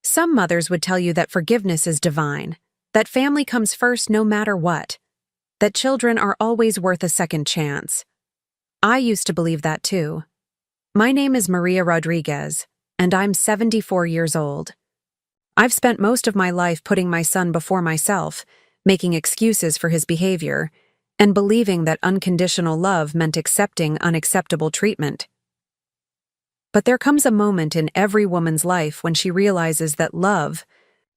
Some mothers would tell you that forgiveness is divine, that family comes first no matter what, that children are always worth a second chance. I used to believe that too. My name is Maria Rodriguez, and I'm 74 years old. I've spent most of my life putting my son before myself, making excuses for his behavior, and believing that unconditional love meant accepting unacceptable treatment. But there comes a moment in every woman's life when she realizes that love,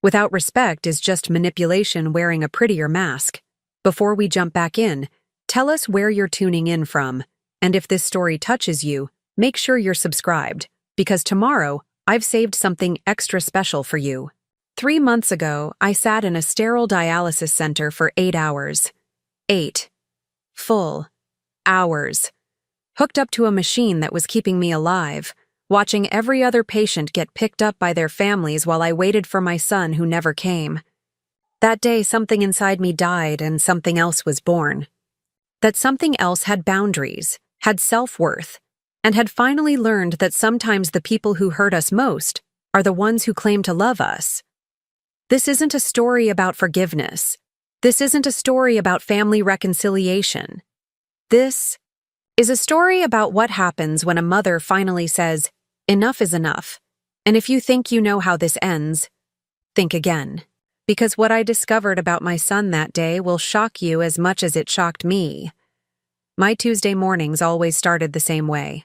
without respect, is just manipulation wearing a prettier mask. Before we jump back in, tell us where you're tuning in from, and if this story touches you, make sure you're subscribed, because tomorrow I've saved something extra special for you. 3 months ago, I sat in a sterile dialysis center for 8 hours. 8 full hours. Hooked up to a machine that was keeping me alive, watching every other patient get picked up by their families while I waited for my son who never came. That day, something inside me died and something else was born. That something else had boundaries, had self-worth, and had finally learned that sometimes the people who hurt us most are the ones who claim to love us. This isn't a story about forgiveness. This isn't a story about family reconciliation. This is a story about what happens when a mother finally says, "Enough is enough." And if you think you know how this ends, think again. Because what I discovered about my son that day will shock you as much as it shocked me. My Tuesday mornings always started the same way.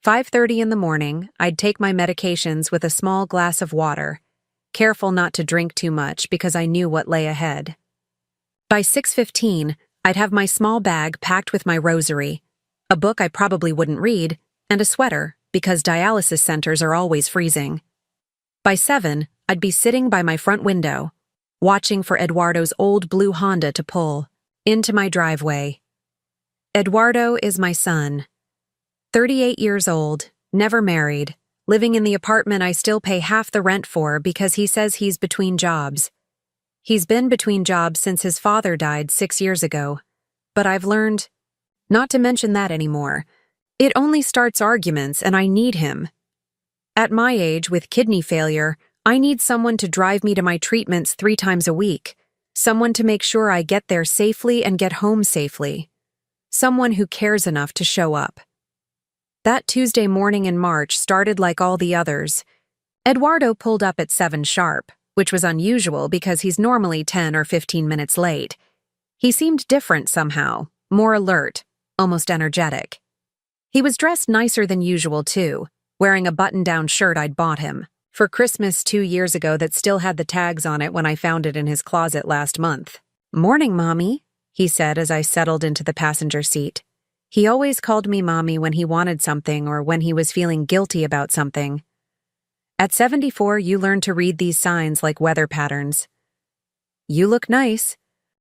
5:30 in the morning, I'd take my medications with a small glass of water, careful not to drink too much because I knew what lay ahead. By 6:15, I'd have my small bag packed with my rosary, a book I probably wouldn't read, and a sweater because dialysis centers are always freezing. By 7, I'd be sitting by my front window, watching for Eduardo's old blue Honda to pull into my driveway. Eduardo is my son. 38 years old, never married, living in the apartment I still pay half the rent for because he says he's between jobs. He's been between jobs since his father died 6 years ago. But I've learned not to mention that anymore. It only starts arguments, and I need him. At my age, with kidney failure, I need someone to drive me to my treatments 3 times a week, someone to make sure I get there safely and get home safely, someone who cares enough to show up. That Tuesday morning in March started like all the others. Eduardo pulled up at 7 sharp, which was unusual because he's normally 10 or 15 minutes late. He seemed different somehow, more alert, almost energetic. He was dressed nicer than usual too, wearing a button-down shirt I'd bought him for Christmas 2 years ago that still had the tags on it when I found it in his closet last month. "Morning, Mommy," he said as I settled into the passenger seat. He always called me Mommy when he wanted something or when he was feeling guilty about something. At 74, you learn to read these signs like weather patterns. "You look nice."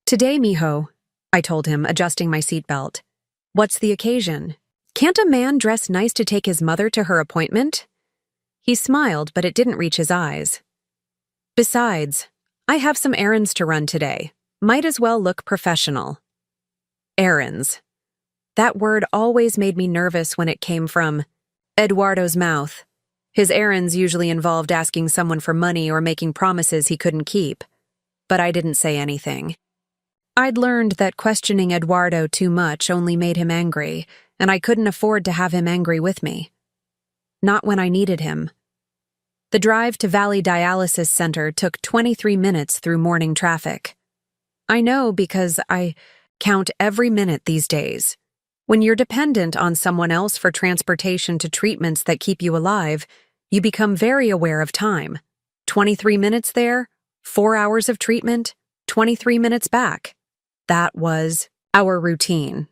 "Today, mijo," I told him, adjusting my seatbelt. "What's the occasion?" "Can't a man dress nice to take his mother to her appointment?" He smiled, but it didn't reach his eyes. "Besides, I have some errands to run today. Might as well look professional." Errands. That word always made me nervous when it came from Eduardo's mouth. His errands usually involved asking someone for money or making promises he couldn't keep. But I didn't say anything. I'd learned that questioning Eduardo too much only made him angry, and I couldn't afford to have him angry with me. Not when I needed him. The drive to Valley Dialysis Center took 23 minutes through morning traffic. I know because I count every minute these days. When you're dependent on someone else for transportation to treatments that keep you alive, you become very aware of time. 23 minutes there, 4 hours of treatment, 23 minutes back. That was our routine.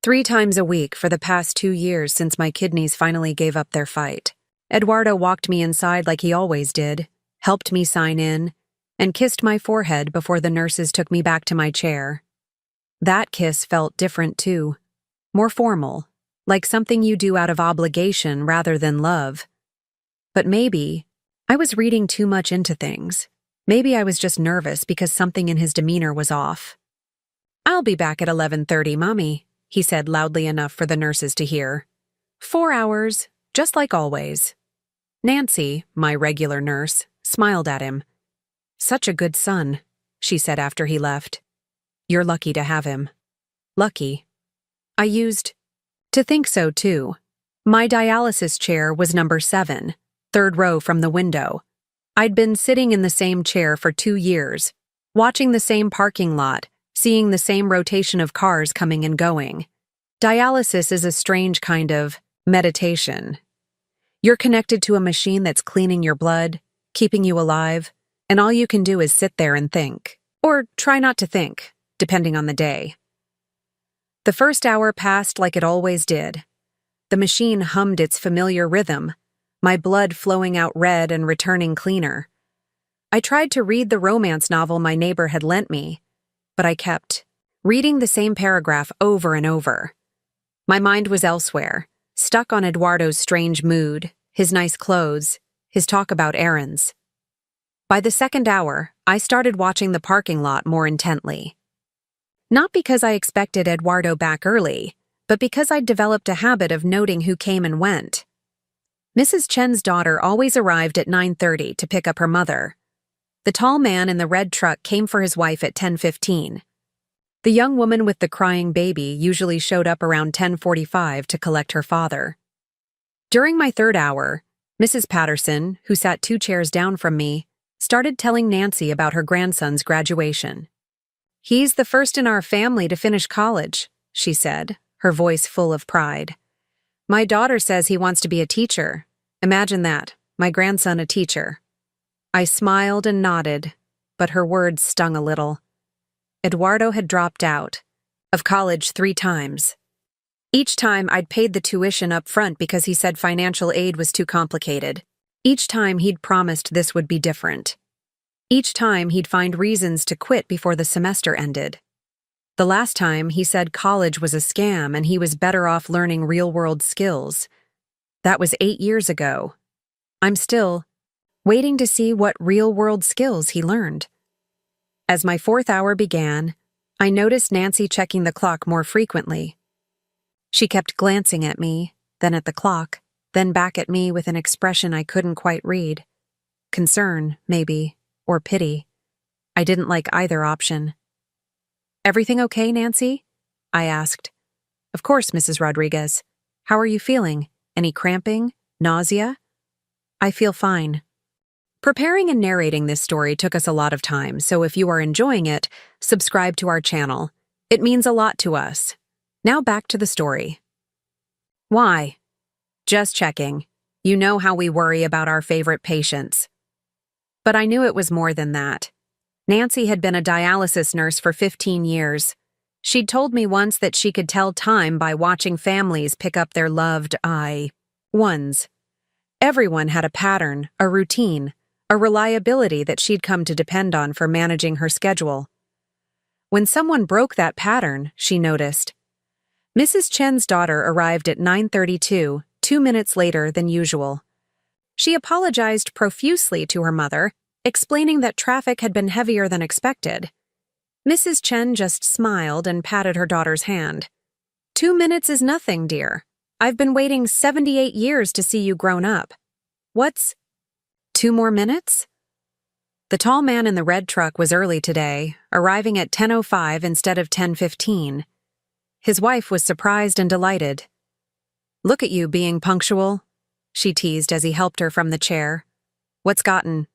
3 times a week for the past 2 years since my kidneys finally gave up their fight. Eduardo walked me inside like he always did, helped me sign in, and kissed my forehead before the nurses took me back to my chair. That kiss felt different too. More formal, like something you do out of obligation rather than love. But maybe I was reading too much into things. Maybe I was just nervous because something in his demeanor was off. "I'll be back at 11:30, Mommy," he said loudly enough for the nurses to hear. 4 hours, just like always. Nancy, my regular nurse, smiled at him. "Such a good son," she said after he left. "You're lucky to have him." Lucky. I used to think so, too. My dialysis chair was number 7, third row from the window. I'd been sitting in the same chair for 2 years, watching the same parking lot, seeing the same rotation of cars coming and going. Dialysis is a strange kind of meditation. You're connected to a machine that's cleaning your blood, keeping you alive, and all you can do is sit there and think. Or try not to think, depending on the day. The first hour passed like it always did. The machine hummed its familiar rhythm, my blood flowing out red and returning cleaner. I tried to read the romance novel my neighbor had lent me, but I kept reading the same paragraph over and over. My mind was elsewhere, stuck on Eduardo's strange mood, his nice clothes, his talk about errands. By the second hour, I started watching the parking lot more intently. Not because I expected Eduardo back early, but because I'd developed a habit of noting who came and went. Mrs. Chen's daughter always arrived at 9:30 to pick up her mother. The tall man in the red truck came for his wife at 10:15. The young woman with the crying baby usually showed up around 10:45 to collect her father. During my third hour, Mrs. Patterson, who sat 2 chairs down from me, started telling Nancy about her grandson's graduation. "He's the first in our family to finish college," she said, her voice full of pride. "My daughter says he wants to be a teacher. Imagine that, my grandson a teacher." I smiled and nodded, but her words stung a little. Eduardo had dropped out of college 3 times. Each time I'd paid the tuition up front because he said financial aid was too complicated. Each time he'd promised this would be different. Each time he'd find reasons to quit before the semester ended. The last time he said college was a scam and he was better off learning real-world skills. That was 8 years ago. I'm still waiting to see what real-world skills he learned. As my 4th hour began, I noticed Nancy checking the clock more frequently. She kept glancing at me, then at the clock, then back at me with an expression I couldn't quite read. Concern, maybe, or pity. I didn't like either option. "Everything okay, Nancy?" I asked. "Of course, Mrs. Rodriguez. How are you feeling? Any cramping? Nausea?" "I feel fine." Preparing and narrating this story took us a lot of time, so if you are enjoying it, subscribe to our channel. It means a lot to us. Now back to the story. Why? Just checking. You know how we worry about our favorite patients. But I knew it was more than that. Nancy had been a dialysis nurse for 15 years. She'd told me once that she could tell time by watching families pick up their loved ones. Everyone had a pattern, a routine, a reliability that she'd come to depend on for managing her schedule. When someone broke that pattern, she noticed. Mrs. Chen's daughter arrived at 9:32, 2 minutes later than usual. She apologized profusely to her mother, explaining that traffic had been heavier than expected. Mrs. Chen just smiled and patted her daughter's hand. 2 minutes is nothing, dear. I've been waiting 78 years to see you grown up. What's 2 more minutes? The tall man in the red truck was early today, arriving at 10:05 instead of 10:15. His wife was surprised and delighted. "Look at you being punctual," she teased as he helped her from the chair. "What's gotten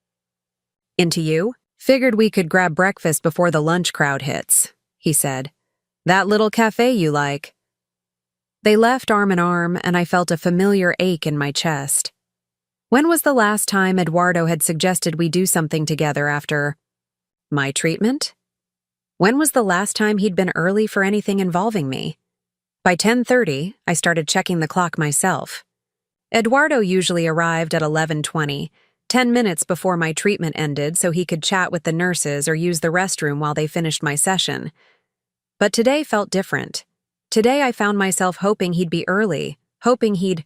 into you?" "Figured we could grab breakfast before the lunch crowd hits," he said. "That little cafe you like." They left arm in arm, and I felt a familiar ache in my chest. When was the last time Eduardo had suggested we do something together after my treatment? When was the last time he'd been early for anything involving me? By 10:30, I started checking the clock myself. Eduardo usually arrived at 11:20, 10 minutes before my treatment ended so he could chat with the nurses or use the restroom while they finished my session. But today felt different. Today I found myself hoping he'd be early, hoping he'd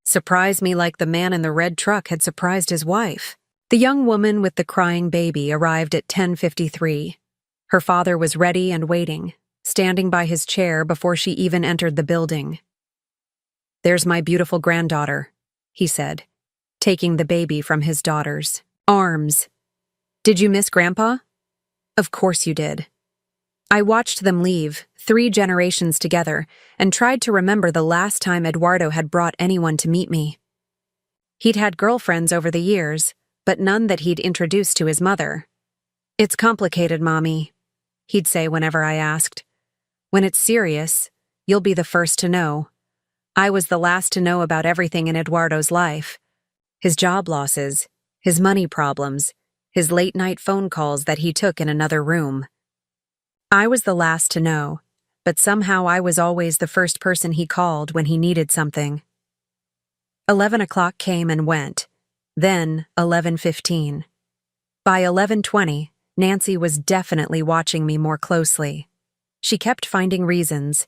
surprise me like the man in the red truck had surprised his wife. The young woman with the crying baby arrived at 10:53. Her father was ready and waiting, standing by his chair before she even entered the building. "There's my beautiful granddaughter," he said, taking the baby from his daughter's arms. Did you miss Grandpa? Of course you did. I watched them leave, 3 generations together, and tried to remember the last time Eduardo had brought anyone to meet me. He'd had girlfriends over the years, but none that he'd introduced to his mother. It's complicated, Mommy, he'd say whenever I asked. When it's serious, you'll be the first to know. I was the last to know about everything in Eduardo's life. His job losses, his money problems, his late-night phone calls that he took in another room. I was the last to know, but somehow I was always the first person he called when he needed something. 11 o'clock came and went, then 11:15. By 11:20, Nancy was definitely watching me more closely. She kept finding reasons.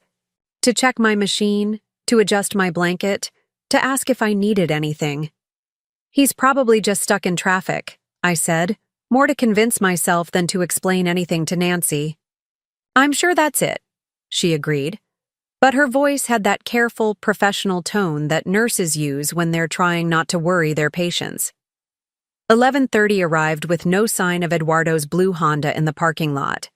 To check my machine, to adjust my blanket, to ask if I needed anything. He's probably just stuck in traffic, I said, more to convince myself than to explain anything to Nancy. I'm sure that's it, she agreed. But her voice had that careful, professional tone that nurses use when they're trying not to worry their patients. 11:30 arrived with no sign of Eduardo's blue Honda in the parking lot.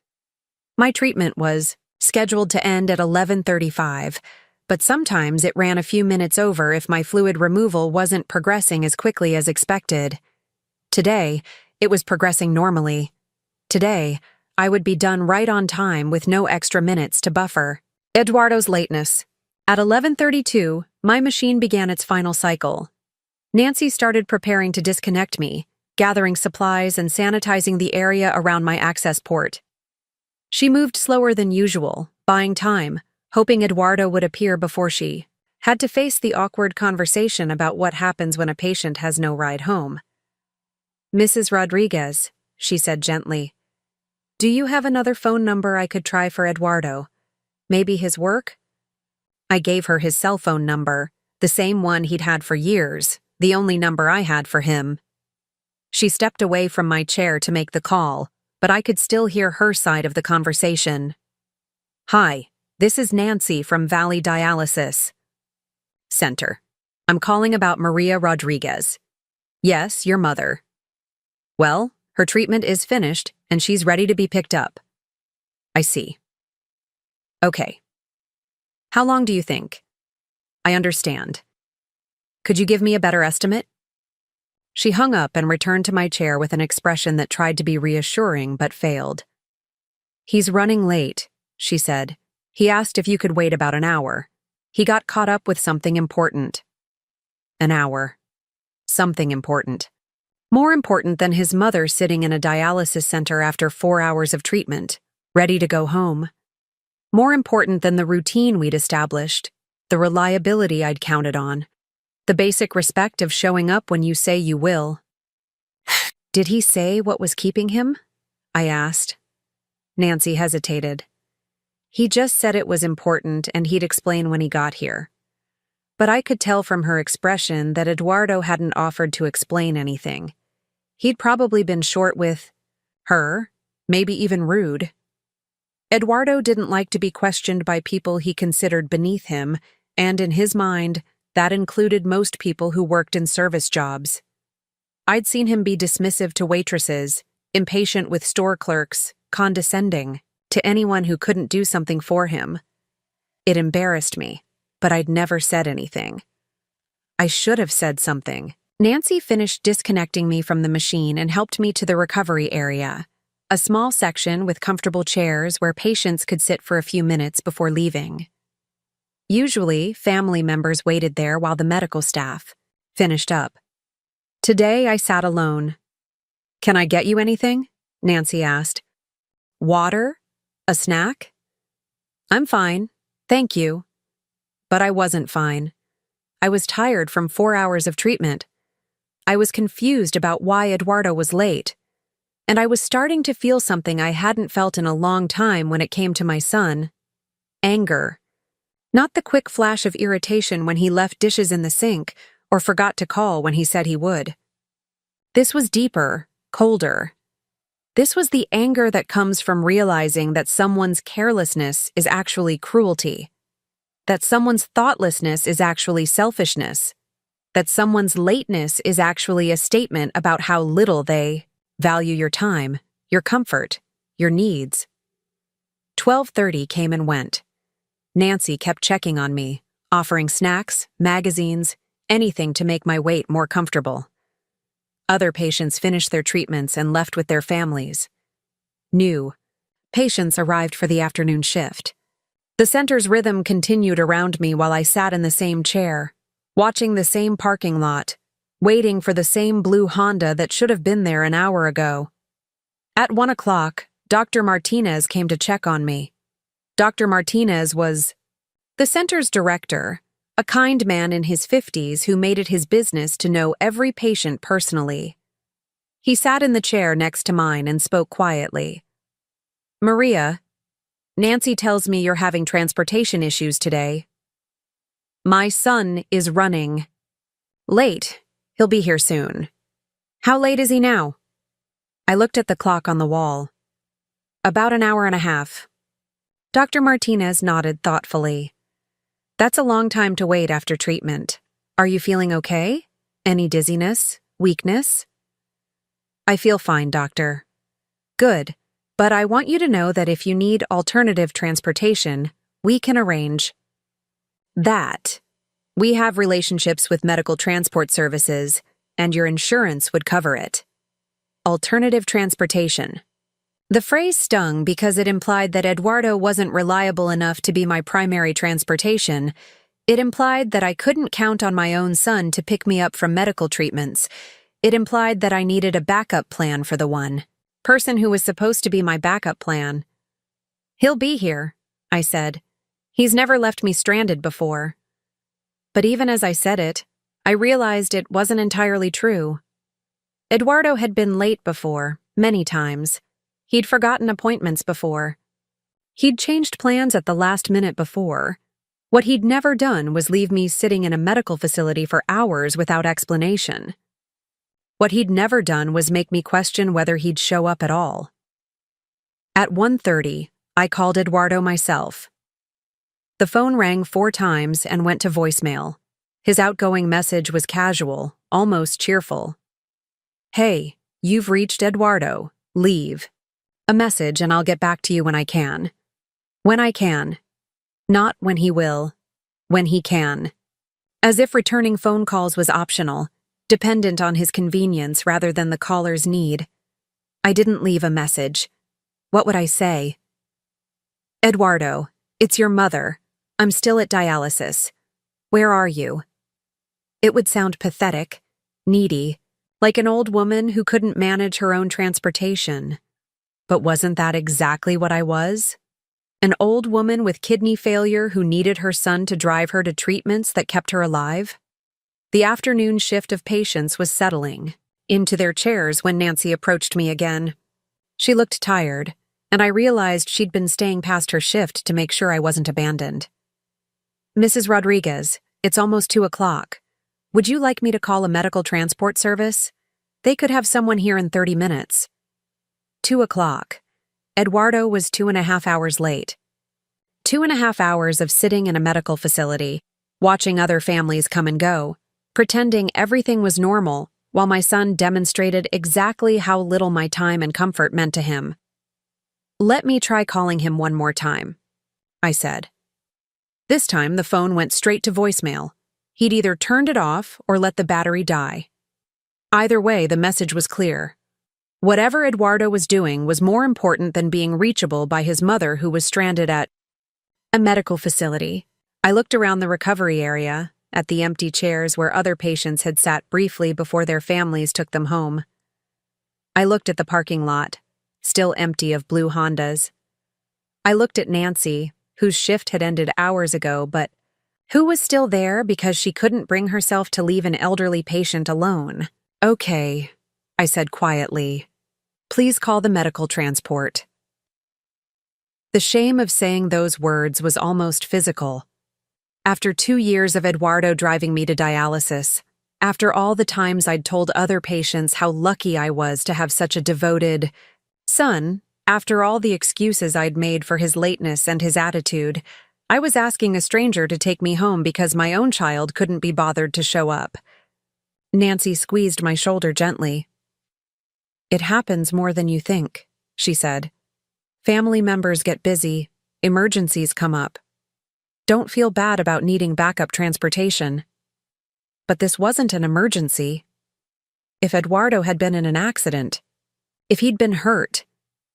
My treatment was scheduled to end at 11:35, but sometimes it ran a few minutes over if my fluid removal wasn't progressing as quickly as expected. Today, it was progressing normally. Today, I would be done right on time with no extra minutes to buffer. Eduardo's lateness. At 11:32, my machine began its final cycle. Nancy started preparing to disconnect me, gathering supplies and sanitizing the area around my access port. She moved slower than usual, buying time, hoping Eduardo would appear before she had to face the awkward conversation about what happens when a patient has no ride home. Mrs. Rodriguez, she said gently, do you have another phone number I could try for Eduardo? Maybe his work? I gave her his cell phone number, the same one he'd had for years, the only number I had for him. She stepped away from my chair to make the call, but I could still hear her side of the conversation. Hi, this is Nancy from Valley Dialysis Center. I'm calling about Maria Rodriguez. Yes, your mother. Well, her treatment is finished and she's ready to be picked up. I see. Okay. How long do you think? I understand. Could you give me a better estimate? She hung up and returned to my chair with an expression that tried to be reassuring but failed. He's running late, she said. He asked if you could wait about an hour. He got caught up with something important. An hour. Something important. More important than his mother sitting in a dialysis center after 4 hours of treatment, ready to go home. More important than the routine we'd established, the reliability I'd counted on. The basic respect of showing up when you say you will. Did he say what was keeping him? I asked. Nancy hesitated. He just said it was important and he'd explain when he got here. But I could tell from her expression that Eduardo hadn't offered to explain anything. He'd probably been short with her, maybe even rude. Eduardo didn't like to be questioned by people he considered beneath him, and in his mind, that included most people who worked in service jobs. I'd seen him be dismissive to waitresses, impatient with store clerks, condescending to anyone who couldn't do something for him. It embarrassed me, but I'd never said anything. I should have said something. Nancy finished disconnecting me from the machine and helped me to the recovery area, a small section with comfortable chairs where patients could sit for a few minutes before leaving. Usually, family members waited there while the medical staff finished up. Today, I sat alone. Can I get you anything? Nancy asked. Water? A snack? I'm fine, thank you. But I wasn't fine. I was tired from 4 hours of treatment. I was confused about why Eduardo was late. And I was starting to feel something I hadn't felt in a long time when it came to my son. Anger. Not the quick flash of irritation when he left dishes in the sink or forgot to call when he said he would. This was deeper, colder. This was the anger that comes from realizing that someone's carelessness is actually cruelty, that someone's thoughtlessness is actually selfishness, that someone's lateness is actually a statement about how little they value your time, your comfort, your needs. 12:30 came and went. Nancy kept checking on me, offering snacks, magazines, anything to make my wait more comfortable. Other patients finished their treatments and left with their families. New patients arrived for the afternoon shift. The center's rhythm continued around me while I sat in the same chair, watching the same parking lot, waiting for the same blue Honda that should have been there an hour ago. At 1 o'clock, Dr. Martinez came to check on me. Dr. Martinez was the center's director, a kind man in his 50s who made it his business to know every patient personally. He sat in the chair next to mine and spoke quietly. "Maria, Nancy tells me you're having transportation issues today. My son is running late. He'll be here soon. How late is he now?" I looked at the clock on the wall. "About an hour and a half." Dr. Martinez nodded thoughtfully. "That's a long time to wait after treatment. Are you feeling okay? Any dizziness? Weakness?" "I feel fine, doctor." "Good, but I want you to know that if you need alternative transportation, we can arrange that. We have relationships with medical transport services, and your insurance would cover it." Alternative transportation. The phrase stung because it implied that Eduardo wasn't reliable enough to be my primary transportation. It implied that I couldn't count on my own son to pick me up from medical treatments. It implied that I needed a backup plan for the one person who was supposed to be my backup plan. "He'll be here," I said. "He's never left me stranded before." But even as I said it, I realized it wasn't entirely true. Eduardo had been late before, many times. He'd forgotten appointments before. He'd changed plans at the last minute before. What he'd never done was leave me sitting in a medical facility for hours without explanation. What he'd never done was make me question whether he'd show up at all. At 1:30, I called Eduardo myself. The phone rang 4 times and went to voicemail. His outgoing message was casual, almost cheerful. "Hey, you've reached Eduardo. Leave a message and I'll get back to you when I can." When I can. Not when he will. When he can. As if returning phone calls was optional, dependent on his convenience rather than the caller's need. I didn't leave a message. What would I say? "Eduardo, it's your mother. I'm still at dialysis. Where are you?" It would sound pathetic, needy, like an old woman who couldn't manage her own transportation. But wasn't that exactly what I was? An old woman with kidney failure who needed her son to drive her to treatments that kept her alive? The afternoon shift of patients was settling into their chairs when Nancy approached me again. She looked tired, and I realized she'd been staying past her shift to make sure I wasn't abandoned. "Mrs. Rodriguez, it's almost 2 o'clock. Would you like me to call a medical transport service? They could have someone here in 30 minutes. 2 o'clock. Eduardo was 2.5 hours late. 2.5 hours of sitting in a medical facility, watching other families come and go, pretending everything was normal, while my son demonstrated exactly how little my time and comfort meant to him. "Let me try calling him one more time," I said. This time the phone went straight to voicemail. He'd either turned it off or let the battery die. Either way, the message was clear. Whatever Eduardo was doing was more important than being reachable by his mother who was stranded at a medical facility. I looked around the recovery area, at the empty chairs where other patients had sat briefly before their families took them home. I looked at the parking lot, still empty of blue Hondas. I looked at Nancy, whose shift had ended hours ago, but who was still there because she couldn't bring herself to leave an elderly patient alone. "Okay," I said quietly. "Please call the medical transport." The shame of saying those words was almost physical. After 2 years of Eduardo driving me to dialysis, after all the times I'd told other patients how lucky I was to have such a devoted son, after all the excuses I'd made for his lateness and his attitude, I was asking a stranger to take me home because my own child couldn't be bothered to show up. Nancy squeezed my shoulder gently. It happens more than you think, she said. Family members get busy, emergencies come up. Don't feel bad about needing backup transportation. But this wasn't an emergency. If Eduardo had been in an accident, if he'd been hurt,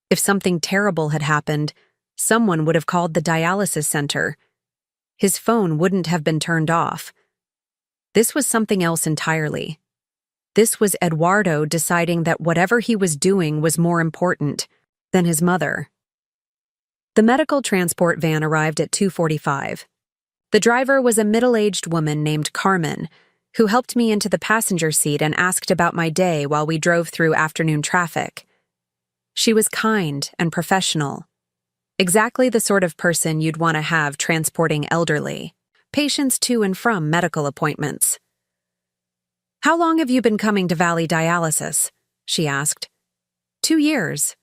if something terrible had happened, someone would have called the dialysis center. His phone wouldn't have been turned off. This was something else entirely. This was Eduardo deciding that whatever he was doing was more important than his mother. The medical transport van arrived at 2:45. The driver was a middle-aged woman named Carmen, who helped me into the passenger seat and asked about my day while we drove through afternoon traffic. She was kind and professional. Exactly the sort of person you'd want to have transporting elderly patients to and from medical appointments. How long have you been coming to Valley Dialysis? She asked. 2 years.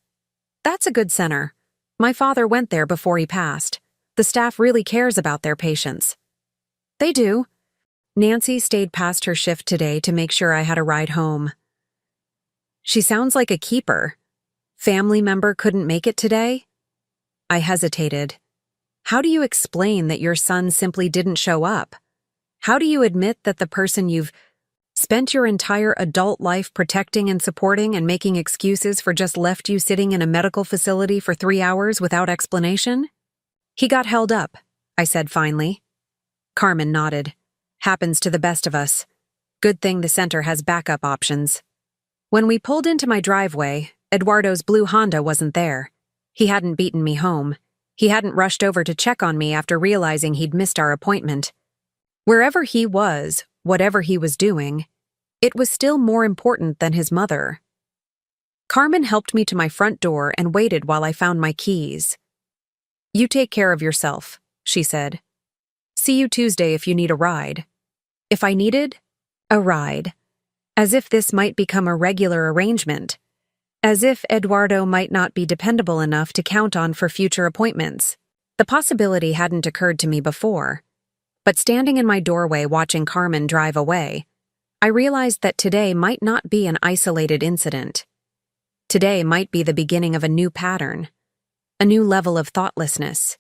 That's a good center. My father went there before he passed. The staff really cares about their patients. They do. Nancy stayed past her shift today to make sure I had a ride home. She sounds like a keeper. Family member couldn't make it today? I hesitated. How do you explain that your son simply didn't show up? How do you admit that the person you've spent your entire adult life protecting and supporting and making excuses for just left you sitting in a medical facility for 3 hours without explanation? He got held up, I said finally. Carmen nodded. Happens to the best of us. Good thing the center has backup options. When we pulled into my driveway, Eduardo's blue Honda wasn't there. He hadn't beaten me home. He hadn't rushed over to check on me after realizing he'd missed our appointment. Wherever he was, whatever he was doing, it was still more important than his mother. Carmen helped me to my front door and waited while I found my keys. You take care of yourself, she said. See you Tuesday if you need a ride. If I needed a ride. As if this might become a regular arrangement. As if Eduardo might not be dependable enough to count on for future appointments. The possibility hadn't occurred to me before. But standing in my doorway watching Carmen drive away, I realized that today might not be an isolated incident. Today might be the beginning of a new pattern, a new level of thoughtlessness,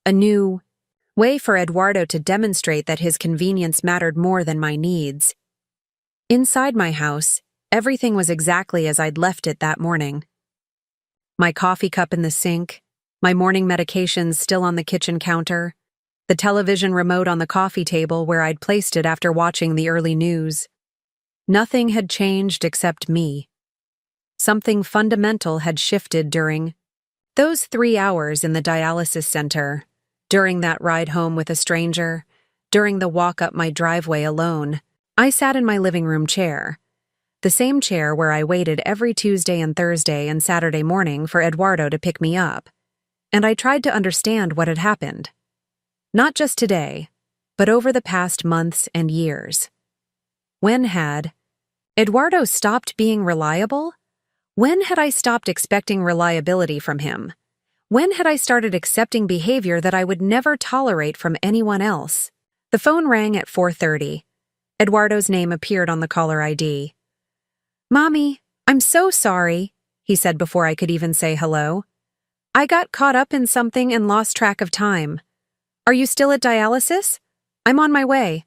a new way for Eduardo to demonstrate that his convenience mattered more than my needs. Inside my house, everything was exactly as I'd left it that morning. My coffee cup in the sink, my morning medications still on the kitchen counter, the television remote on the coffee table where I'd placed it after watching the early news. Nothing had changed except me. Something fundamental had shifted during those 3 hours in the dialysis center, during that ride home with a stranger, during the walk up my driveway alone. I sat in my living room chair, the same chair where I waited every Tuesday and Thursday and Saturday morning for Eduardo to pick me up, and I tried to understand what had happened. Not just today, but over the past months and years. When had Eduardo stopped being reliable? When had I stopped expecting reliability from him? When had I started accepting behavior that I would never tolerate from anyone else? The phone rang at 4:30. Eduardo's name appeared on the caller ID. "Mommy, I'm so sorry," he said before I could even say hello. "I got caught up in something and lost track of time. Are you still at dialysis? I'm on my way."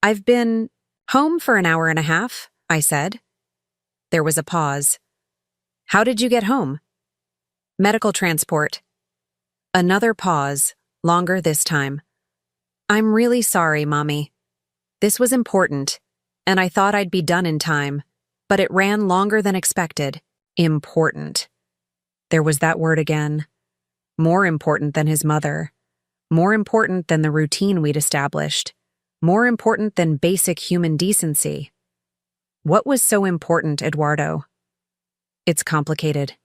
"I've been home for an hour and a half," I said. There was a pause. "How did you get home?" "Medical transport." Another pause, longer this time. "I'm really sorry, Mommy. This was important, and I thought I'd be done in time, but it ran longer than expected." Important. There was that word again. More important than his mother. More important than the routine we'd established. More important than basic human decency. What was so important, Eduardo? "It's complicated.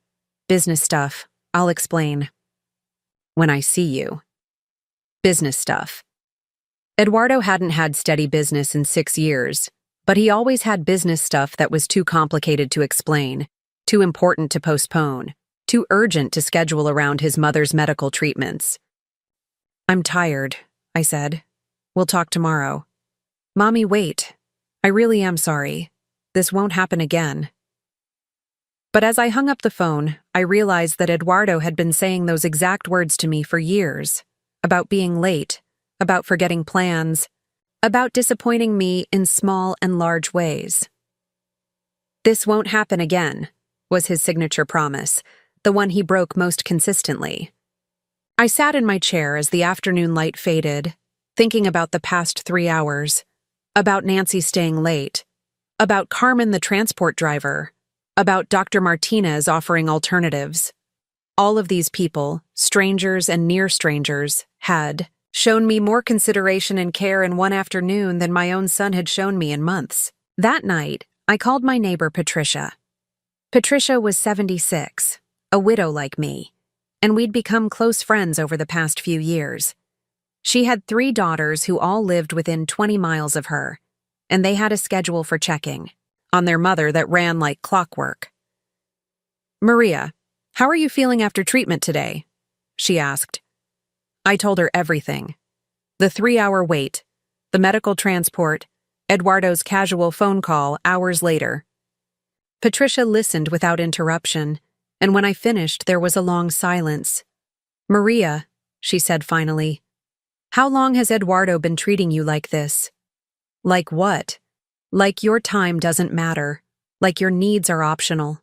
Business stuff. I'll explain. When I see you." Business stuff. Eduardo hadn't had steady business in 6 years, but he always had business stuff that was too complicated to explain, too important to postpone, too urgent to schedule around his mother's medical treatments. "I'm tired," I said. "We'll talk tomorrow." "Mommy, wait." I really am sorry. This won't happen again. But as I hung up the phone, I realized that Eduardo had been saying those exact words to me for years, about being late, about forgetting plans, about disappointing me in small and large ways. This won't happen again, was his signature promise, the one he broke most consistently. I sat in my chair as the afternoon light faded, thinking about the past 3 hours, about Nancy staying late, about Carmen the transport driver, about Dr. Martinez offering alternatives. All of these people, strangers and near strangers, had shown me more consideration and care in one afternoon than my own son had shown me in months. That night, I called my neighbor Patricia. Patricia was 76, a widow like me, and we'd become close friends over the past few years. She had 3 daughters who all lived within 20 miles of her, and they had a schedule for checking on their mother that ran like clockwork. "Maria, how are you feeling after treatment today?" she asked. I told her everything. The 3-hour wait, the medical transport, Eduardo's casual phone call hours later. Patricia listened without interruption, and when I finished, there was a long silence. "Maria," she said finally, "how long has Eduardo been treating you like this?" "Like what?" "Like your time doesn't matter. Like your needs are optional.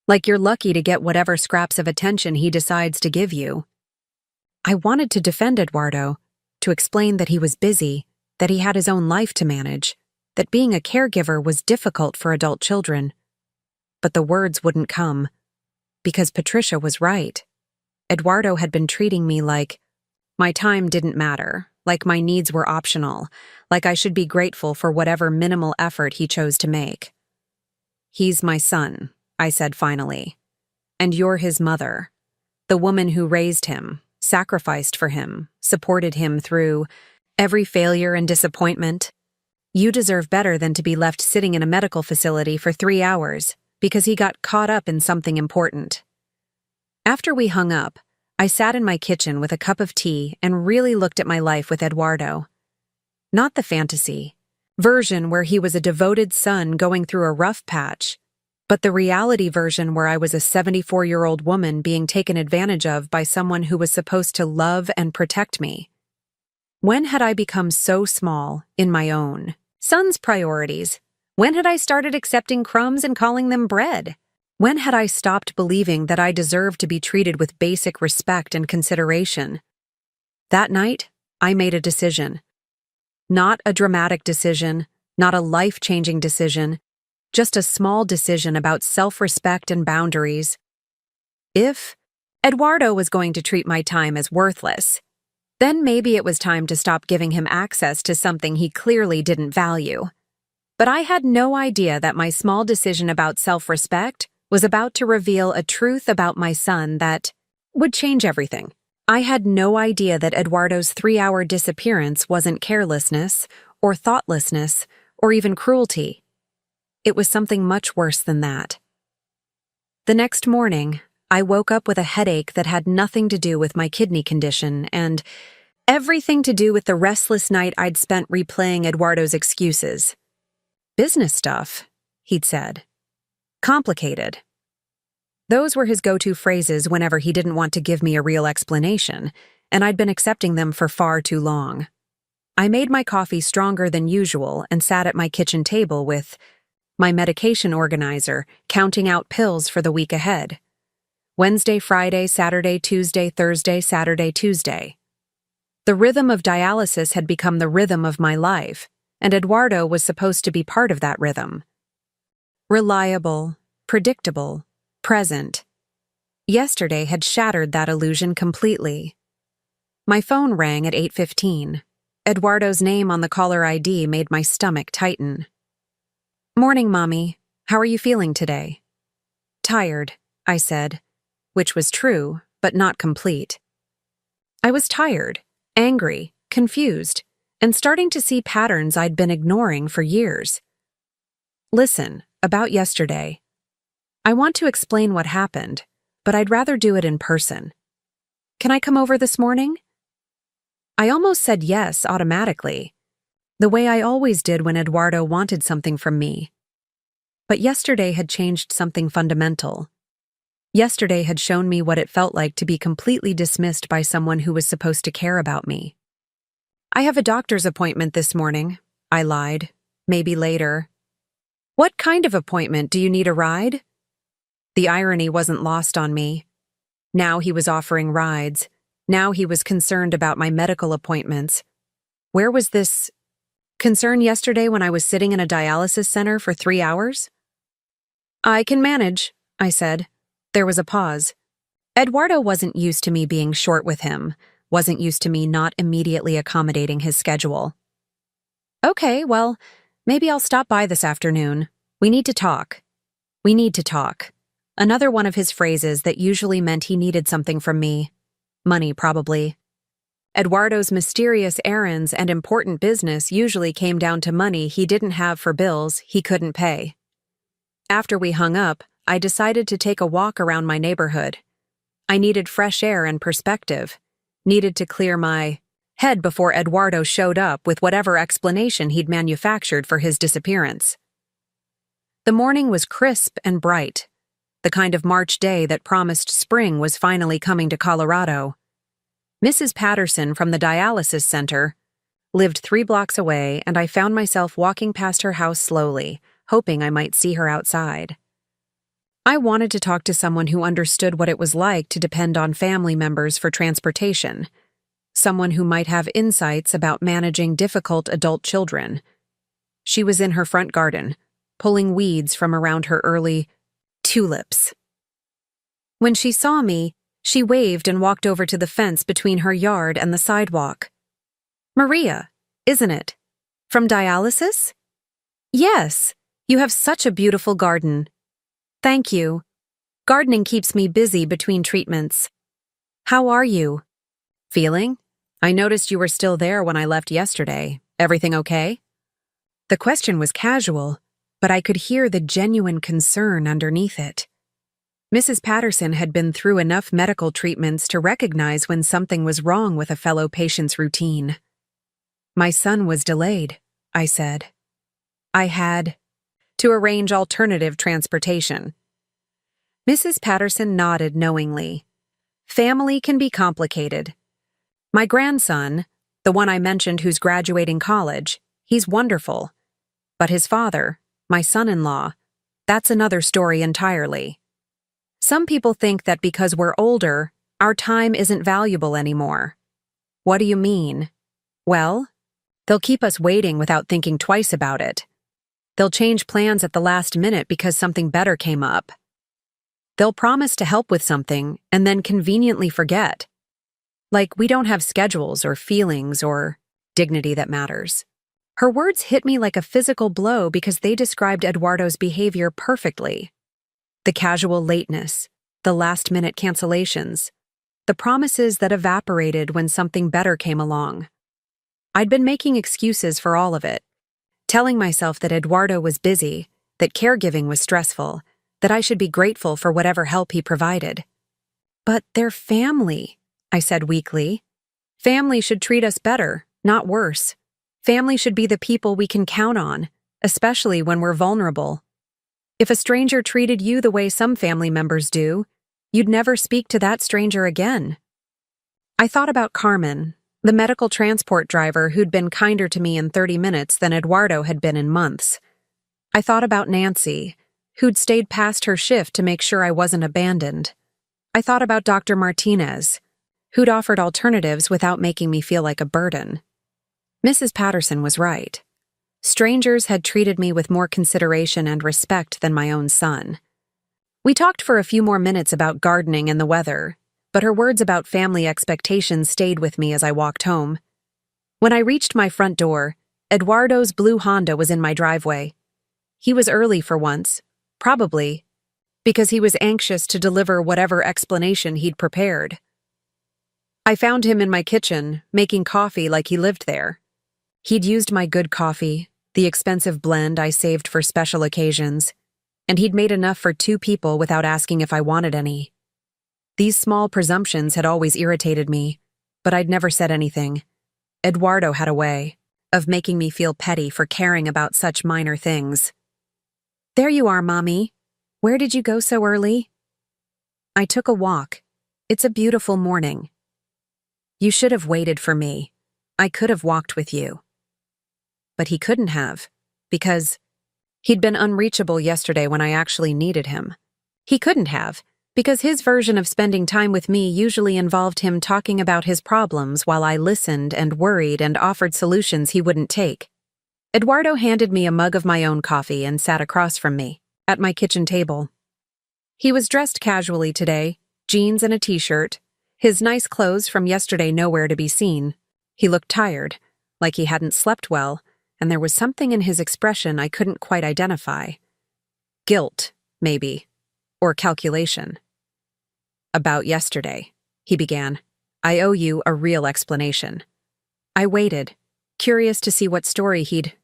Like you're lucky to get whatever scraps of attention he decides to give you." I wanted to defend Eduardo, to explain that he was busy, that he had his own life to manage, that being a caregiver was difficult for adult children. But the words wouldn't come, because Patricia was right. Eduardo had been treating me like my time didn't matter, like my needs were optional, like I should be grateful for whatever minimal effort he chose to make. "He's my son," I said finally. "And you're his mother, the woman who raised him, sacrificed for him, supported him through every failure and disappointment. You deserve better than to be left sitting in a medical facility for 3 hours because he got caught up in something important." After we hung up, I sat in my kitchen with a cup of tea and really looked at my life with Eduardo. Not the fantasy version where he was a devoted son going through a rough patch, but the reality version where I was a 74-year-old woman being taken advantage of by someone who was supposed to love and protect me. When had I become so small in my own son's priorities? When had I started accepting crumbs and calling them bread? When had I stopped believing that I deserved to be treated with basic respect and consideration? That night, I made a decision. Not a dramatic decision, not a life-changing decision, just a small decision about self-respect and boundaries. If Eduardo was going to treat my time as worthless, then maybe it was time to stop giving him access to something he clearly didn't value. But I had no idea that my small decision about self-respect was about to reveal a truth about my son that would change everything. I had no idea that Eduardo's 3-hour disappearance wasn't carelessness, or thoughtlessness, or even cruelty. It was something much worse than that. The next morning, I woke up with a headache that had nothing to do with my kidney condition and everything to do with the restless night I'd spent replaying Eduardo's excuses. "Business stuff," he'd said. "Complicated." Those were his go-to phrases whenever he didn't want to give me a real explanation, and I'd been accepting them for far too long. I made my coffee stronger than usual and sat at my kitchen table with my medication organizer, counting out pills for the week ahead. Wednesday, Friday, Saturday, Tuesday, Thursday, Saturday, Tuesday. The rhythm of dialysis had become the rhythm of my life, and Eduardo was supposed to be part of that rhythm. Reliable, predictable, present. Yesterday had shattered that illusion completely. My phone rang at 8:15. Eduardo's name on the caller ID made my stomach tighten. "Morning, Mommy. How are you feeling today?" "Tired," I said, which was true, but not complete. I was tired, angry, confused, and starting to see patterns I'd been ignoring for years. "Listen, about yesterday. I want to explain what happened, but I'd rather do it in person. Can I come over this morning?" I almost said yes automatically. the way I always did when Eduardo wanted something from me. But yesterday had changed something fundamental. Yesterday had shown me what it felt like to be completely dismissed by someone who was supposed to care about me. "I have a doctor's appointment this morning," I lied. "Maybe later." "What kind of appointment? Do you need a ride?" The irony wasn't lost on me. Now he was offering rides. Now he was concerned about my medical appointments. Where was this concern yesterday when I was sitting in a dialysis center for 3 hours? "I can manage," I said. There was a pause. Eduardo wasn't used to me being short with him, wasn't used to me not immediately accommodating his schedule. "Okay, well, maybe I'll stop by this afternoon. We need to talk." "We need to talk." Another one of his phrases that usually meant he needed something from me. Money, probably. Eduardo's mysterious errands and important business usually came down to money he didn't have for bills he couldn't pay. After we hung up, I decided to take a walk around my neighborhood. I needed fresh air and perspective, needed to clear my head before Eduardo showed up with whatever explanation he'd manufactured for his disappearance. The morning was crisp and bright, the kind of March day that promised spring was finally coming to Colorado. Mrs. Patterson from the dialysis center lived 3 blocks away, and I found myself walking past her house slowly, hoping I might see her outside. I wanted to talk to someone who understood what it was like to depend on family members for transportation, someone who might have insights about managing difficult adult children. She was in her front garden, pulling weeds from around her early tulips. When she saw me, she waved and walked over to the fence between her yard and the sidewalk. "Maria, isn't it? From Dialysis?" "Yes, you have such a beautiful garden." "Thank you. Gardening keeps me busy between treatments." "How are you?" "Feeling? I noticed you were still there when I left yesterday. Everything okay?" The question was casual, but I could hear the genuine concern underneath it. Mrs. Patterson had been through enough medical treatments to recognize when something was wrong with a fellow patient's routine. "My son was delayed," I said. "I had to arrange alternative transportation." Mrs. Patterson nodded knowingly. Family can be complicated. My grandson, the one I mentioned who's graduating college, he's wonderful. But his father, my son-in-law, that's another story entirely. Some people think that because we're older, our time isn't valuable anymore. What do you mean? Well, they'll keep us waiting without thinking twice about it. They'll change plans at the last minute because something better came up. They'll promise to help with something and then conveniently forget. Like we don't have schedules or feelings or dignity that matters. Her words hit me like a physical blow because they described Eduardo's behavior perfectly. The casual lateness, the last-minute cancellations, the promises that evaporated when something better came along. I'd been making excuses for all of it, telling myself that Eduardo was busy, that caregiving was stressful, that I should be grateful for whatever help he provided. "But they're family," I said weakly. "Family should treat us better, not worse. Family should be the people we can count on, especially when we're vulnerable. If a stranger treated you the way some family members do, you'd never speak to that stranger again." I thought about Carmen, the medical transport driver who'd been kinder to me in 30 minutes than Eduardo had been in months. I thought about Nancy, who'd stayed past her shift to make sure I wasn't abandoned. I thought about Dr. Martinez, who'd offered alternatives without making me feel like a burden. Mrs. Patterson was right. Strangers had treated me with more consideration and respect than my own son. We talked for a few more minutes about gardening and the weather, but her words about family expectations stayed with me as I walked home. When I reached my front door, Eduardo's blue Honda was in my driveway. He was early for once, probably because he was anxious to deliver whatever explanation he'd prepared. I found him in my kitchen, making coffee like he lived there. He'd used my good coffee, the expensive blend I saved for special occasions, and he'd made enough for 2 people without asking if I wanted any. These small presumptions had always irritated me, but I'd never said anything. Eduardo had a way. of making me feel petty for caring about such minor things. "There you are, Mommy. Where did you go so early?" "I took a walk. It's a beautiful morning." "You should have waited for me. I could have walked with you." But he couldn't have, because he'd been unreachable yesterday when I actually needed him. He couldn't have, because his version of spending time with me usually involved him talking about his problems while I listened and worried and offered solutions he wouldn't take. Eduardo handed me a mug of my own coffee and sat across from me, at my kitchen table. He was dressed casually today, jeans and a t-shirt, his nice clothes from yesterday nowhere to be seen. He looked tired, like he hadn't slept well, and there was something in his expression I couldn't quite identify. Guilt, maybe, or calculation. "About yesterday," he began. "I owe you a real explanation." I waited, curious to see what story he'd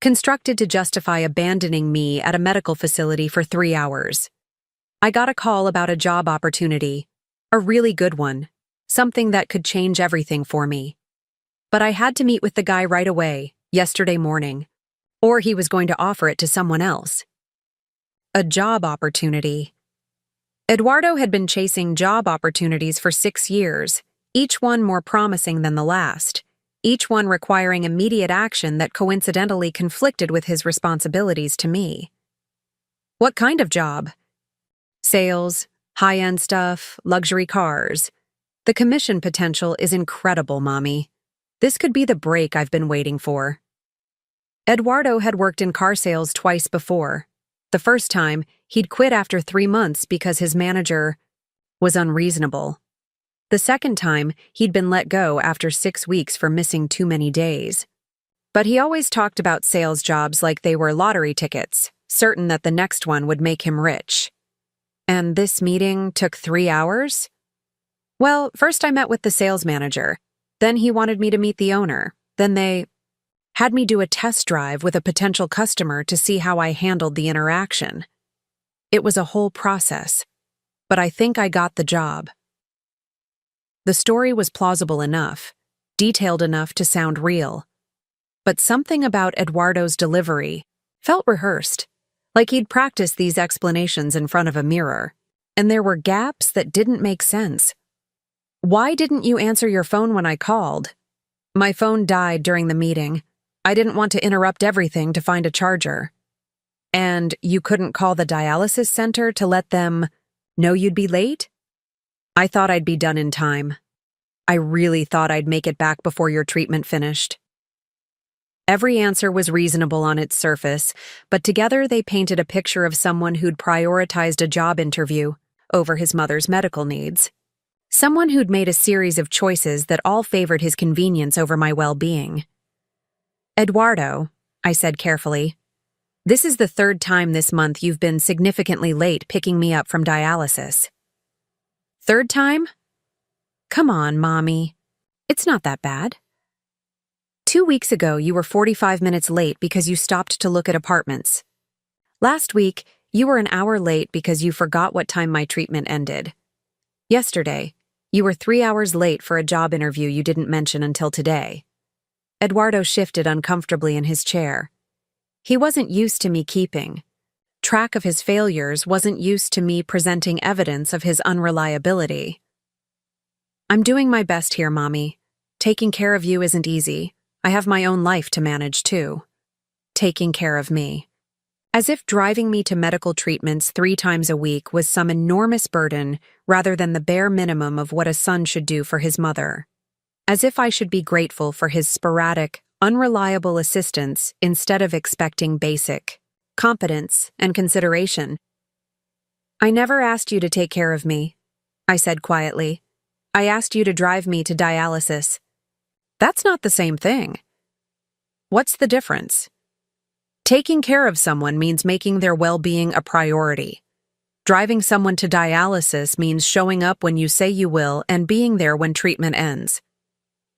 constructed to justify abandoning me at a medical facility for 3 hours. "I got a call about a job opportunity, a really good one, something that could change everything for me. But I had to meet with the guy right away, yesterday morning, or he was going to offer it to someone else." A job opportunity. Eduardo had been chasing job opportunities for 6 years, each one more promising than the last, each one requiring immediate action that coincidentally conflicted with his responsibilities to me. What kind of job? Sales, high-end stuff, luxury cars. The commission potential is incredible, Mommy. This could be the break I've been waiting for. Eduardo had worked in car sales twice before. The first time, he'd quit after 3 months because his manager was unreasonable. The second time, he'd been let go after 6 weeks for missing too many days. But he always talked about sales jobs like they were lottery tickets, certain that the next one would make him rich. And this meeting took 3 hours? Well, first I met with the sales manager. Then he wanted me to meet the owner. Then they had me do a test drive with a potential customer to see how I handled the interaction. It was a whole process, but I think I got the job. The story was plausible enough, detailed enough to sound real. But something about Eduardo's delivery felt rehearsed, like he'd practiced these explanations in front of a mirror, and there were gaps that didn't make sense. "Why didn't you answer your phone when I called?" "My phone died during the meeting. I didn't want to interrupt everything to find a charger." "And you couldn't call the dialysis center to let them know you'd be late?" "I thought I'd be done in time. I really thought I'd make it back before your treatment finished." Every answer was reasonable on its surface, but together they painted a picture of someone who'd prioritized a job interview over his mother's medical needs. Someone who'd made a series of choices that all favored his convenience over my well-being. "Eduardo," I said carefully, "this is the 3rd time this month you've been significantly late picking me up from dialysis." "3rd time? Come on, Mommy. It's not that bad. 2 weeks ago, you were 45 minutes late because you stopped to look at apartments. Last week, you were an hour late because you forgot what time my treatment ended. Yesterday, you were 3 hours late for a job interview you didn't mention until today." Eduardo shifted uncomfortably in his chair. He wasn't used to me keeping track of his failures, wasn't used to me presenting evidence of his unreliability. "I'm doing my best here, Mommy. Taking care of you isn't easy. I have my own life to manage, too." Taking care of me. As if driving me to medical treatments 3 times a week was some enormous burden rather than the bare minimum of what a son should do for his mother. As if I should be grateful for his sporadic, unreliable assistance instead of expecting basic competence and consideration. "I never asked you to take care of me," I said quietly. "I asked you to drive me to dialysis." "That's not the same thing." "What's the difference?" Taking care of someone means making their well-being a priority. Driving someone to dialysis means showing up when you say you will and being there when treatment ends.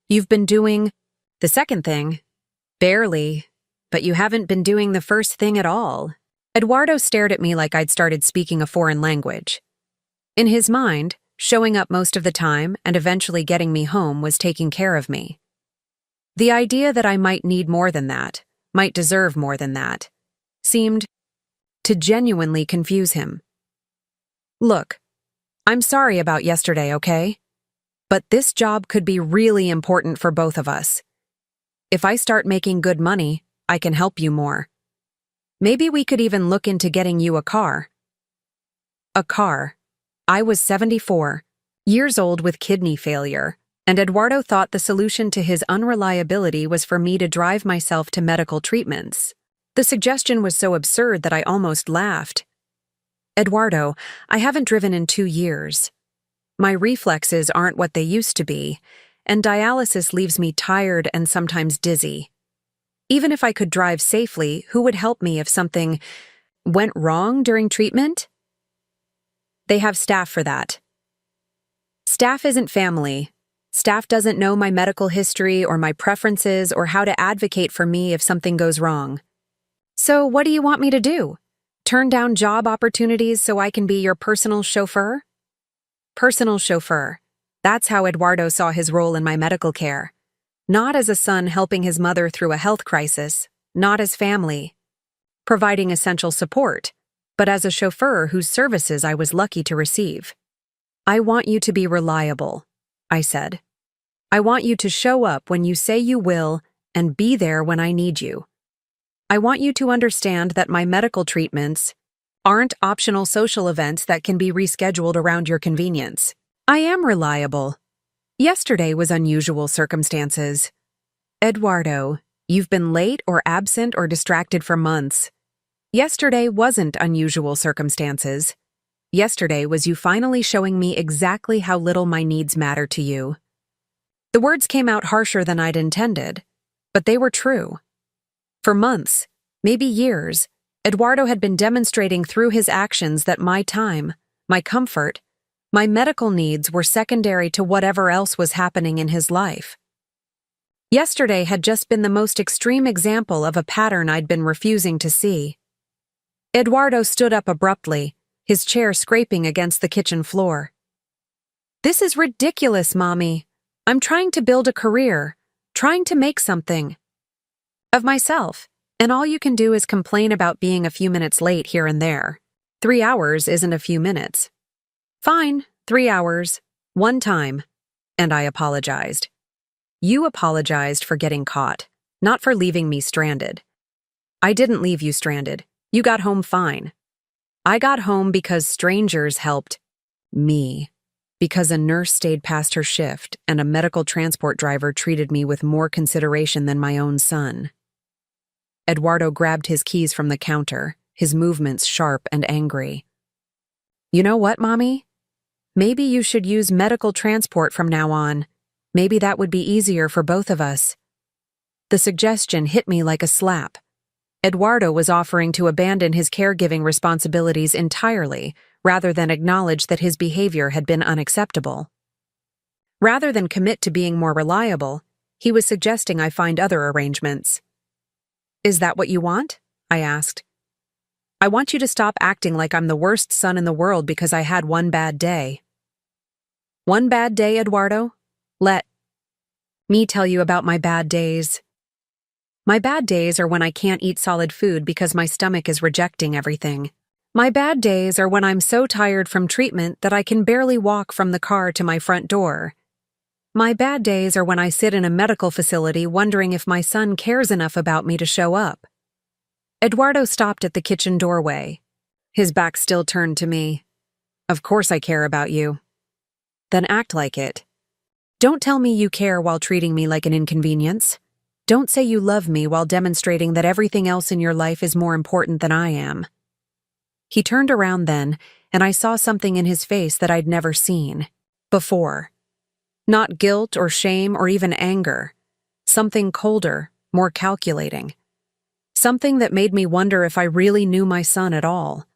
You've been doing the second thing. Barely, but you haven't been doing the first thing at all. Eduardo stared at me like I'd started speaking a foreign language. In his mind, showing up most of the time and eventually getting me home was taking care of me. The idea that I might need more than that, might deserve more than that, seemed to genuinely confuse him. Look, I'm sorry about yesterday, okay? But this job could be really important for both of us. If I start making good money, I can help you more. Maybe we could even look into getting you a car. A car. I was 74 years old with kidney failure, and Eduardo thought the solution to his unreliability was for me to drive myself to medical treatments. The suggestion was so absurd that I almost laughed. Eduardo, I haven't driven in 2 years. My reflexes aren't what they used to be, and dialysis leaves me tired and sometimes dizzy. Even if I could drive safely, who would help me if something went wrong during treatment? They have staff for that. Staff isn't family. Staff doesn't know my medical history or my preferences or how to advocate for me if something goes wrong. So what do you want me to do? Turn down job opportunities so I can be your personal chauffeur? Personal chauffeur. That's how Eduardo saw his role in my medical care. Not as a son helping his mother through a health crisis, not as family, providing essential support, but as a chauffeur whose services I was lucky to receive. I want you to be reliable, I said. I want you to show up when you say you will and be there when I need you. I want you to understand that my medical treatments aren't optional social events that can be rescheduled around your convenience. I am reliable. Yesterday was unusual circumstances. Eduardo, you've been late or absent or distracted for months. Yesterday wasn't unusual circumstances. Yesterday was you finally showing me exactly how little my needs matter to you. The words came out harsher than I'd intended, but they were true. For months, maybe years, Eduardo had been demonstrating through his actions that my time, my comfort, my medical needs were secondary to whatever else was happening in his life. Yesterday had just been the most extreme example of a pattern I'd been refusing to see. Eduardo stood up abruptly, his chair scraping against the kitchen floor. This is ridiculous, Mommy. I'm trying to build a career, trying to make something of myself, and all you can do is complain about being a few minutes late here and there. 3 hours isn't a few minutes. Fine, 3 hours, one time, and I apologized. You apologized for getting caught, not for leaving me stranded. I didn't leave you stranded. You got home fine. I got home because strangers helped me, because a nurse stayed past her shift and a medical transport driver treated me with more consideration than my own son. Eduardo grabbed his keys from the counter, his movements sharp and angry. You know what, Mommy? Maybe you should use medical transport from now on. Maybe that would be easier for both of us. The suggestion hit me like a slap. Eduardo was offering to abandon his caregiving responsibilities entirely, rather than acknowledge that his behavior had been unacceptable. Rather than commit to being more reliable, he was suggesting I find other arrangements. Is that what you want? I asked. I want you to stop acting like I'm the worst son in the world because I had one bad day. One bad day, Eduardo? Let me tell you about my bad days. My bad days are when I can't eat solid food because my stomach is rejecting everything. My bad days are when I'm so tired from treatment that I can barely walk from the car to my front door. My bad days are when I sit in a medical facility wondering if my son cares enough about me to show up. Eduardo stopped at the kitchen doorway. His back still turned to me. Of course I care about you. Then act like it. Don't tell me you care while treating me like an inconvenience. Don't say you love me while demonstrating that everything else in your life is more important than I am. He turned around then, and I saw something in his face that I'd never seen before. Not guilt or shame or even anger. Something colder, more calculating. Something that made me wonder if I really knew my son at all.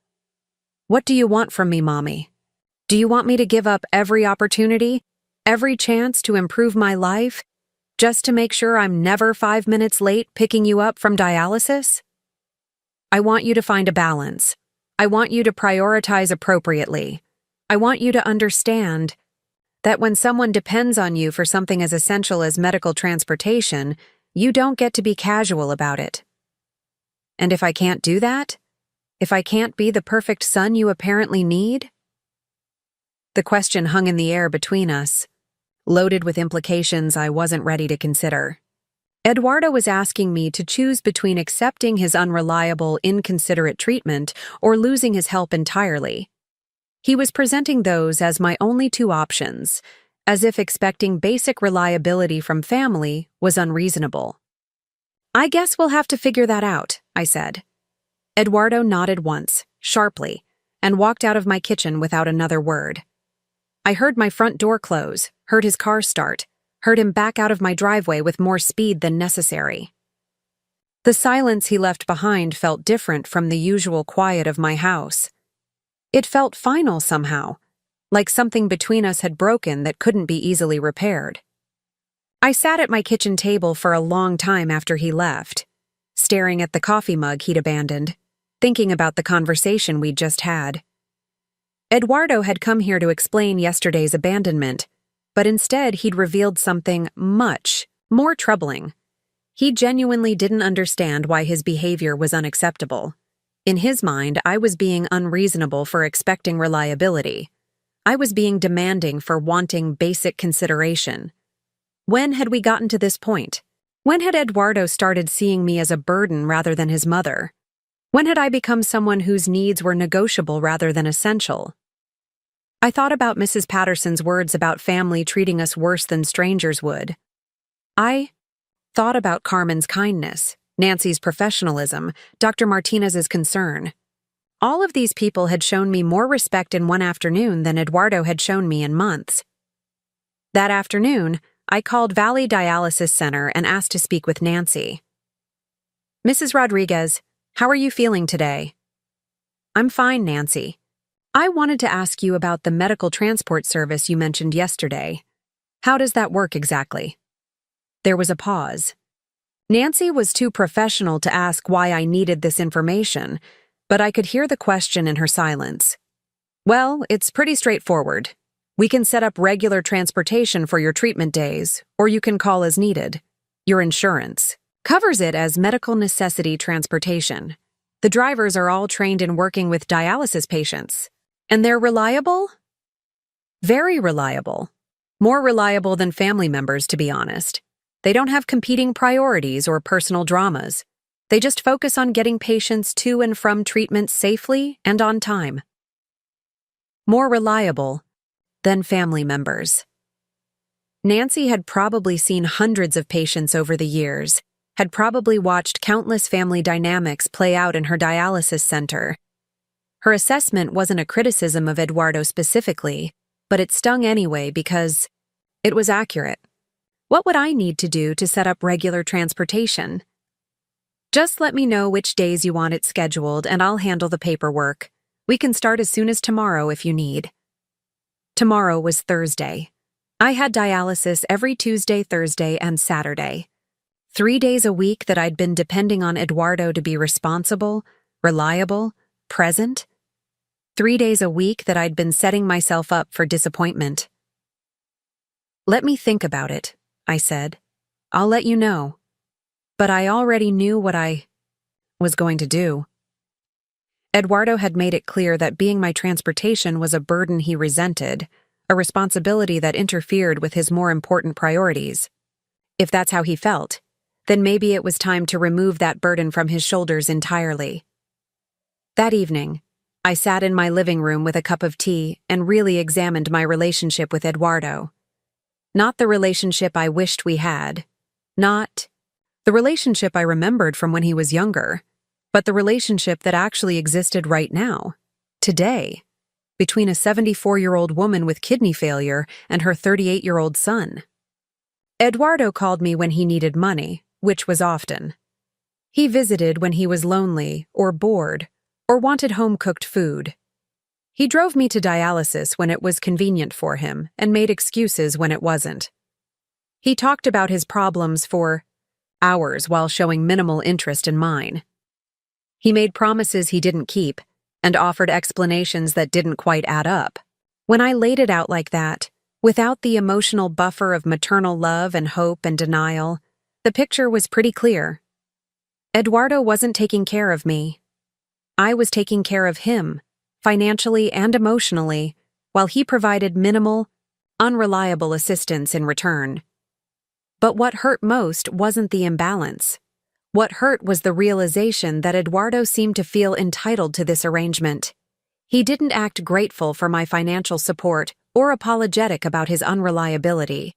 What do you want from me, Mommy? Do you want me to give up every opportunity, every chance to improve my life, just to make sure I'm never 5 minutes late picking you up from dialysis? I want you to find a balance. I want you to prioritize appropriately. I want you to understand That when someone depends on you for something as essential as medical transportation, you don't get to be casual about it. And if I can't do that? If I can't be the perfect son you apparently need? The question hung in the air between us, loaded with implications I wasn't ready to consider. Eduardo was asking me to choose between accepting his unreliable, inconsiderate treatment or losing his help entirely. He was presenting those as my only two options, as if expecting basic reliability from family was unreasonable. I guess we'll have to figure that out, I said. Eduardo nodded once, sharply, and walked out of my kitchen without another word. I heard my front door close, heard his car start, heard him back out of my driveway with more speed than necessary. The silence he left behind felt different from the usual quiet of my house. It felt final somehow, like something between us had broken that couldn't be easily repaired. I sat at my kitchen table for a long time after he left, staring at the coffee mug he'd abandoned, thinking about the conversation we'd just had. Eduardo had come here to explain yesterday's abandonment, but instead he'd revealed something much more troubling. He genuinely didn't understand why his behavior was unacceptable. In his mind, I was being unreasonable for expecting reliability. I was being demanding for wanting basic consideration. When had we gotten to this point? When had Eduardo started seeing me as a burden rather than his mother? When had I become someone whose needs were negotiable rather than essential? I thought about Mrs. Patterson's words about family treating us worse than strangers would. I thought about Carmen's kindness, Nancy's professionalism, Dr. Martinez's concern. All of these people had shown me more respect in one afternoon than Eduardo had shown me in months. That afternoon, I called Valley Dialysis Center and asked to speak with Nancy. "Mrs. Rodriguez, how are you feeling today?" "I'm fine, Nancy. I wanted to ask you about the medical transport service you mentioned yesterday. How does that work exactly?" There was a pause. Nancy was too professional to ask why I needed this information, but I could hear the question in her silence. "Well, it's pretty straightforward. We can set up regular transportation for your treatment days, or you can call as needed. Your insurance covers it as medical necessity transportation. The drivers are all trained in working with dialysis patients. And they're reliable?" "Very reliable. More reliable than family members, to be honest. They don't have competing priorities or personal dramas. They just focus on getting patients to and from treatment safely and on time." More reliable than family members. Nancy had probably seen hundreds of patients over the years, had probably watched countless family dynamics play out in her dialysis center. Her assessment wasn't a criticism of Eduardo specifically, but it stung anyway because it was accurate. What would I need to do to set up regular transportation? "Just let me know which days you want it scheduled and I'll handle the paperwork. We can start as soon as tomorrow if you need." Tomorrow was Thursday. I had dialysis every Tuesday, Thursday, and Saturday. 3 days a week that I'd been depending on Eduardo to be responsible, reliable, present. 3 days a week that I'd been setting myself up for disappointment. "Let me think about it," I said. "I'll let you know." But I already knew what I was going to do. Eduardo had made it clear that being my transportation was a burden he resented, a responsibility that interfered with his more important priorities. If that's how he felt, then maybe it was time to remove that burden from his shoulders entirely. That evening, I sat in my living room with a cup of tea and really examined my relationship with Eduardo. Not the relationship I wished we had. Not the relationship I remembered from when he was younger, but the relationship that actually existed right now, today, between a 74-year-old woman with kidney failure and her 38-year-old son. Eduardo called me when he needed money, which was often. He visited when he was lonely or bored or wanted home-cooked food. He drove me to dialysis when it was convenient for him and made excuses when it wasn't. He talked about his problems for hours while showing minimal interest in mine. He made promises he didn't keep and offered explanations that didn't quite add up. When I laid it out like that, Without the emotional buffer of maternal love and hope and denial, the picture was pretty clear. Eduardo wasn't taking care of me. I was taking care of him, financially and emotionally, while he provided minimal, unreliable assistance in return. But what hurt most wasn't the imbalance. What hurt was the realization that Eduardo seemed to feel entitled to this arrangement. He didn't act grateful for my financial support or apologetic about his unreliability.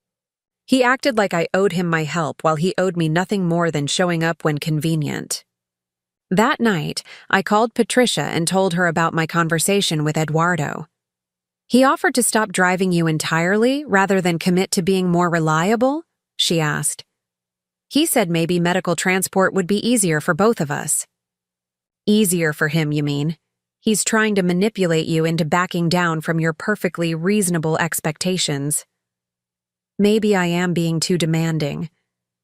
He acted like I owed him my help while he owed me nothing more than showing up when convenient. That night, I called Patricia and told her about my conversation with Eduardo. "He offered to stop driving you entirely rather than commit to being more reliable?" she asked. "He said maybe medical transport would be easier for both of us." "Easier for him, you mean? He's trying to manipulate you into backing down from your perfectly reasonable expectations." "Maybe I am being too demanding.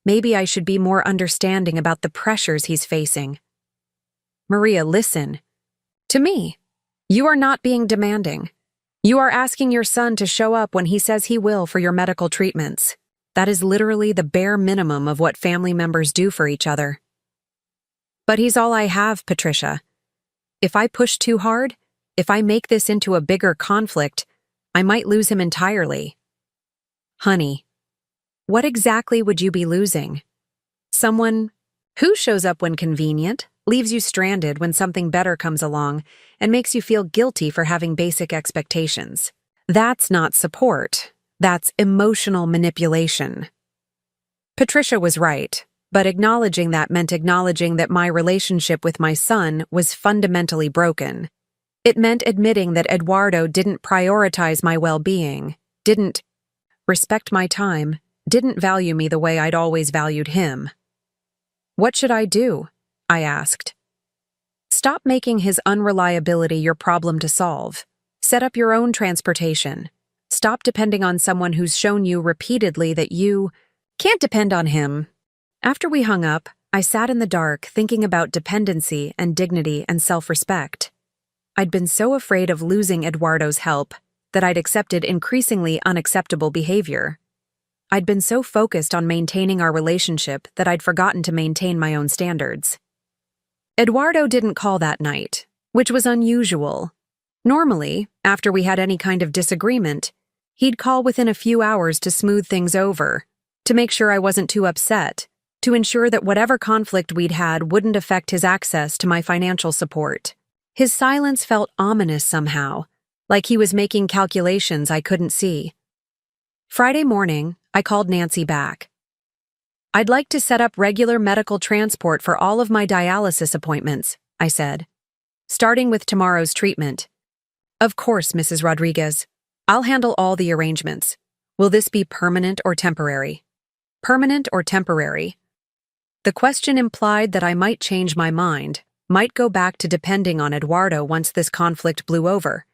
Maybe I should be more understanding about the pressures he's facing." "Maria, listen. To me, you are not being demanding. You are asking your son to show up when he says he will for your medical treatments. That is literally the bare minimum of what family members do for each other." "But he's all I have, Patricia. If I push too hard, if I make this into a bigger conflict, I might lose him entirely." "Honey, what exactly would you be losing? Someone who shows up when convenient, leaves you stranded when something better comes along, and makes you feel guilty for having basic expectations. That's not support. That's emotional manipulation." Patricia was right, but acknowledging that meant acknowledging that my relationship with my son was fundamentally broken. It meant admitting that Eduardo didn't prioritize my well-being, didn't respect my time, didn't value me the way I'd always valued him. "What should I do?" I asked. "Stop making his unreliability your problem to solve. Set up your own transportation. Stop depending on someone who's shown you repeatedly that you can't depend on him." After we hung up, I sat in the dark thinking about dependency and dignity and self-respect. I'd been so afraid of losing Eduardo's help that I'd accepted increasingly unacceptable behavior. I'd been so focused on maintaining our relationship that I'd forgotten to maintain my own standards. Eduardo didn't call that night, which was unusual. Normally, after we had any kind of disagreement, he'd call within a few hours to smooth things over, to make sure I wasn't too upset, to ensure that whatever conflict we'd had wouldn't affect his access to my financial support. His silence felt ominous somehow, like he was making calculations I couldn't see. Friday morning, I called Nancy back. "I'd like to set up regular medical transport for all of my dialysis appointments," I said, "starting with tomorrow's treatment." "Of course, Mrs. Rodriguez. I'll handle all the arrangements. Will this be permanent or temporary?" Permanent or temporary? The question implied that I might change my mind, might go back to depending on Eduardo once this conflict blew over.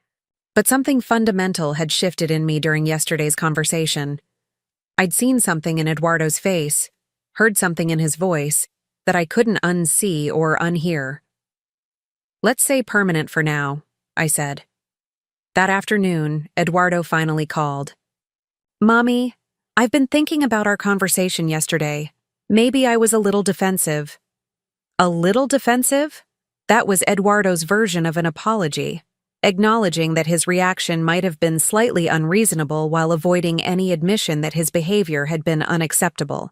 But something fundamental had shifted in me during yesterday's conversation. I'd seen something in Eduardo's face, heard something in his voice, that I couldn't unsee or unhear. "Let's say permanent for now," I said. That afternoon, Eduardo finally called. "Mommy, I've been thinking about our conversation yesterday. Maybe I was a little defensive." A little defensive? That was Eduardo's version of an apology, acknowledging that his reaction might have been slightly unreasonable while avoiding any admission that his behavior had been unacceptable.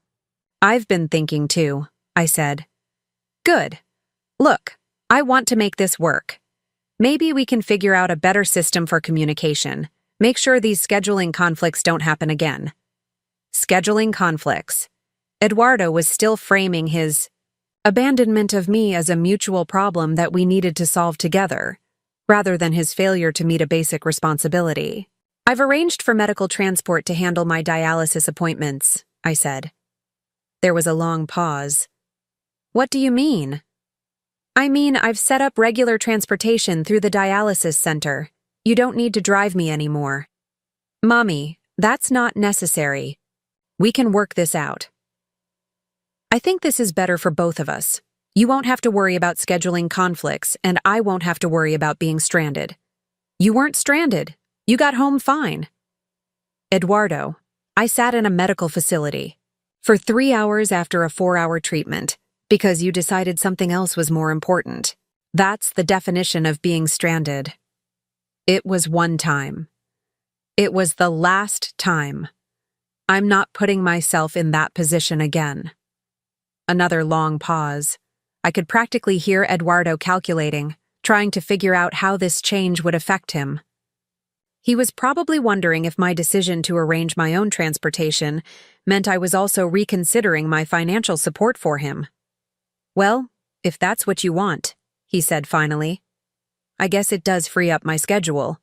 "I've been thinking too," I said. "Good. Look, I want to make this work. Maybe we can figure out a better system for communication. Make sure these scheduling conflicts don't happen again." Scheduling conflicts. Eduardo was still framing his abandonment of me as a mutual problem that we needed to solve together, rather than his failure to meet a basic responsibility. "I've arranged for medical transport to handle my dialysis appointments," I said. There was a long pause. "What do you mean?" "I mean, I've set up regular transportation through the dialysis center. You don't need to drive me anymore." "Mommy, that's not necessary. We can work this out. I think this is better for both of us. You won't have to worry about scheduling conflicts, and I won't have to worry about being stranded." "You weren't stranded. You got home fine." Eduardo, I sat in a medical facility for 3 hours after a 4-hour treatment because you decided something else was more important. That's the definition of being stranded. It was one time. It was the last time. I'm not putting myself in that position again. Another long pause. I could practically hear Eduardo calculating, trying to figure out how this change would affect him. He was probably wondering if my decision to arrange my own transportation meant I was also reconsidering my financial support for him. Well, if that's what you want, he said finally. I guess it does free up my schedule.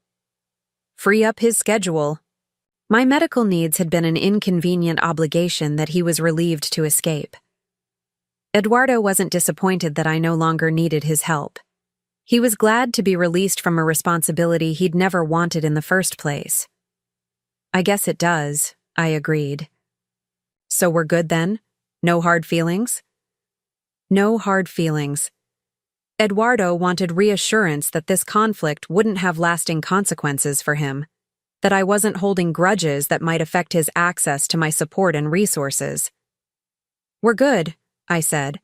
Free up his schedule. My medical needs had been an inconvenient obligation that he was relieved to escape. Eduardo wasn't disappointed that I no longer needed his help. He was glad to be released from a responsibility he'd never wanted in the first place. I guess it does, I agreed. So we're good then? No hard feelings? No hard feelings. Eduardo wanted reassurance that this conflict wouldn't have lasting consequences for him, that I wasn't holding grudges that might affect his access to my support and resources. We're good, I said,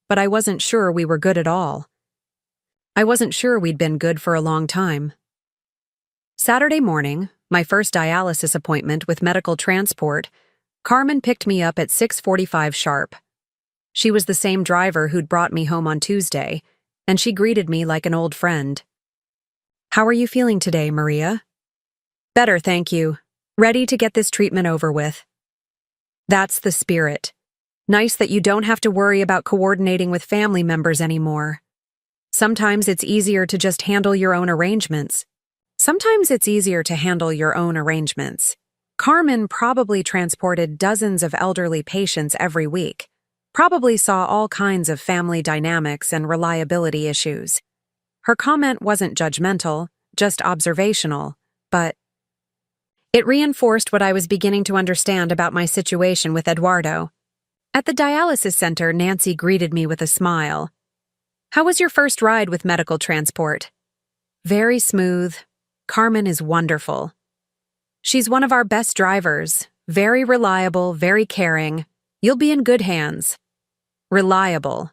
but I wasn't sure we were good at all. I wasn't sure we'd been good for a long time. Saturday morning, my first dialysis appointment with medical transport, Carmen picked me up at 6:45 sharp. She was the same driver who'd brought me home on Tuesday, and she greeted me like an old friend. How are you feeling today, Maria? Better, thank you. Ready to get this treatment over with. That's the spirit. Nice that you don't have to worry about coordinating with family members anymore. Sometimes it's easier to just handle your own arrangements. Carmen probably transported dozens of elderly patients every week, probably saw all kinds of family dynamics and reliability issues. Her comment wasn't judgmental, just observational, but it reinforced what I was beginning to understand about my situation with Eduardo. At the dialysis center, Nancy greeted me with a smile. How was your first ride with medical transport? Very smooth. Carmen is wonderful. She's one of our best drivers, very reliable, very caring. You'll be in good hands. Reliable.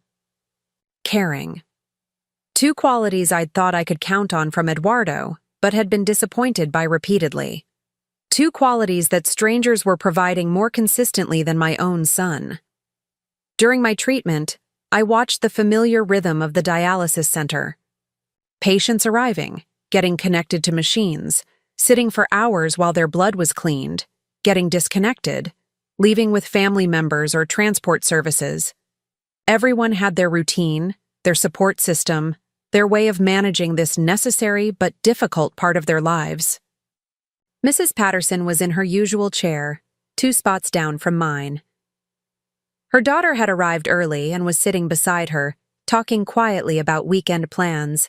Caring. Two qualities I'd thought I could count on from Eduardo, but had been disappointed by repeatedly. Two qualities that strangers were providing more consistently than my own son. During my treatment, I watched the familiar rhythm of the dialysis center. Patients arriving, getting connected to machines, sitting for hours while their blood was cleaned, getting disconnected, leaving with family members or transport services. Everyone had their routine, their support system, their way of managing this necessary but difficult part of their lives. Mrs. Patterson was in her usual chair, 2 spots down from mine. Her daughter had arrived early and was sitting beside her, talking quietly about weekend plans.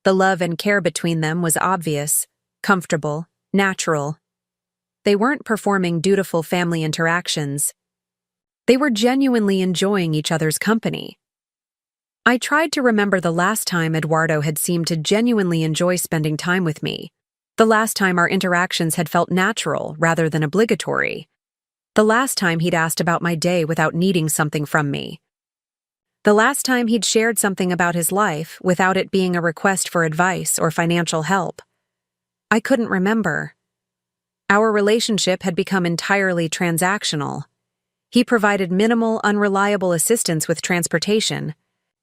The love and care between them was obvious, comfortable, natural. They weren't performing dutiful family interactions. They were genuinely enjoying each other's company. I tried to remember the last time Eduardo had seemed to genuinely enjoy spending time with me, the last time our interactions had felt natural rather than obligatory. The last time he'd asked about my day without needing something from me. The last time he'd shared something about his life without it being a request for advice or financial help. I couldn't remember. Our relationship had become entirely transactional. He provided minimal, unreliable assistance with transportation,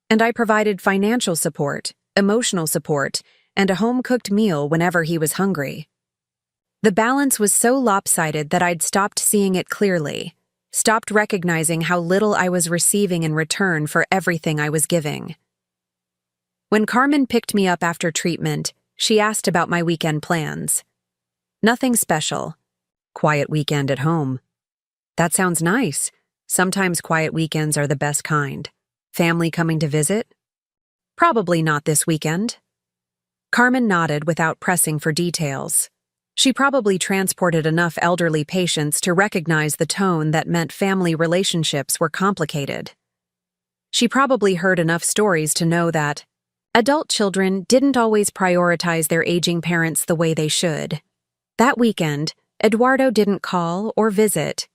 and I provided financial support, emotional support, and a home-cooked meal whenever he was hungry. The balance was so lopsided that I'd stopped seeing it clearly, stopped recognizing how little I was receiving in return for everything I was giving. When Carmen picked me up after treatment, she asked about my weekend plans. Nothing special. Quiet weekend at home. That sounds nice. Sometimes quiet weekends are the best kind. Family coming to visit? Probably not this weekend. Carmen nodded without pressing for details. She probably transported enough elderly patients to recognize the tone that meant family relationships were complicated. She probably heard enough stories to know that adult children didn't always prioritize their aging parents the way they should. That weekend, Eduardo didn't call or visit.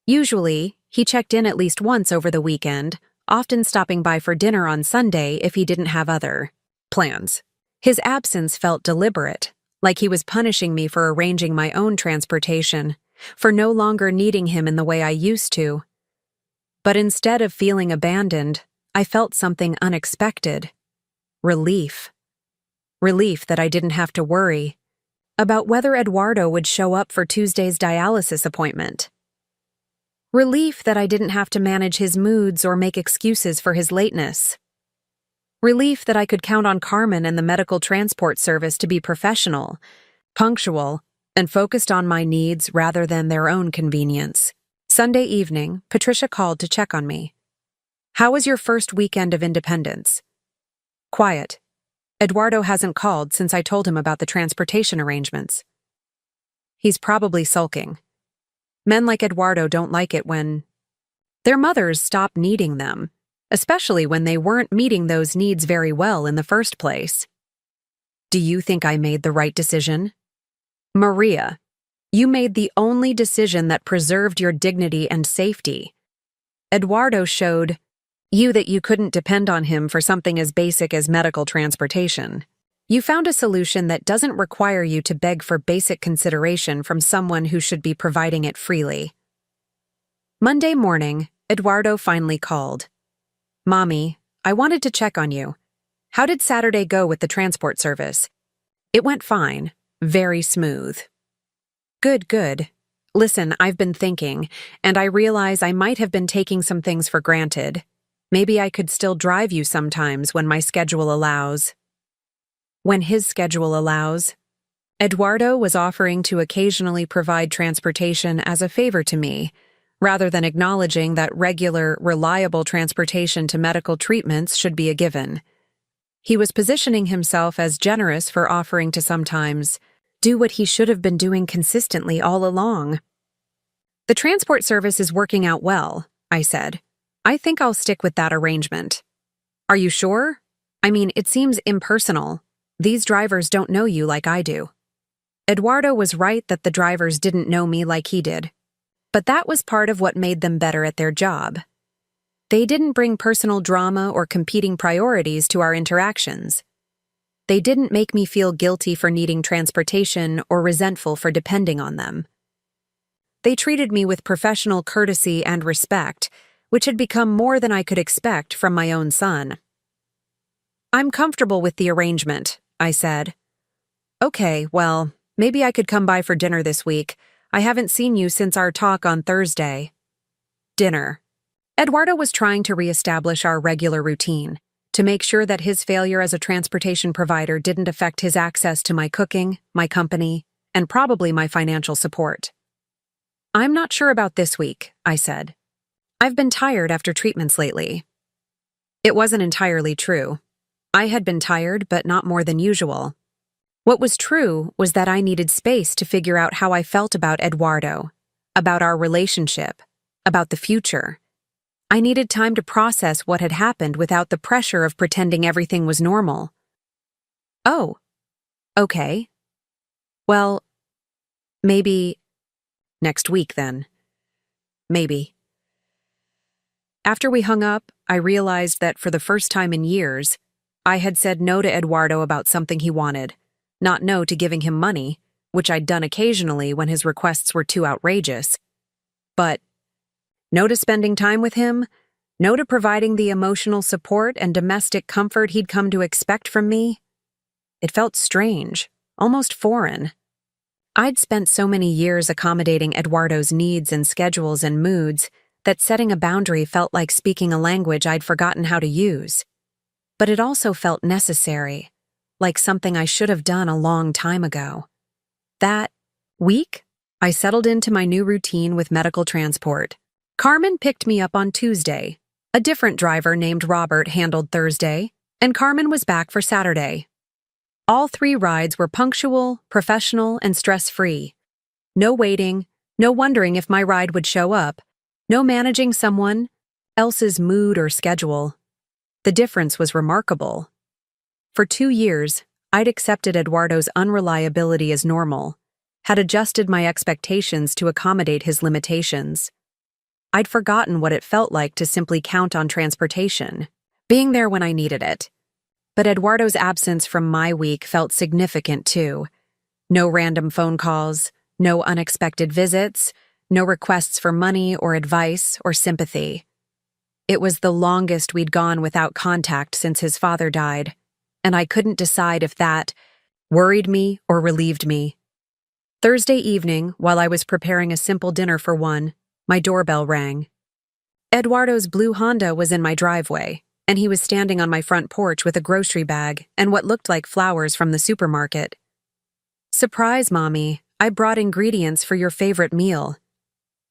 Usually, he checked in at least once over the weekend, often stopping by for dinner on Sunday if he didn't have other plans. His absence felt deliberate, like he was punishing me for arranging my own transportation, for no longer needing him in the way I used to. But instead of feeling abandoned, I felt something unexpected. Relief. Relief that I didn't have to worry about whether Eduardo would show up for Tuesday's dialysis appointment. Relief that I didn't have to manage his moods or make excuses for his lateness. Relief that I could count on Carmen and the medical transport service to be professional, punctual, and focused on my needs rather than their own convenience. Sunday evening, Patricia called to check on me. "How was your first weekend of independence?" "Quiet. Eduardo hasn't called since I told him about the transportation arrangements." "He's probably sulking. Men like Eduardo don't like it when their mothers stop needing them, especially when they weren't meeting those needs very well in the first place." "Do you think I made the right decision?" "Maria, you made the only decision that preserved your dignity and safety. Eduardo showed you that you couldn't depend on him for something as basic as medical transportation. You found a solution that doesn't require you to beg for basic consideration from someone who should be providing it freely." Monday morning, Eduardo finally called. "Mommy, I wanted to check on you. How did Saturday go with the transport service?" "It went fine. Very smooth." "Good, good. Listen, I've been thinking, and I realize I might have been taking some things for granted. Maybe I could still drive you sometimes when my schedule allows." When his schedule allows. Eduardo was offering to occasionally provide transportation as a favor to me, rather than acknowledging that regular, reliable transportation to medical treatments should be a given. He was positioning himself as generous for offering to sometimes do what he should have been doing consistently all along. "The transport service is working out well," I said. "I think I'll stick with that arrangement." "Are you sure? I mean, it seems impersonal. These drivers don't know you like I do." Eduardo was right that the drivers didn't know me like he did. But that was part of what made them better at their job. They didn't bring personal drama or competing priorities to our interactions. They didn't make me feel guilty for needing transportation or resentful for depending on them. They treated me with professional courtesy and respect, which had become more than I could expect from my own son. "I'm comfortable with the arrangement," I said. "Okay, well, maybe I could come by for dinner this week. I haven't seen you since our talk on Thursday." Dinner. Eduardo was trying to reestablish our regular routine, to make sure that his failure as a transportation provider didn't affect his access to my cooking, my company, and probably my financial support. "I'm not sure about this week," I said. "I've been tired after treatments lately." It wasn't entirely true. I had been tired, but not more than usual. What was true was that I needed space to figure out how I felt about Eduardo, about our relationship, about the future. I needed time to process what had happened without the pressure of pretending everything was normal. "Oh, okay. Well, maybe next week then. Maybe." After we hung up, I realized that for the first time in years, I had said no to Eduardo about something he wanted, not no to giving him money, which I'd done occasionally when his requests were too outrageous. But no to spending time with him, no to providing the emotional support and domestic comfort he'd come to expect from me. It felt strange, almost foreign. I'd spent so many years accommodating Eduardo's needs and schedules and moods that setting a boundary felt like speaking a language I'd forgotten how to use. But it also felt necessary, like something I should have done a long time ago. That week, I settled into my new routine with medical transport. Carmen picked me up on Tuesday. A different driver named Robert handled Thursday, and Carmen was back for Saturday. All 3 rides were punctual, professional, and stress-free. No waiting, no wondering if my ride would show up, no managing someone else's mood or schedule. The difference was remarkable. For 2 years, I'd accepted Eduardo's unreliability as normal, had adjusted my expectations to accommodate his limitations. I'd forgotten what it felt like to simply count on transportation, being there when I needed it. But Eduardo's absence from my week felt significant too. No random phone calls, no unexpected visits, no requests for money or advice or sympathy. It was the longest we'd gone without contact since his father died, and I couldn't decide if that worried me or relieved me. Thursday evening, while I was preparing a simple dinner for one, my doorbell rang. Eduardo's blue Honda was in my driveway, and he was standing on my front porch with a grocery bag and what looked like flowers from the supermarket. "Surprise, Mommy, I brought ingredients for your favorite meal."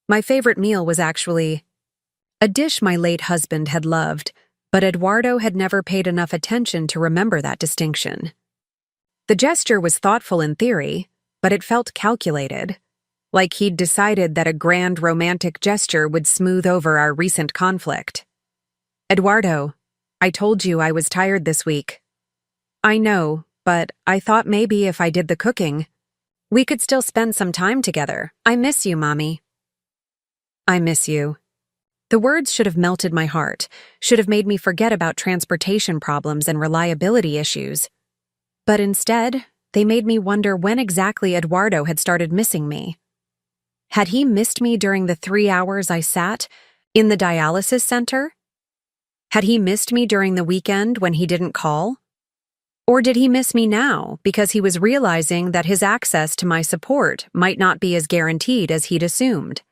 My favorite meal was actually a dish my late husband had loved, but Eduardo had never paid enough attention to remember that distinction. The gesture was thoughtful in theory, but it felt calculated, like he'd decided that a grand romantic gesture would smooth over our recent conflict. "Eduardo, I told you I was tired this week." "I know, but I thought maybe if I did the cooking, we could still spend some time together. I miss you, Mommy." "I miss you." The words should have melted my heart, should have made me forget about transportation problems and reliability issues. But instead, they made me wonder when exactly Eduardo had started missing me. Had he missed me during the 3 hours I sat in the dialysis center? Had he missed me during the weekend when he didn't call? Or did he miss me now because he was realizing that his access to my support might not be as guaranteed as he'd assumed?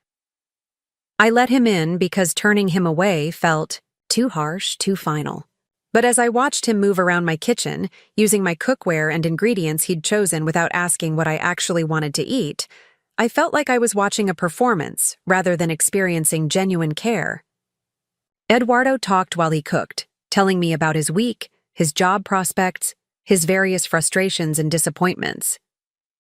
I let him in because turning him away felt too harsh, too final. But as I watched him move around my kitchen, using my cookware and ingredients he'd chosen without asking what I actually wanted to eat, I felt like I was watching a performance rather than experiencing genuine care. Eduardo talked while he cooked, telling me about his week, his job prospects, his various frustrations and disappointments.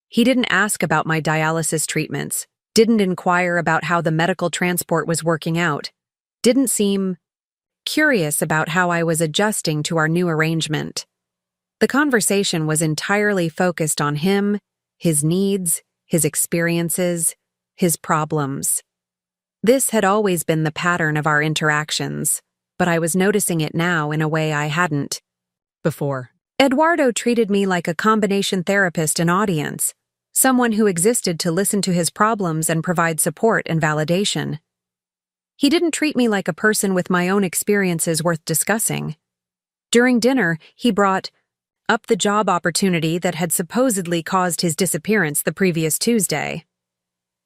He didn't ask about my dialysis treatments, didn't inquire about how the medical transport was working out, didn't seem curious about how I was adjusting to our new arrangement. The conversation was entirely focused on him, his needs, his experiences, his problems. This had always been the pattern of our interactions, but I was noticing it now in a way I hadn't before. Eduardo treated me like a combination therapist and audience, someone who existed to listen to his problems and provide support and validation. He didn't treat me like a person with my own experiences worth discussing. During dinner, he brought up the job opportunity that had supposedly caused his disappearance the previous Tuesday.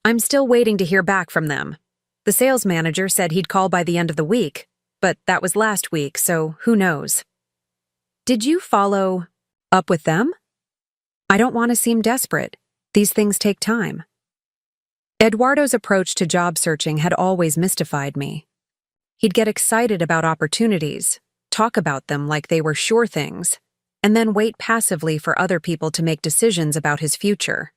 "I'm still waiting to hear back from them. The sales manager said he'd call by the end of the week, but that was last week, so who knows." "Did you follow up with them?" "I don't want to seem desperate. These things take time." Eduardo's approach to job searching had always mystified me. He'd get excited about opportunities, talk about them like they were sure things, and then wait passively for other people to make decisions about his future.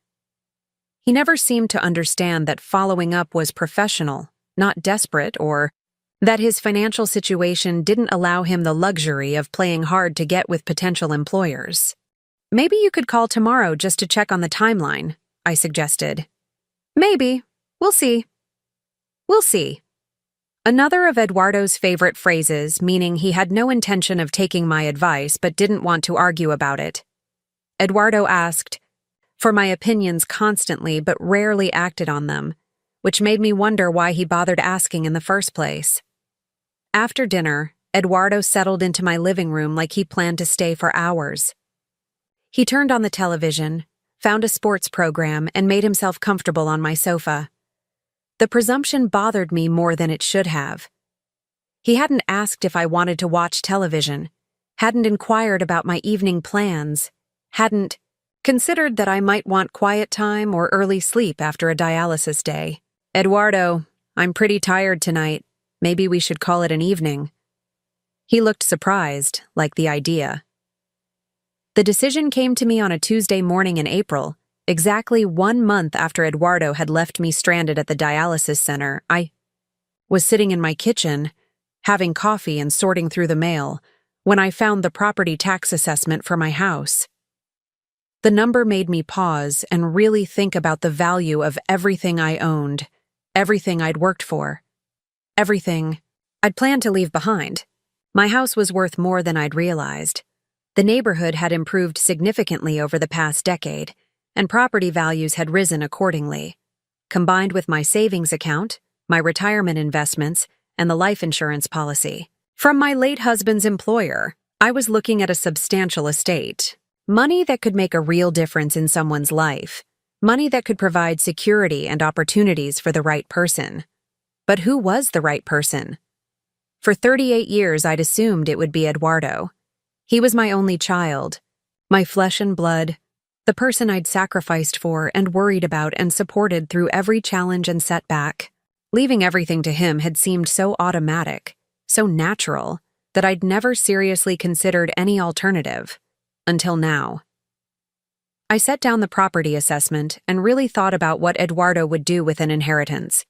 He never seemed to understand that following up was professional, not desperate, or that his financial situation didn't allow him the luxury of playing hard to get with potential employers. "Maybe you could call tomorrow just to check on the timeline," I suggested. "Maybe. We'll see." "We'll see." Another of Eduardo's favorite phrases, meaning he had no intention of taking my advice but didn't want to argue about it. Eduardo asked for my opinions constantly but rarely acted on them, which made me wonder why he bothered asking in the first place. After dinner, Eduardo settled into my living room like he planned to stay for hours. He turned on the television, found a sports program, and made himself comfortable on my sofa. The presumption bothered me more than it should have. He hadn't asked if I wanted to watch television, hadn't inquired about my evening plans, hadn't considered that I might want quiet time or early sleep after a dialysis day. "Eduardo, I'm pretty tired tonight. Maybe we should call it an evening." He looked surprised, like the idea. The decision came to me on a Tuesday morning in April, exactly 1 month after Eduardo had left me stranded at the dialysis center. I was sitting in my kitchen, having coffee and sorting through the mail, when I found the property tax assessment for my house. The number made me pause and really think about the value of everything I owned, everything I'd worked for, everything I'd planned to leave behind. My house was worth more than I'd realized. The neighborhood had improved significantly over the past decade, and property values had risen accordingly. Combined with my savings account, my retirement investments, and the life insurance policy from my late husband's employer, I was looking at a substantial estate. Money that could make a real difference in someone's life. Money that could provide security and opportunities for the right person. But who was the right person? For 38 years, I'd assumed it would be Eduardo. He was my only child, my flesh and blood, the person I'd sacrificed for and worried about and supported through every challenge and setback. Leaving everything to him had seemed so automatic, so natural, that I'd never seriously considered any alternative. Until now. I set down the property assessment and really thought about what Eduardo would do with an inheritance.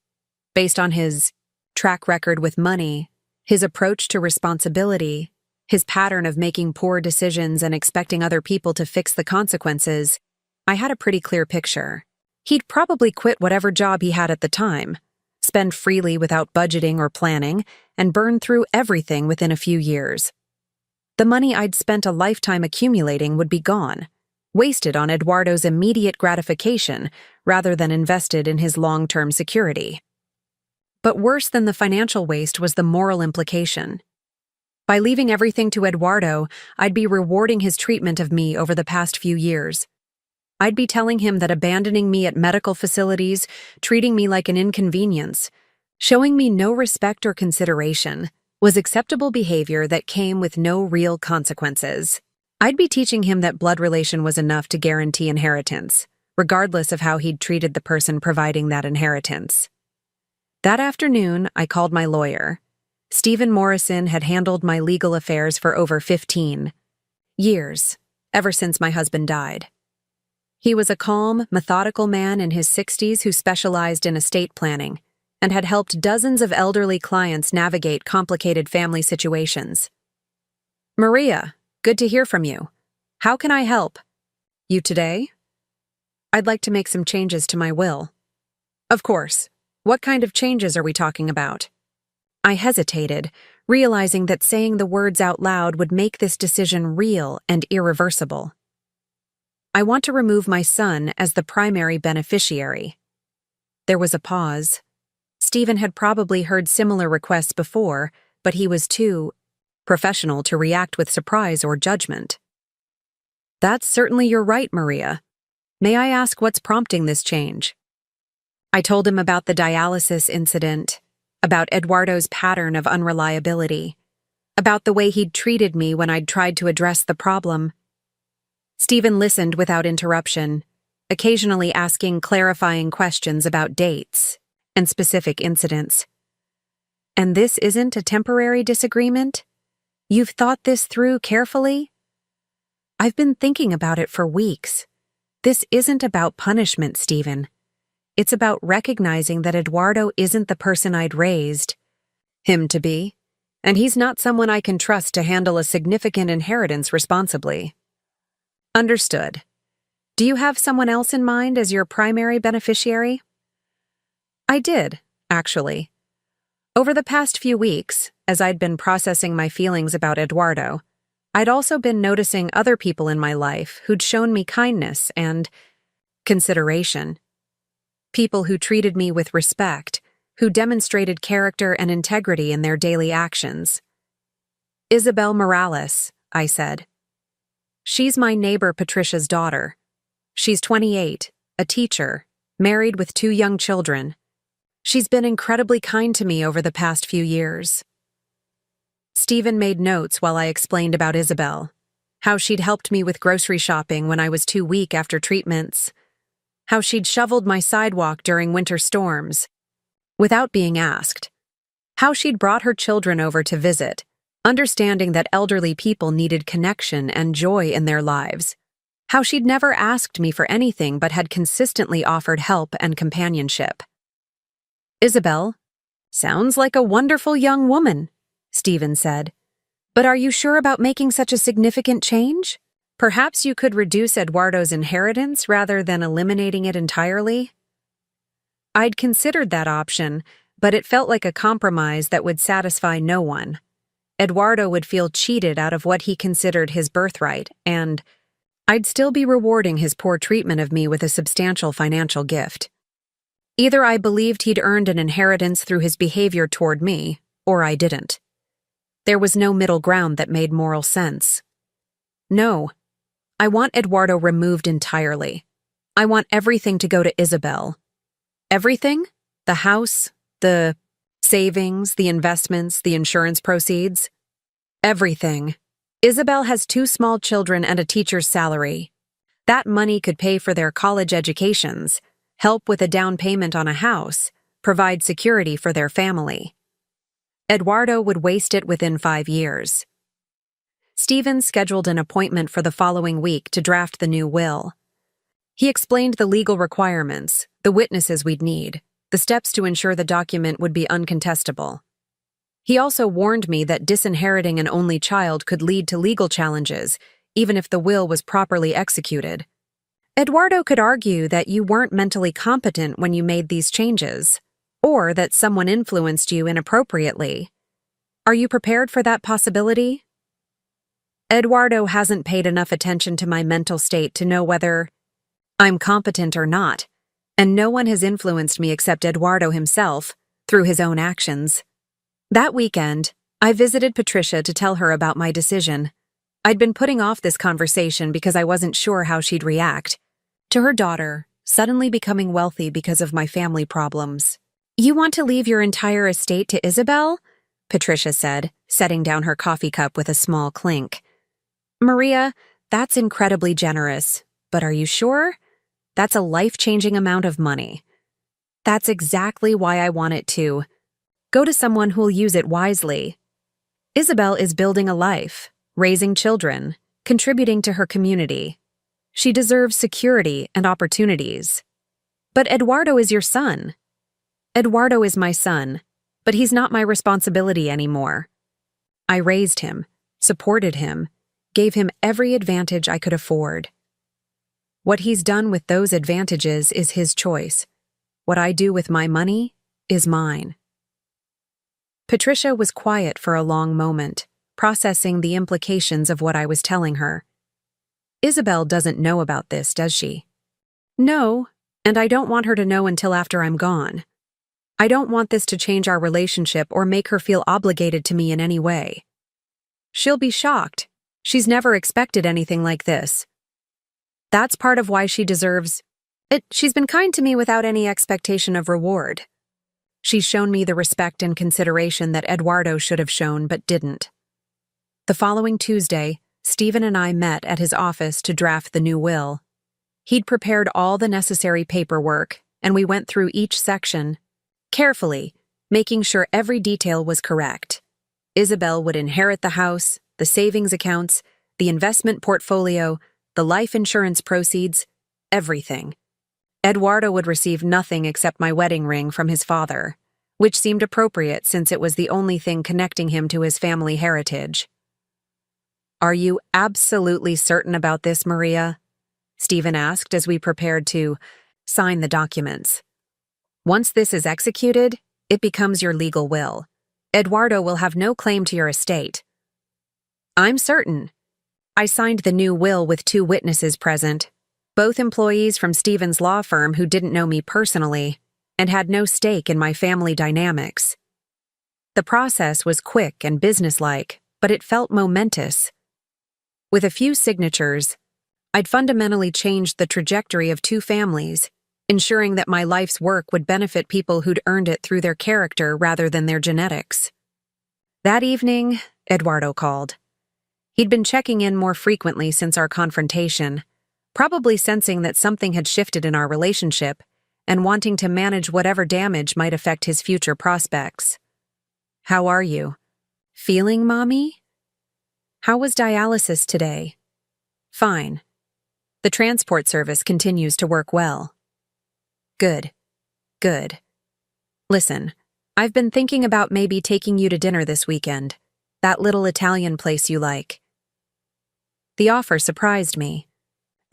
Based on his track record with money, his approach to responsibility, his pattern of making poor decisions and expecting other people to fix the consequences, I had a pretty clear picture. He'd probably quit whatever job he had at the time, spend freely without budgeting or planning, and burn through everything within a few years. The money I'd spent a lifetime accumulating would be gone, wasted on Eduardo's immediate gratification rather than invested in his long-term security. But worse than the financial waste was the moral implication. By leaving everything to Eduardo, I'd be rewarding his treatment of me over the past few years. I'd be telling him that abandoning me at medical facilities, treating me like an inconvenience, showing me no respect or consideration, was acceptable behavior that came with no real consequences. I'd be teaching him that blood relation was enough to guarantee inheritance, regardless of how he'd treated the person providing that inheritance. That afternoon, I called my lawyer. Stephen Morrison had handled my legal affairs for over 15 years, ever since my husband died. He was a calm, methodical man in his 60s who specialized in estate planning and had helped dozens of elderly clients navigate complicated family situations. "Maria, good to hear from you. How can I help?" "You today?" "I'd like to make some changes to my will." "Of course. What kind of changes are we talking about?" I hesitated, realizing that saying the words out loud would make this decision real and irreversible. "I want to remove my son as the primary beneficiary." There was a pause. Stephen had probably heard similar requests before, but he was too professional to react with surprise or judgment. "That's certainly your right, Maria. May I ask what's prompting this change?" I told him about the dialysis incident, about Eduardo's pattern of unreliability, about the way he'd treated me when I'd tried to address the problem. Stephen listened without interruption, occasionally asking clarifying questions about dates and specific incidents. "And this isn't a temporary disagreement? You've thought this through carefully?" "I've been thinking about it for weeks. This isn't about punishment, Stephen. It's about recognizing that Eduardo isn't the person I'd raised him to be, and he's not someone I can trust to handle a significant inheritance responsibly." "Understood. Do you have someone else in mind as your primary beneficiary?" "I did, actually. Over the past few weeks, as I'd been processing my feelings about Eduardo, I'd also been noticing other people in my life who'd shown me kindness and consideration. People who treated me with respect, who demonstrated character and integrity in their daily actions. "Isabel Morales," I said. "She's my neighbor Patricia's daughter. She's 28, a teacher, married with 2 young children. She's been incredibly kind to me over the past few years." Stephen made notes while I explained about Isabel, how she'd helped me with grocery shopping when I was too weak after treatments, how she'd shoveled my sidewalk during winter storms, without being asked, how she'd brought her children over to visit, understanding that elderly people needed connection and joy in their lives, how she'd never asked me for anything but had consistently offered help and companionship. "Isabel, sounds like a wonderful young woman," Stephen said. "But are you sure about making such a significant change? Perhaps you could reduce Eduardo's inheritance rather than eliminating it entirely? I'd considered that option, but it felt like a compromise that would satisfy no one. Eduardo would feel cheated out of what he considered his birthright, and I'd still be rewarding his poor treatment of me with a substantial financial gift. Either I believed he'd earned an inheritance through his behavior toward me, or I didn't. There was no middle ground that made moral sense. No, I want Eduardo removed entirely. I want everything to go to Isabel. Everything? The house, the savings, the investments, the insurance proceeds? Everything. Isabel has 2 small children and a teacher's salary. That money could pay for their college educations, help with a down payment on a house, provide security for their family. Eduardo would waste it within 5 years. Stephen scheduled an appointment for the following week to draft the new will. He explained the legal requirements, the witnesses we'd need, the steps to ensure the document would be uncontestable. He also warned me that disinheriting an only child could lead to legal challenges, even if the will was properly executed. Eduardo could argue that you weren't mentally competent when you made these changes, or that someone influenced you inappropriately. Are you prepared for that possibility? Eduardo hasn't paid enough attention to my mental state to know whether I'm competent or not, and no one has influenced me except Eduardo himself, through his own actions. That weekend, I visited Patricia to tell her about my decision. I'd been putting off this conversation because I wasn't sure how she'd react to her daughter suddenly becoming wealthy because of my family problems. "You want to leave your entire estate to Isabel?" Patricia said, setting down her coffee cup with a small clink. "Maria, that's incredibly generous, but are you sure? That's a life-changing amount of money." "That's exactly why I want it to. Go to someone who'll use it wisely." Isabel is building a life, raising children, contributing to her community. She deserves security and opportunities. But Eduardo is your son. Eduardo is my son, but he's not my responsibility anymore. I raised him, supported him, gave him every advantage I could afford. What he's done with those advantages is his choice. What I do with my money is mine. Patricia was quiet for a long moment, processing the implications of what I was telling her. Isabel doesn't know about this, does she? No, and I don't want her to know until after I'm gone. I don't want this to change our relationship or make her feel obligated to me in any way. She'll be shocked. She's never expected anything like this. That's part of why she deserves it. She's been kind to me without any expectation of reward. She's shown me the respect and consideration that Eduardo should have shown but didn't. The following Tuesday, Stephen and I met at his office to draft the new will. He'd prepared all the necessary paperwork, and we went through each section, carefully, making sure every detail was correct. Isabel would inherit the house, the savings accounts, the investment portfolio, the life insurance proceeds, everything. Eduardo would receive nothing except my wedding ring from his father, which seemed appropriate since it was the only thing connecting him to his family heritage. "Are you absolutely certain about this, Maria?" Stephen asked as we prepared to sign the documents. "Once this is executed, it becomes your legal will. Eduardo will have no claim to your estate." "I'm certain." I signed the new will with 2 witnesses present, both employees from Stephen's law firm who didn't know me personally and had no stake in my family dynamics. The process was quick and businesslike, but it felt momentous. With a few signatures, I'd fundamentally changed the trajectory of 2 families, ensuring that my life's work would benefit people who'd earned it through their character rather than their genetics. That evening, Eduardo called. He'd been checking in more frequently since our confrontation, probably sensing that something had shifted in our relationship and wanting to manage whatever damage might affect his future prospects. "How are you? Feeling, Mommy? How was dialysis today?" "Fine. The transport service continues to work well." "Good. Good. Listen, I've been thinking about maybe taking you to dinner this weekend. That little Italian place you like." The offer surprised me.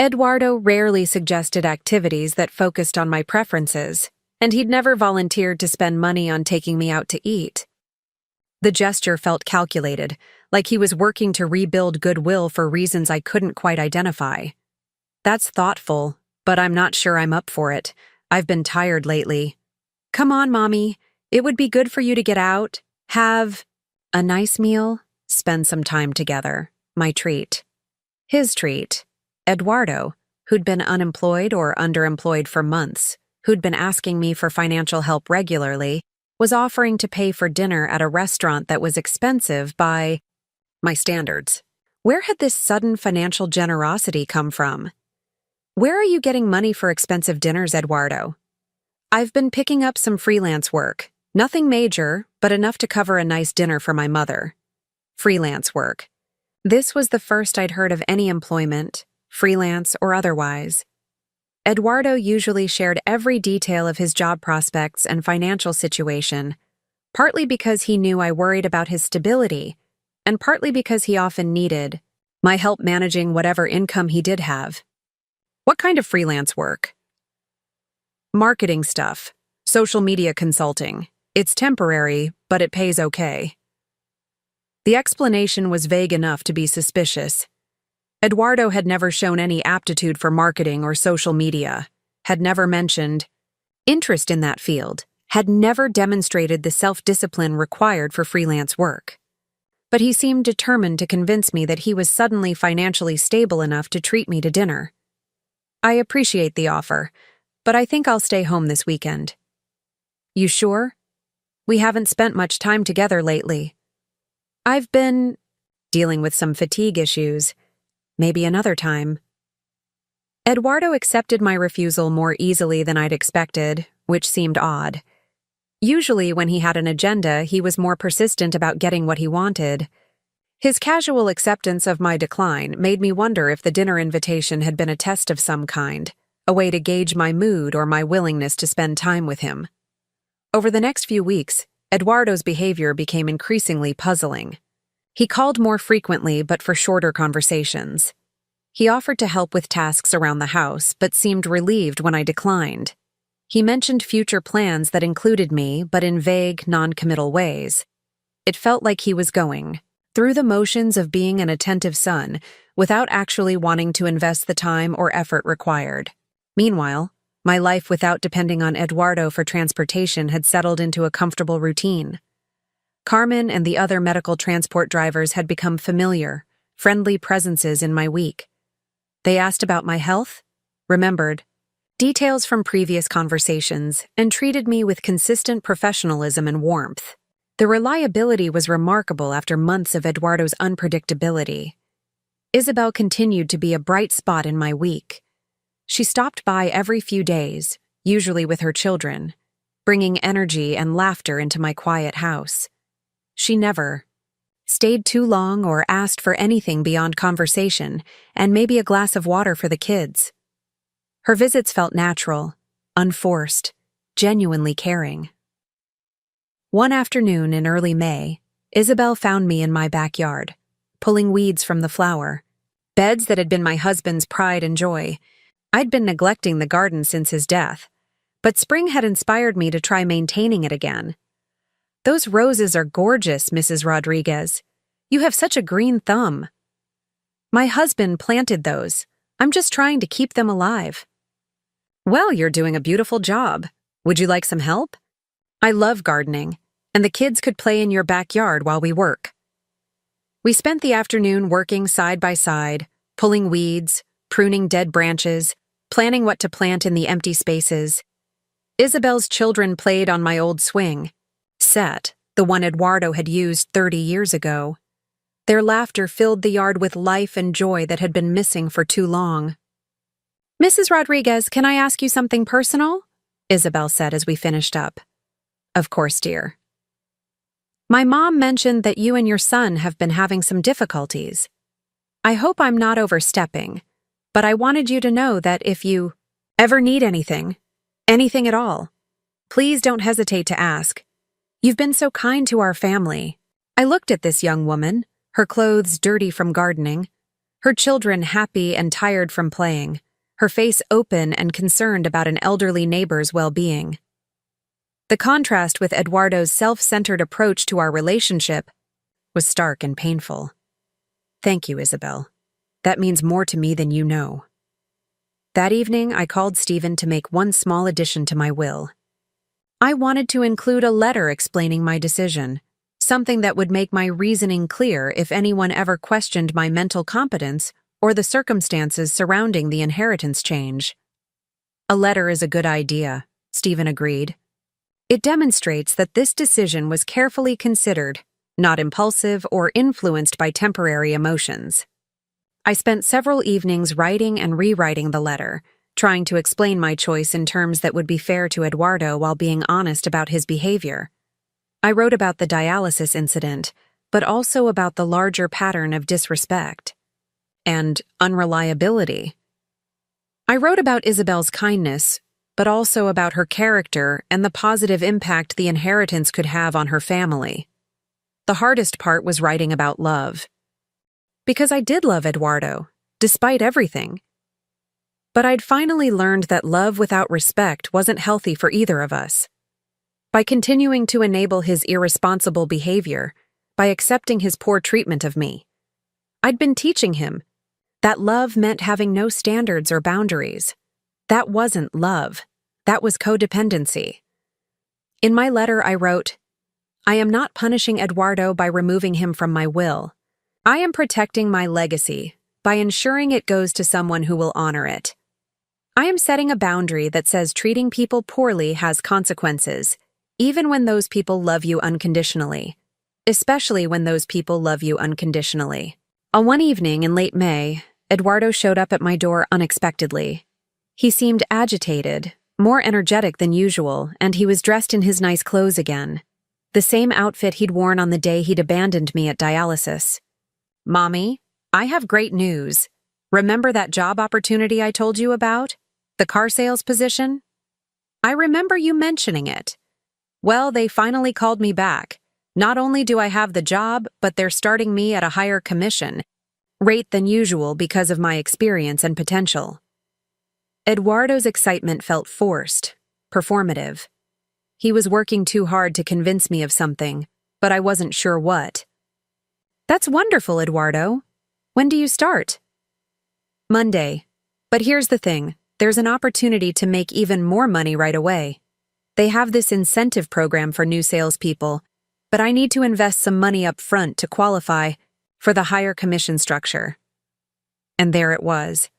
Eduardo rarely suggested activities that focused on my preferences, and he'd never volunteered to spend money on taking me out to eat. The gesture felt calculated, like he was working to rebuild goodwill for reasons I couldn't quite identify. That's thoughtful, but I'm not sure I'm up for it. I've been tired lately. Come on, Mommy. It would be good for you to get out, have a nice meal, spend some time together. My treat. His treat. Eduardo, who'd been unemployed or underemployed for months, who'd been asking me for financial help regularly, was offering to pay for dinner at a restaurant that was expensive by my standards. Where had this sudden financial generosity come from? Where are you getting money for expensive dinners, Eduardo? I've been picking up some freelance work. Nothing major, but enough to cover a nice dinner for my mother. Freelance work. This was the first I'd heard of any employment, freelance or otherwise. Eduardo usually shared every detail of his job prospects and financial situation, partly because he knew I worried about his stability, and partly because he often needed my help managing whatever income he did have. What kind of freelance work? Marketing stuff, social media consulting. It's temporary, but it pays okay. The explanation was vague enough to be suspicious. Eduardo had never shown any aptitude for marketing or social media, had never mentioned interest in that field, had never demonstrated the self-discipline required for freelance work. But he seemed determined to convince me that he was suddenly financially stable enough to treat me to dinner. I appreciate the offer, but I think I'll stay home this weekend. You sure? We haven't spent much time together lately. I've been dealing with some fatigue issues. Maybe another time. Eduardo accepted my refusal more easily than I'd expected, which seemed odd. Usually, when he had an agenda, he was more persistent about getting what he wanted. His casual acceptance of my decline made me wonder if the dinner invitation had been a test of some kind, a way to gauge my mood or my willingness to spend time with him. Over the next few weeks, Eduardo's behavior became increasingly puzzling. He called more frequently, but for shorter conversations. He offered to help with tasks around the house, but seemed relieved when I declined. He mentioned future plans that included me, but in vague, non-committal ways. It felt like he was going through the motions of being an attentive son, without actually wanting to invest the time or effort required. Meanwhile, my life without depending on Eduardo for transportation had settled into a comfortable routine. Carmen and the other medical transport drivers had become familiar, friendly presences in my week. They asked about my health, remembered details from previous conversations, and treated me with consistent professionalism and warmth. The reliability was remarkable after months of Eduardo's unpredictability. Isabel continued to be a bright spot in my week. She stopped by every few days, usually with her children, bringing energy and laughter into my quiet house. She never stayed too long or asked for anything beyond conversation and maybe a glass of water for the kids. Her visits felt natural, unforced, genuinely caring. One afternoon in early May, Isabel found me in my backyard, pulling weeds from the flower, beds that had been my husband's pride and joy. I'd been neglecting the garden since his death, but spring had inspired me to try maintaining it again. Those roses are gorgeous, Mrs. Rodriguez. You have such a green thumb. My husband planted those. I'm just trying to keep them alive. Well, you're doing a beautiful job. Would you like some help? I love gardening, and the kids could play in your backyard while we work. We spent the afternoon working side by side, pulling weeds, pruning dead branches, planning what to plant in the empty spaces. Isabel's children played on my old swing set, the one Eduardo had used 30 years ago. Their laughter filled the yard with life and joy that had been missing for too long. Mrs. Rodriguez, can I ask you something personal? Isabel said as we finished up. Of course, dear. My mom mentioned that you and your son have been having some difficulties. I hope I'm not overstepping, but I wanted you to know that if you ever need anything at all, please don't hesitate to ask. You've been so kind to our family. I looked at this young woman, her clothes dirty from gardening, Her children happy and tired from playing, her face open and concerned about an elderly neighbor's well-being. The contrast with Eduardo's self-centered approach to our relationship was stark and painful. Thank you, Isabel. That means more to me than you know. That evening, I called Stephen to make one small addition to my will. I wanted to include a letter explaining my decision, something that would make my reasoning clear if anyone ever questioned my mental competence or the circumstances surrounding the inheritance change. A letter is a good idea, Stephen agreed. It demonstrates that this decision was carefully considered, not impulsive or influenced by temporary emotions. I spent several evenings writing and rewriting the letter, trying to explain my choice in terms that would be fair to Eduardo while being honest about his behavior. I wrote about the dialysis incident, but also about the larger pattern of disrespect and unreliability. I wrote about Isabel's kindness, but also about her character and the positive impact the inheritance could have on her family. The hardest part was writing about love. Because I did love Eduardo, despite everything. But I'd finally learned that love without respect wasn't healthy for either of us. By continuing to enable his irresponsible behavior, by accepting his poor treatment of me, I'd been teaching him that love meant having no standards or boundaries. That wasn't love. That was codependency. In my letter, I wrote, I am not punishing Eduardo by removing him from my will. I am protecting my legacy by ensuring it goes to someone who will honor it. I am setting a boundary that says treating people poorly has consequences, even when those people love you unconditionally, especially when those people love you unconditionally. On one evening in late May, Eduardo showed up at my door unexpectedly. He seemed agitated, more energetic than usual, and he was dressed in his nice clothes again. The same outfit he'd worn on the day he'd abandoned me at dialysis. Mommy, I have great news. Remember that job opportunity I told you about? The car sales position? I remember you mentioning it. Well, they finally called me back. Not only do I have the job, but they're starting me at a higher commission rate than usual because of my experience and potential. Eduardo's excitement felt forced, performative. He was working too hard to convince me of something, but I wasn't sure what. That's wonderful, Eduardo. When do you start? Monday. But here's the thing, there's an opportunity to make even more money right away. They have this incentive program for new salespeople, but I need to invest some money up front to qualify for the higher commission structure. And there it was.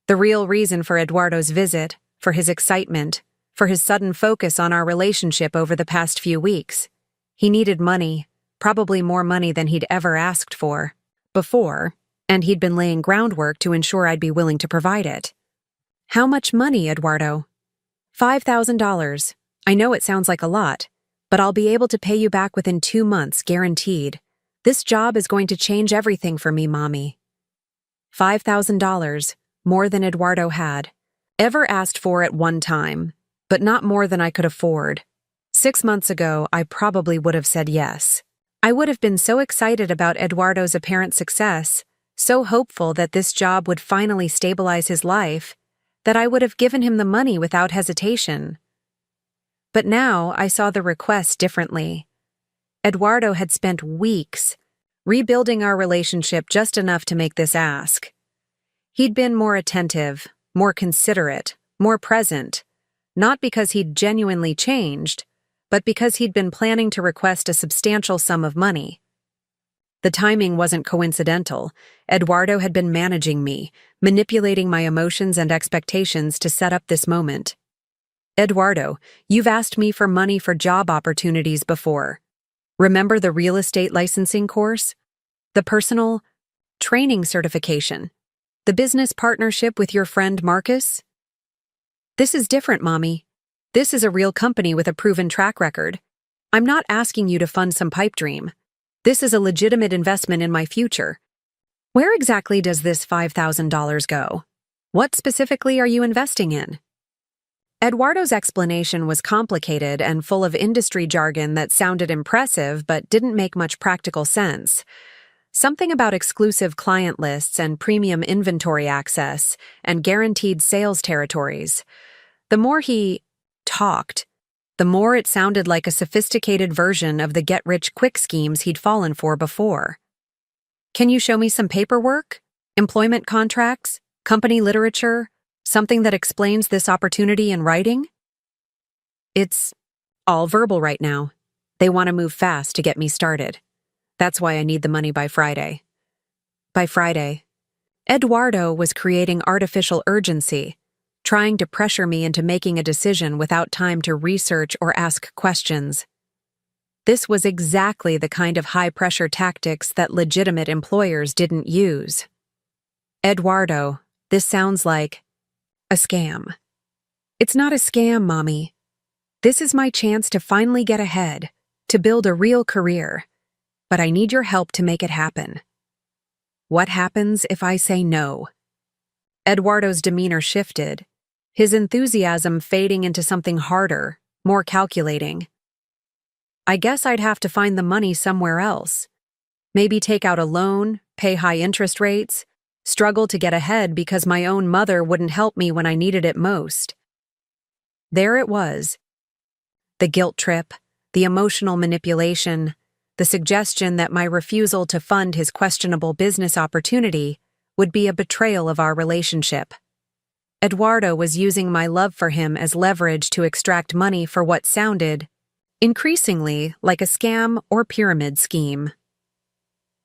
The real reason for Eduardo's visit, for his excitement, for his sudden focus on our relationship over the past few weeks. He needed money, probably more money than he'd ever asked for before, and he'd been laying groundwork to ensure I'd be willing to provide it. How much money, Eduardo? $5,000. I know it sounds like a lot, but I'll be able to pay you back within 2 months, guaranteed. This job is going to change everything for me, Mommy. $5,000, more than Eduardo had ever asked for at one time, but not more than I could afford. 6 months ago, I probably would have said yes. I would have been so excited about Eduardo's apparent success, so hopeful that this job would finally stabilize his life, that I would have given him the money without hesitation. But now I saw the request differently. Eduardo had spent weeks rebuilding our relationship just enough to make this ask. He'd been more attentive, more considerate, more present, not because he'd genuinely changed, but because he'd been planning to request a substantial sum of money. The timing wasn't coincidental. Eduardo had been managing me, manipulating my emotions and expectations to set up this moment. Eduardo, you've asked me for money for job opportunities before. Remember the real estate licensing course? The personal training certification? The business partnership with your friend Marcus? This is different, Mommy. This is a real company with a proven track record. I'm not asking you to fund some pipe dream. This is a legitimate investment in my future. Where exactly does this $5,000 go? What specifically are you investing in? Eduardo's explanation was complicated and full of industry jargon that sounded impressive but didn't make much practical sense. Something about exclusive client lists and premium inventory access and guaranteed sales territories. The more he talked, the more it sounded like a sophisticated version of the get-rich-quick schemes he'd fallen for before. Can you show me some paperwork? Employment contracts? Company literature? Something that explains this opportunity in writing? It's all verbal right now. They want to move fast to get me started. That's why I need the money by Friday. By Friday. Eduardo was creating artificial urgency, trying to pressure me into making a decision without time to research or ask questions. This was exactly the kind of high-pressure tactics that legitimate employers didn't use. Eduardo, this sounds like a scam. It's not a scam, Mommy. This is my chance to finally get ahead, to build a real career. But I need your help to make it happen. What happens if I say no? Eduardo's demeanor shifted, his enthusiasm fading into something harder, more calculating. I guess I'd have to find the money somewhere else. Maybe take out a loan, pay high interest rates, struggle to get ahead because my own mother wouldn't help me when I needed it most. There it was. The guilt trip, the emotional manipulation, the suggestion that my refusal to fund his questionable business opportunity would be a betrayal of our relationship. Eduardo was using my love for him as leverage to extract money for what sounded, increasingly, like a scam or pyramid scheme.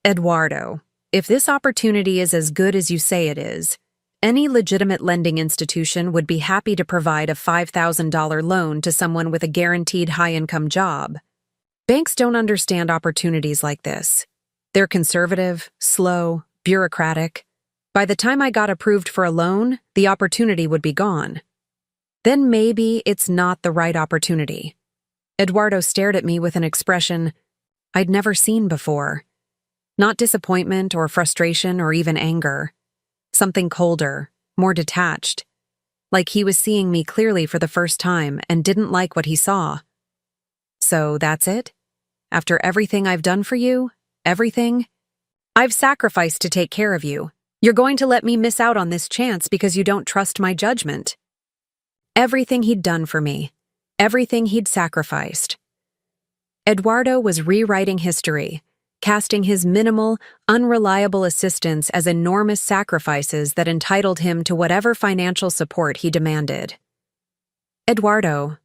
Eduardo, if this opportunity is as good as you say it is, any legitimate lending institution would be happy to provide a $5,000 loan to someone with a guaranteed high-income job. Banks don't understand opportunities like this. They're conservative, slow, bureaucratic. By the time I got approved for a loan, the opportunity would be gone. Then maybe it's not the right opportunity. Eduardo stared at me with an expression I'd never seen before. Not disappointment or frustration or even anger. Something colder, more detached. Like he was seeing me clearly for the first time and didn't like what he saw. So that's it? After everything I've done for you, everything? I've sacrificed to take care of you. You're going to let me miss out on this chance because you don't trust my judgment. Everything he'd done for me. Everything he'd sacrificed. Eduardo was rewriting history, casting his minimal, unreliable assistance as enormous sacrifices that entitled him to whatever financial support he demanded. Eduardo,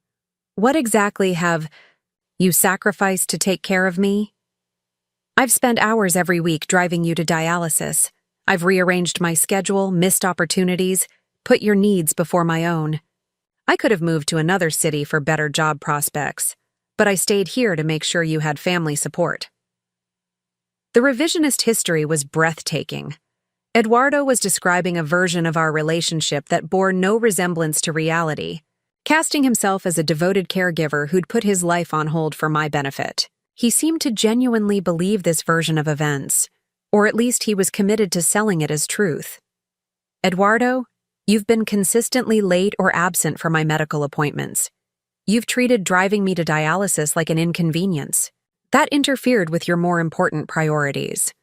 what exactly have you sacrificed to take care of me? I've spent hours every week driving you to dialysis. I've rearranged my schedule, missed opportunities, put your needs before my own. I could have moved to another city for better job prospects, but I stayed here to make sure you had family support. The revisionist history was breathtaking. Eduardo was describing a version of our relationship that bore no resemblance to reality, casting himself as a devoted caregiver who'd put his life on hold for my benefit. He seemed to genuinely believe this version of events, or at least he was committed to selling it as truth. Eduardo, you've been consistently late or absent for my medical appointments. You've treated driving me to dialysis like an inconvenience. That interfered with your more important priorities.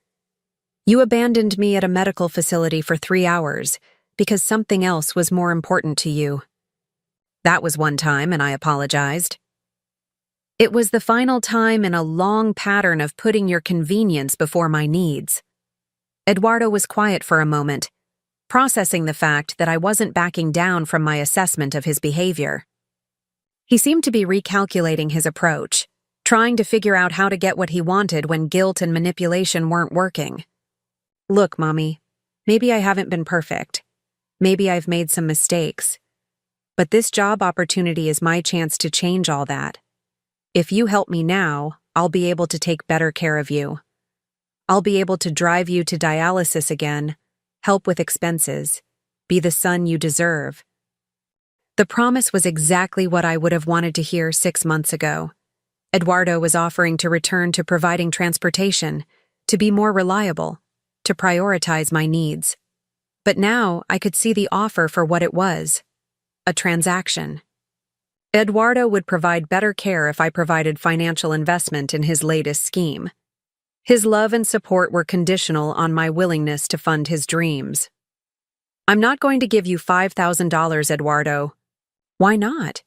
You abandoned me at a medical facility for 3 hours because something else was more important to you. That was one time, and I apologized. It was the final time in a long pattern of putting your convenience before my needs. Eduardo was quiet for a moment, processing the fact that I wasn't backing down from my assessment of his behavior. He seemed to be recalculating his approach, trying to figure out how to get what he wanted when guilt and manipulation weren't working. Look, Mommy, maybe I haven't been perfect. Maybe I've made some mistakes. But this job opportunity is my chance to change all that. If you help me now, I'll be able to take better care of you. I'll be able to drive you to dialysis again, help with expenses, be the son you deserve. The promise was exactly what I would have wanted to hear 6 months ago. Eduardo was offering to return to providing transportation, to be more reliable, to prioritize my needs. But now I could see the offer for what it was, a transaction. Eduardo would provide better care if I provided financial investment in his latest scheme. His love and support were conditional on my willingness to fund his dreams. I'm not going to give you $5,000, Eduardo. Why not?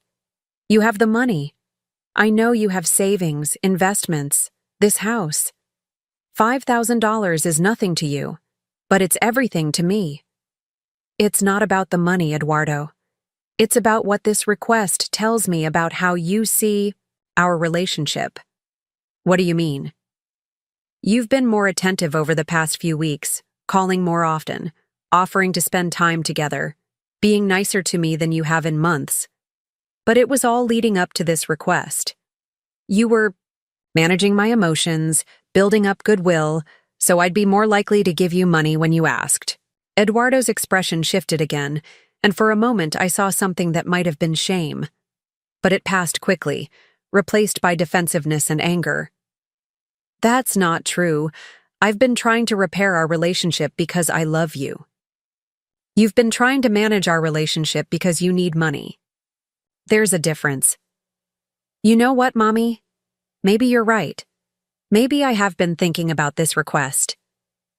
You have the money. I know you have savings, investments, this house. $5,000 is nothing to you, but it's everything to me. It's not about the money, Eduardo. It's about what this request tells me about how you see our relationship. What do you mean? You've been more attentive over the past few weeks, calling more often, offering to spend time together, being nicer to me than you have in months. But it was all leading up to this request. You were managing my emotions, building up goodwill, so I'd be more likely to give you money when you asked. Eduardo's expression shifted again, and for a moment I saw something that might have been shame. But it passed quickly, replaced by defensiveness and anger. That's not true. I've been trying to repair our relationship because I love you. You've been trying to manage our relationship because you need money. There's a difference. You know what, Mommy? Maybe you're right. Maybe I have been thinking about this request.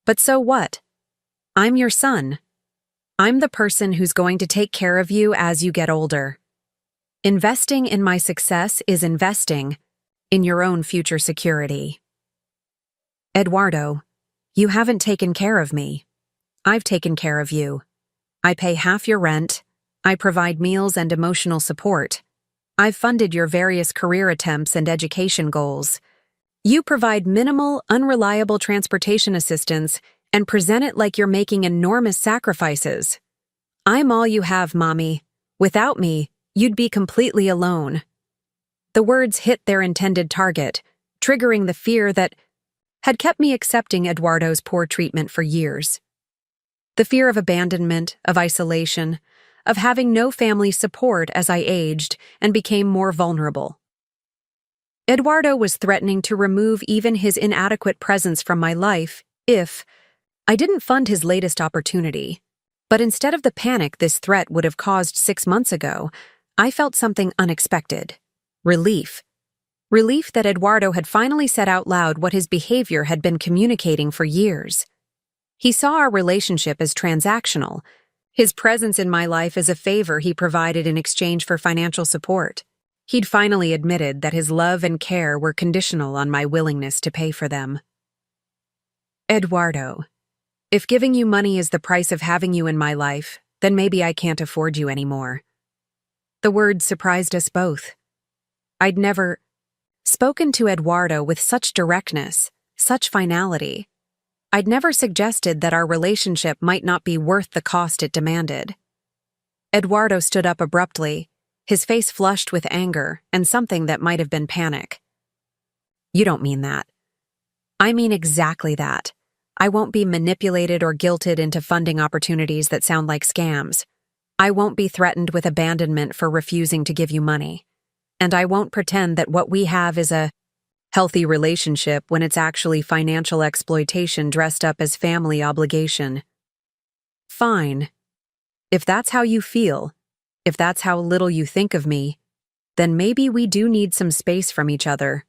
But so what? I'm your son. I'm the person who's going to take care of you as you get older. Investing in my success is investing in your own future security. Eduardo, you haven't taken care of me. I've taken care of you. I pay half your rent. I provide meals and emotional support. I've funded your various career attempts and education goals. You provide minimal, unreliable transportation assistance and present it like you're making enormous sacrifices. I'm all you have, Mommy. Without me, you'd be completely alone. The words hit their intended target, triggering the fear that had kept me accepting Eduardo's poor treatment for years. The fear of abandonment, of isolation, of having no family support as I aged and became more vulnerable. Eduardo was threatening to remove even his inadequate presence from my life if I didn't fund his latest opportunity. But instead of the panic this threat would have caused 6 months ago, I felt something unexpected. Relief. Relief that Eduardo had finally said out loud what his behavior had been communicating for years. He saw our relationship as transactional, his presence in my life as a favor he provided in exchange for financial support. He'd finally admitted that his love and care were conditional on my willingness to pay for them. Eduardo, if giving you money is the price of having you in my life, then maybe I can't afford you anymore. The words surprised us both. I'd never spoken to Eduardo with such directness, such finality. I'd never suggested that our relationship might not be worth the cost it demanded. Eduardo stood up abruptly, his face flushed with anger and something that might have been panic. You don't mean that. I mean exactly that. I won't be manipulated or guilted into funding opportunities that sound like scams. I won't be threatened with abandonment for refusing to give you money. And I won't pretend that what we have is a healthy relationship when it's actually financial exploitation dressed up as family obligation. Fine. If that's how you feel, if that's how little you think of me, then maybe we do need some space from each other.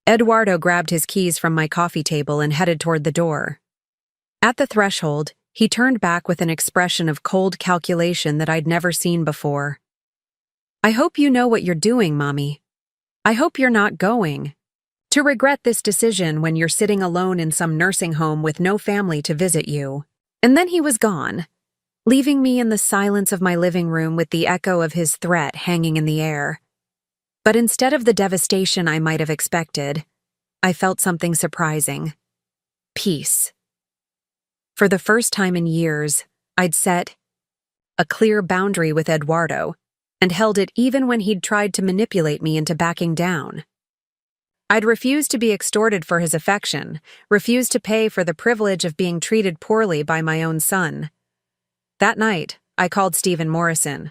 Eduardo grabbed his keys from my coffee table and headed toward the door. At the threshold, he turned back with an expression of cold calculation that I'd never seen before. I hope you know what you're doing, Mommy. I hope you're not going to regret this decision when you're sitting alone in some nursing home with no family to visit you. And then he was gone, leaving me in the silence of my living room with the echo of his threat hanging in the air. But instead of the devastation I might have expected, I felt something surprising. Peace. For the first time in years, I'd set a clear boundary with Eduardo and held it even when he'd tried to manipulate me into backing down. I'd refused to be extorted for his affection, refused to pay for the privilege of being treated poorly by my own son. That night, I called Stephen Morrison.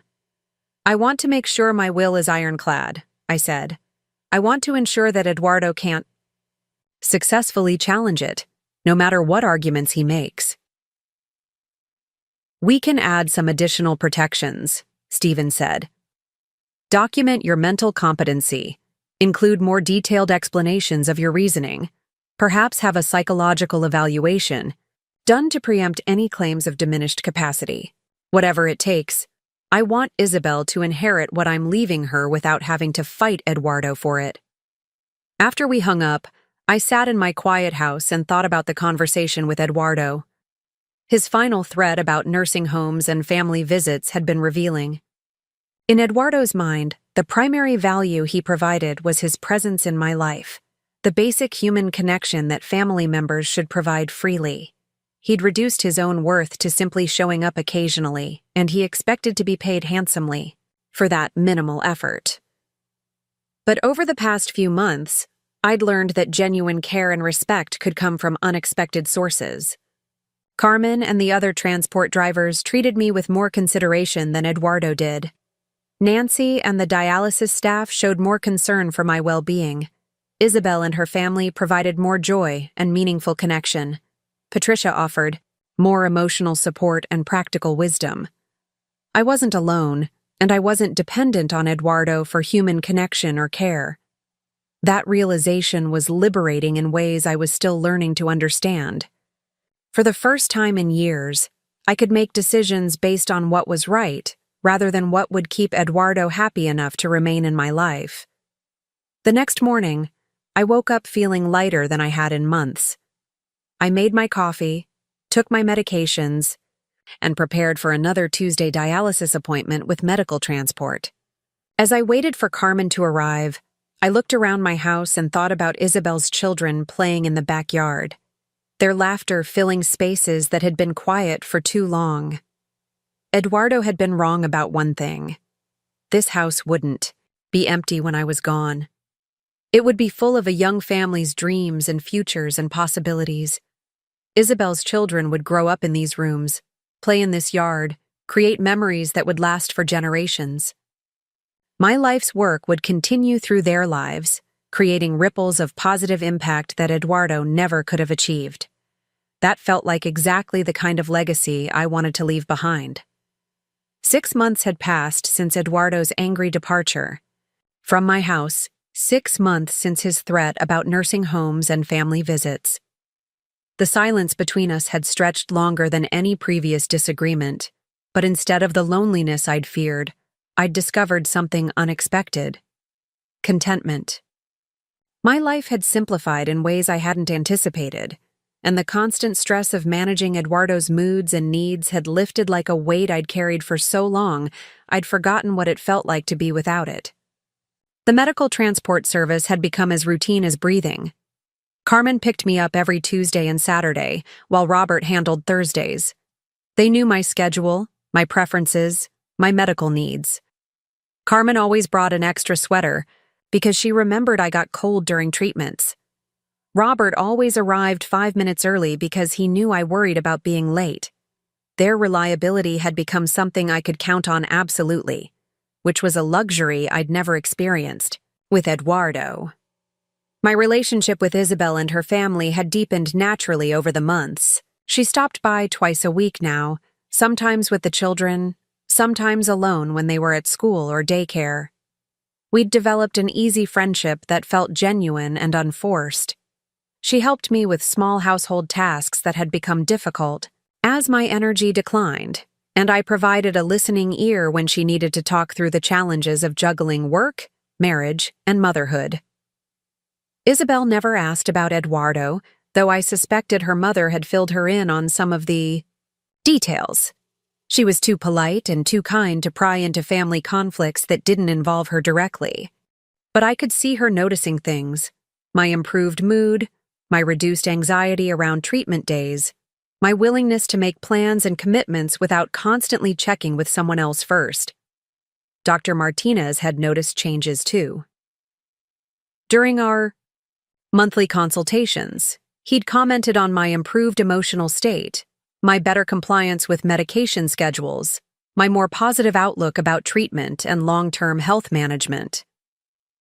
I want to make sure my will is ironclad, I said. I want to ensure that Eduardo can't successfully challenge it, no matter what arguments he makes. We can add some additional protections, Stephen said. Document your mental competency. Include more detailed explanations of your reasoning. perhaps have a psychological evaluation, done to preempt any claims of diminished capacity. Whatever it takes, I want Isabel to inherit what I'm leaving her without having to fight Eduardo for it. After we hung up, I sat in my quiet house and thought about the conversation with Eduardo. His final threat about nursing homes and family visits had been revealing. In Eduardo's mind, the primary value he provided was his presence in my life, the basic human connection that family members should provide freely. He'd reduced his own worth to simply showing up occasionally, and he expected to be paid handsomely for that minimal effort. But over the past few months, I'd learned that genuine care and respect could come from unexpected sources. Carmen and the other transport drivers treated me with more consideration than Eduardo did. Nancy and the dialysis staff showed more concern for my well-being. Isabel and her family provided more joy and meaningful connection. Patricia offered more emotional support and practical wisdom. I wasn't alone, and I wasn't dependent on Eduardo for human connection or care. That realization was liberating in ways I was still learning to understand. For the first time in years, I could make decisions based on what was right, rather than what would keep Eduardo happy enough to remain in my life. The next morning, I woke up feeling lighter than I had in months. I made my coffee, took my medications, and prepared for another Tuesday dialysis appointment with medical transport. As I waited for Carmen to arrive, I looked around my house and thought about Isabel's children playing in the backyard, their laughter filling spaces that had been quiet for too long. Eduardo had been wrong about one thing. This house wouldn't be empty when I was gone. It would be full of a young family's dreams and futures and possibilities. Isabel's children would grow up in these rooms, play in this yard, create memories that would last for generations. My life's work would continue through their lives, creating ripples of positive impact that Eduardo never could have achieved. That felt like exactly the kind of legacy I wanted to leave behind. 6 months had passed since Eduardo's angry departure from my house, 6 months since his threat about nursing homes and family visits. The silence between us had stretched longer than any previous disagreement, but instead of the loneliness I'd feared, I'd discovered something unexpected: contentment. My life had simplified in ways I hadn't anticipated, and the constant stress of managing Eduardo's moods and needs had lifted like a weight I'd carried for so long I'd forgotten what it felt like to be without it. The medical transport service had become as routine as breathing. Carmen picked me up every Tuesday and Saturday, while Robert handled Thursdays. They knew my schedule, my preferences, my medical needs. Carmen always brought an extra sweater, because she remembered I got cold during treatments. Robert always arrived 5 minutes early because he knew I worried about being late. Their reliability had become something I could count on absolutely, which was a luxury I'd never experienced with Eduardo. My relationship with Isabel and her family had deepened naturally over the months. She stopped by twice a week now, sometimes with the children, sometimes alone when they were at school or daycare. We'd developed an easy friendship that felt genuine and unforced. She helped me with small household tasks that had become difficult as my energy declined, and I provided a listening ear when she needed to talk through the challenges of juggling work, marriage, and motherhood. Isabel never asked about Eduardo, though I suspected her mother had filled her in on some of the details. She was too polite and too kind to pry into family conflicts that didn't involve her directly. But I could see her noticing things: my improved mood, my reduced anxiety around treatment days, my willingness to make plans and commitments without constantly checking with someone else first. Dr. Martinez had noticed changes too. During our monthly consultations, he'd commented on my improved emotional state, my better compliance with medication schedules, my more positive outlook about treatment and long-term health management.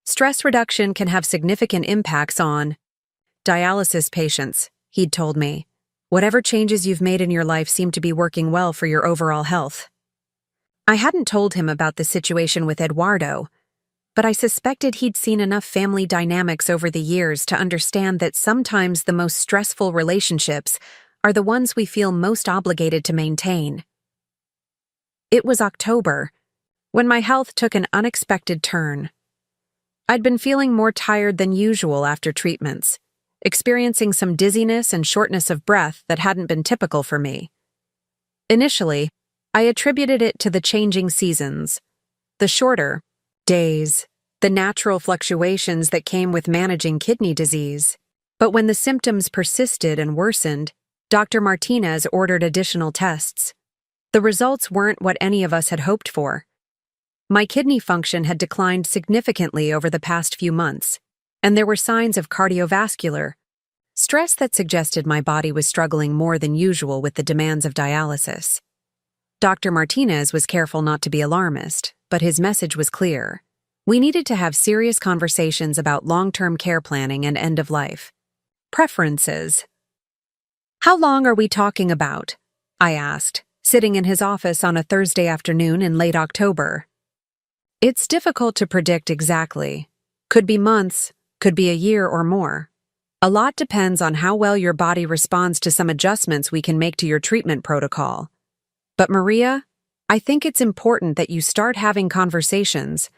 Stress reduction can have significant impacts on dialysis patients, he'd told me. Whatever changes you've made in your life seem to be working well for your overall health. I hadn't told him about the situation with Eduardo, but I suspected he'd seen enough family dynamics over the years to understand that sometimes the most stressful relationships are the ones we feel most obligated to maintain. It was October, when my health took an unexpected turn. I'd been feeling more tired than usual after treatments, experiencing some dizziness and shortness of breath that hadn't been typical for me. Initially, I attributed it to the changing seasons, the shorter days, the natural fluctuations that came with managing kidney disease. But when the symptoms persisted and worsened, Dr. Martinez ordered additional tests. The results weren't what any of us had hoped for. My kidney function had declined significantly over the past few months, and there were signs of cardiovascular stress that suggested my body was struggling more than usual with the demands of dialysis. Dr. Martinez was careful not to be alarmist, but his message was clear. We needed to have serious conversations about long-term care planning and end-of-life preferences. "How long are we talking about?" I asked, sitting in his office on a Thursday afternoon in late October. "It's difficult to predict exactly. Could be months, could be a year or more. A lot depends on how well your body responds to some adjustments we can make to your treatment protocol. But Maria, I think it's important that you start having conversations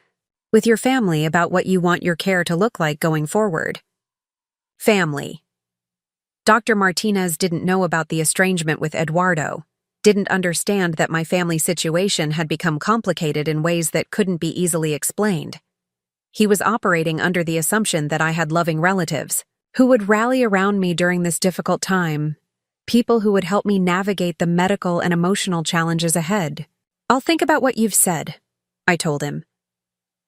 with your family about what you want your care to look like going forward." Family. Dr. Martinez didn't know about the estrangement with Eduardo, didn't understand that my family situation had become complicated in ways that couldn't be easily explained. He was operating under the assumption that I had loving relatives who would rally around me during this difficult time, people who would help me navigate the medical and emotional challenges ahead. "I'll think about what you've said," I told him.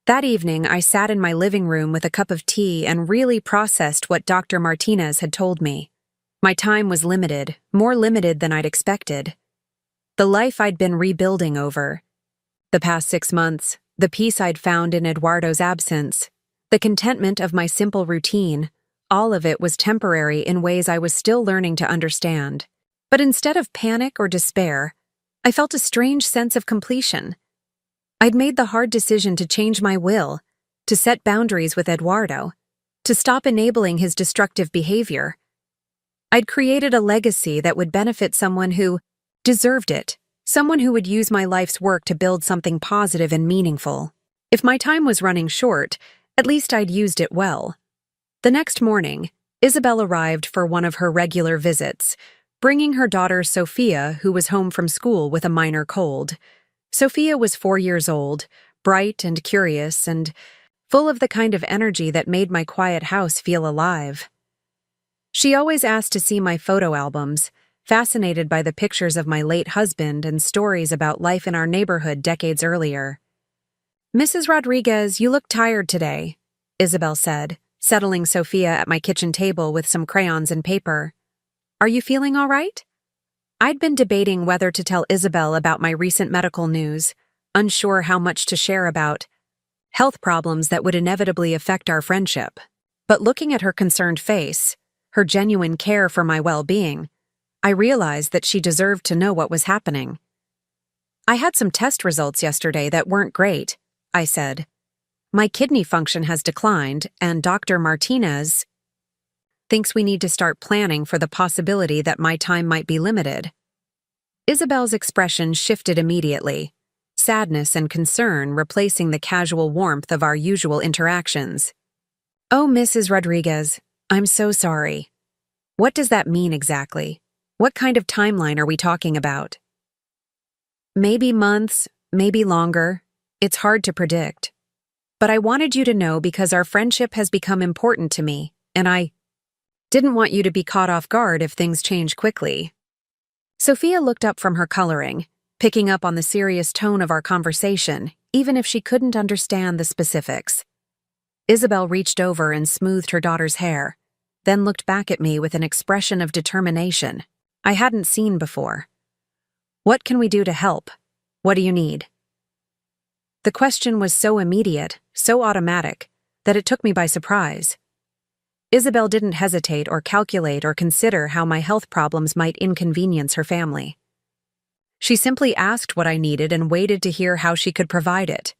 That evening, I sat in my living room with a cup of tea and really processed what Dr. Martinez had told me. My time was limited, more limited than I'd expected. The life I'd been rebuilding over the past 6 months, the peace I'd found in Eduardo's absence, the contentment of my simple routine, all of it was temporary in ways I was still learning to understand. But instead of panic or despair, I felt a strange sense of completion. I'd made the hard decision to change my will, to set boundaries with Eduardo, to stop enabling his destructive behavior. I'd created a legacy that would benefit someone who deserved it, someone who would use my life's work to build something positive and meaningful. If my time was running short, at least I'd used it well. The next morning, Isabel arrived for one of her regular visits, bringing her daughter Sophia, who was home from school with a minor cold. Sophia was 4 years old, bright and curious, and full of the kind of energy that made my quiet house feel alive. She always asked to see my photo albums, fascinated by the pictures of my late husband and stories about life in our neighborhood decades earlier. "Mrs. Rodriguez, you look tired today," Isabel said, settling Sophia at my kitchen table with some crayons and paper. "Are you feeling all right?" I'd been debating whether to tell Isabel about my recent medical news, unsure how much to share about health problems that would inevitably affect our friendship. But looking at her concerned face, her genuine care for my well-being, I realized that she deserved to know what was happening. "I had some test results yesterday that weren't great," I said. "My kidney function has declined, and Dr. Martinez thinks we need to start planning for the possibility that my time might be limited." Isabel's expression shifted immediately, sadness and concern replacing the casual warmth of our usual interactions. "Oh, Mrs. Rodriguez, I'm so sorry. What does that mean exactly? What kind of timeline are we talking about?" "Maybe months, maybe longer. It's hard to predict. But I wanted you to know because our friendship has become important to me, and I didn't want you to be caught off guard if things change quickly." Sophia looked up from her coloring, picking up on the serious tone of our conversation, even if she couldn't understand the specifics. Isabel reached over and smoothed her daughter's hair, then looked back at me with an expression of determination I hadn't seen before. "What can we do to help? What do you need?" The question was so immediate, so automatic, that it took me by surprise. Isabel didn't hesitate or calculate or consider how my health problems might inconvenience her family. She simply asked what I needed and waited to hear how she could provide it.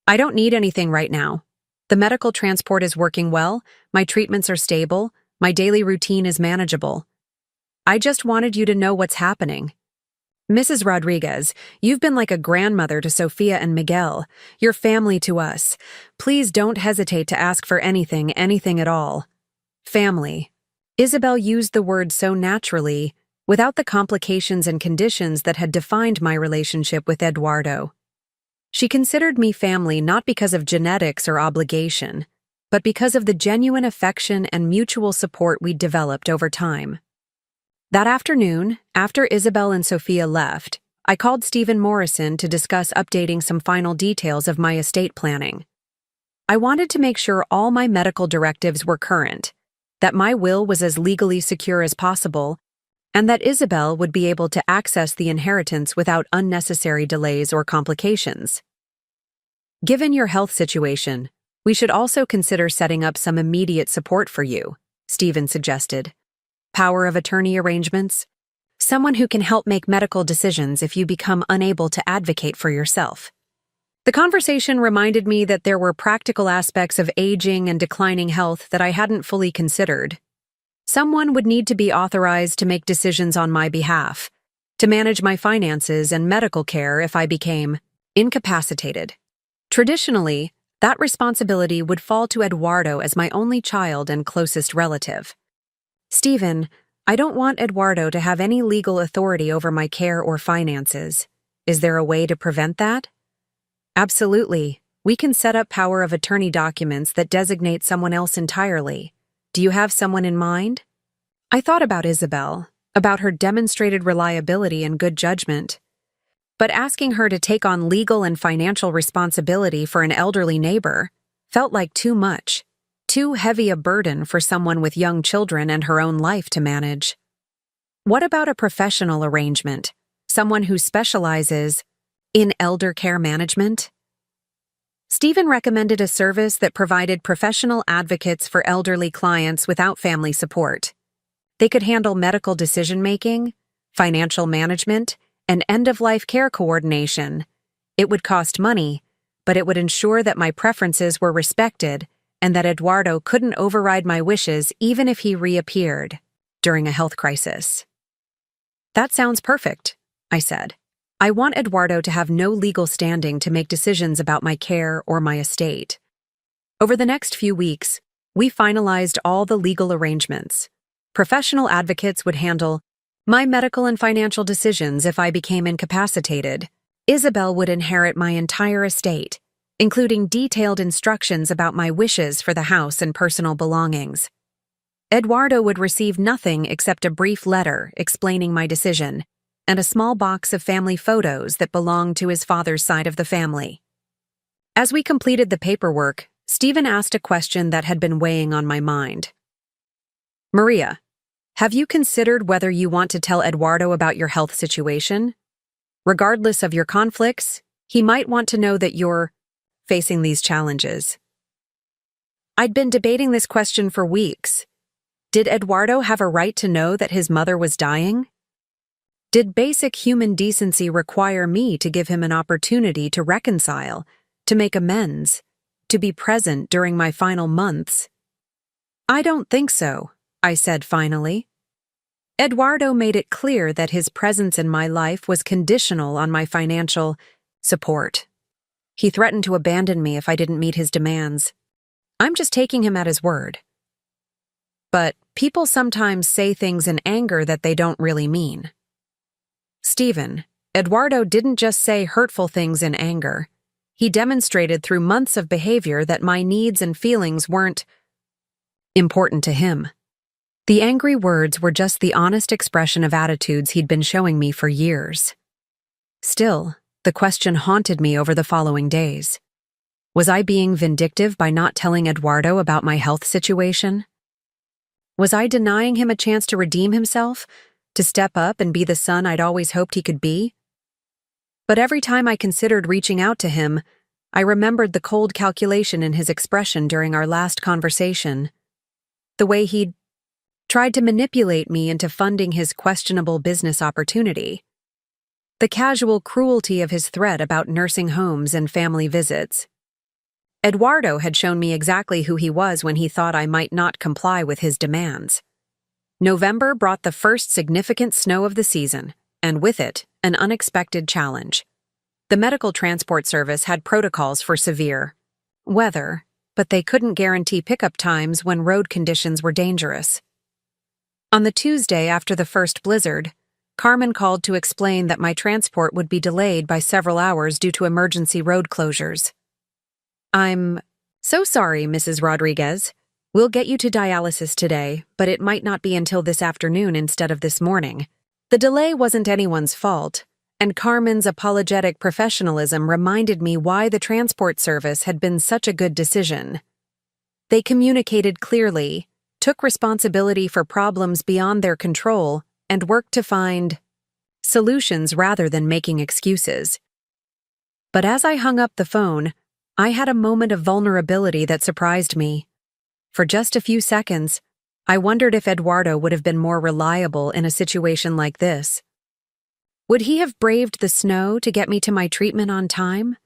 I don't need anything right now. The medical transport is working well, my treatments are stable, my daily routine is manageable. I just wanted you to know what's happening. Mrs. Rodriguez, you've been like a grandmother to Sophia and Miguel. You're family to us. Please don't hesitate to ask for anything at all. Family. Isabel used the word so naturally, without the complications and conditions that had defined my relationship with Eduardo. She considered me family not because of genetics or obligation, but because of the genuine affection and mutual support we'd developed over time. That afternoon, after Isabel and Sophia left, I called Stephen Morrison to discuss updating some final details of my estate planning. I wanted to make sure all my medical directives were current, that my will was as legally secure as possible, and that Isabel would be able to access the inheritance without unnecessary delays or complications. Given your health situation, we should also consider setting up some immediate support for you, Stephen suggested. Power of attorney arrangements? Someone who can help make medical decisions if you become unable to advocate for yourself. The conversation reminded me that there were practical aspects of aging and declining health that I hadn't fully considered. Someone would need to be authorized to make decisions on my behalf, to manage my finances and medical care if I became incapacitated. Traditionally, that responsibility would fall to Eduardo as my only child and closest relative. Stephen, I don't want Eduardo to have any legal authority over my care or finances. Is there a way to prevent that? Absolutely. We can set up power of attorney documents that designate someone else entirely. Do you have someone in mind? I thought about Isabel, about her demonstrated reliability and good judgment. But asking her to take on legal and financial responsibility for an elderly neighbor felt like too much, too heavy a burden for someone with young children and her own life to manage. What about a professional arrangement, someone who specializes in elder care management? Stephen recommended a service that provided professional advocates for elderly clients without family support. They could handle medical decision-making, financial management, and end-of-life care coordination. It would cost money, but it would ensure that my preferences were respected and that Eduardo couldn't override my wishes even if he reappeared during a health crisis. That sounds perfect, I said. I want Eduardo to have no legal standing to make decisions about my care or my estate. Over the next few weeks, we finalized all the legal arrangements. Professional advocates would handle my medical and financial decisions if I became incapacitated. Isabel would inherit my entire estate, including detailed instructions about my wishes for the house and personal belongings. Eduardo would receive nothing except a brief letter explaining my decision, and a small box of family photos that belonged to his father's side of the family. As we completed the paperwork, Stephen asked a question that had been weighing on my mind. Maria, have you considered whether you want to tell Eduardo about your health situation? Regardless of your conflicts, he might want to know that you're facing these challenges. I'd been debating this question for weeks. Did Eduardo have a right to know that his mother was dying? Did basic human decency require me to give him an opportunity to reconcile, to make amends, to be present during my final months? I don't think so, I said finally. Eduardo made it clear that his presence in my life was conditional on my financial support. He threatened to abandon me if I didn't meet his demands. I'm just taking him at his word. But people sometimes say things in anger that they don't really mean. Stephen, Eduardo didn't just say hurtful things in anger. He demonstrated through months of behavior that my needs and feelings weren't important to him. The angry words were just the honest expression of attitudes he'd been showing me for years. Still, the question haunted me over the following days. Was I being vindictive by not telling Eduardo about my health situation? Was I denying him a chance to redeem himself, to step up and be the son I'd always hoped he could be? But every time I considered reaching out to him, I remembered the cold calculation in his expression during our last conversation. The way he'd tried to manipulate me into funding his questionable business opportunity. The casual cruelty of his threat about nursing homes and family visits. Eduardo had shown me exactly who he was when he thought I might not comply with his demands. November brought the first significant snow of the season, and with it, an unexpected challenge. The medical transport service had protocols for severe weather, but they couldn't guarantee pickup times when road conditions were dangerous. On the Tuesday after the first blizzard, Carmen called to explain that my transport would be delayed by several hours due to emergency road closures. "I'm so sorry, Mrs. Rodriguez. We'll get you to dialysis today, but it might not be until this afternoon instead of this morning." The delay wasn't anyone's fault, and Carmen's apologetic professionalism reminded me why the transport service had been such a good decision. They communicated clearly, took responsibility for problems beyond their control, and worked to find solutions rather than making excuses. But as I hung up the phone, I had a moment of vulnerability that surprised me. For just a few seconds, I wondered if Eduardo would have been more reliable in a situation like this. Would he have braved the snow to get me to my treatment on time?